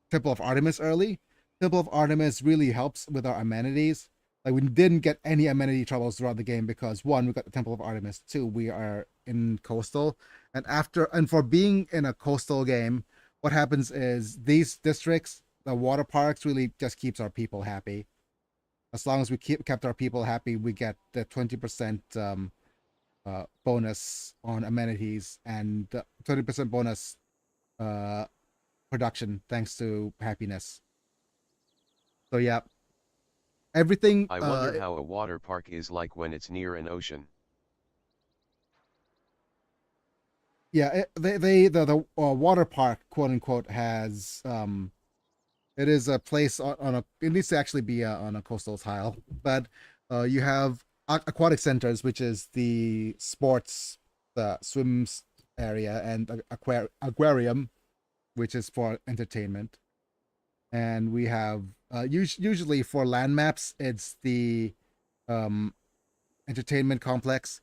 Temple of Artemis early. Temple of Artemis really helps with our amenities. Like, we didn't get any amenity troubles throughout the game because 1, we got the Temple of Artemis. 2, we are in coastal, and for being in a coastal game, what happens is these districts, the water parks, really just keeps our people happy. As long as we kept our people happy, we get the 20% bonus on amenities and 20% bonus production thanks to happiness. So yeah, everything. I wonder how a water park is like when it's near an ocean. Yeah, the water park, quote unquote, has it is a place on a. It needs to actually be on a coastal tile, but you have aquatic centers, which is the sports, the swims area, and aquarium, which is for entertainment. And we have usually for land maps, it's the um entertainment complex,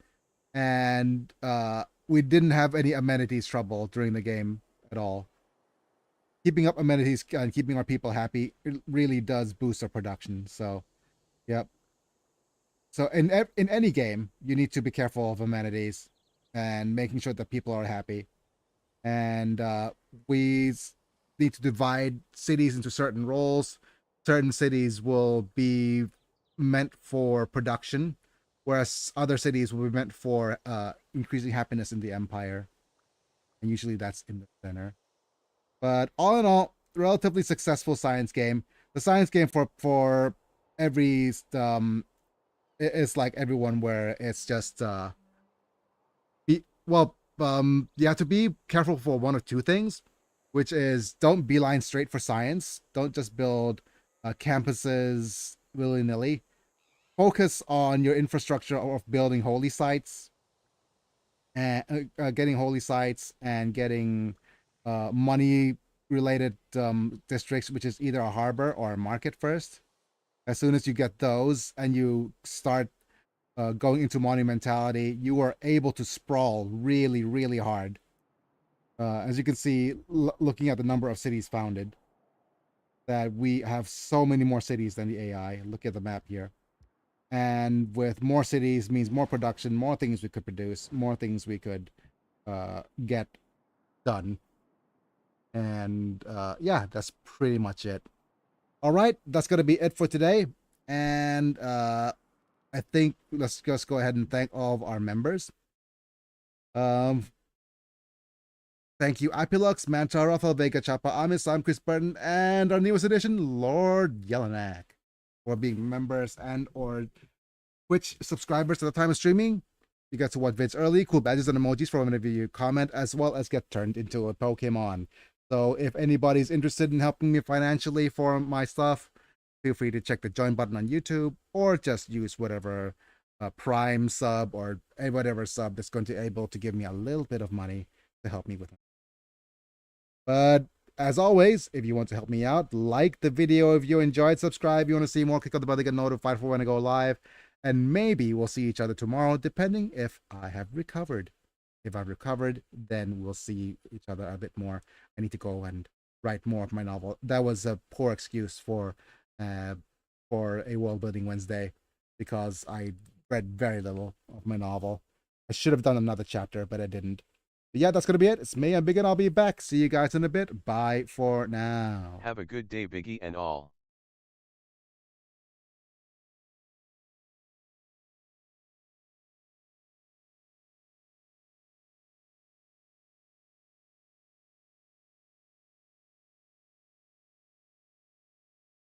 and we didn't have any amenities trouble during the game at all. Keeping up amenities and keeping our people happy, it really does boost our production. So, yep. So in any game, you need to be careful of amenities and making sure that people are happy. And we need to divide cities into certain roles. Certain cities will be meant for production, whereas other cities will be meant for increasing happiness in the empire. And usually that's in the center. But all in all, relatively successful science game. The science game for every it's like everyone where it's just you have to be careful for one or two things, which is don't beeline straight for science. Don't just build campuses willy nilly. Focus on your infrastructure of building holy sites and getting holy sites and getting money related districts, which is either a harbor or a market first. As soon as you get those and you start going into monumentality, you are able to sprawl really, really hard. As you can see, looking at the number of cities founded, that we have so many more cities than the AI. Look at the map here. And with more cities means more production, more things we could produce, more things we could get done. And yeah, that's pretty much it. All right, that's going to be it for today. And I think let's just go ahead and thank all of our members. Thank you, Apilux, Mantar, Rafael, Vega, Chapa, Amis, I'm Chris Burton, and our newest addition, Lord Yelanak, for being members and or Twitch subscribers at the time of streaming. You get to watch vids early, cool badges and emojis for whenever you comment, as well as get turned into a Pokemon. So if anybody's interested in helping me financially for my stuff, feel free to check the join button on YouTube or just use whatever Prime sub or whatever sub that's going to be able to give me a little bit of money to help me with it. But as always, if you want to help me out, like the video if you enjoyed, subscribe if you want to see more, click on the bell to get notified for when I go live, and maybe we'll see each other tomorrow, depending if I have recovered. If I've recovered, then we'll see each other a bit more. I need to go and write more of my novel. That was a poor excuse for a World Building Wednesday, because I read very little of my novel. I should have done another chapter, but I didn't. But yeah, that's going to be it. It's me, I'm Big, and I'll be back. See you guys in a bit. Bye for now. Have a good day, Biggie and all.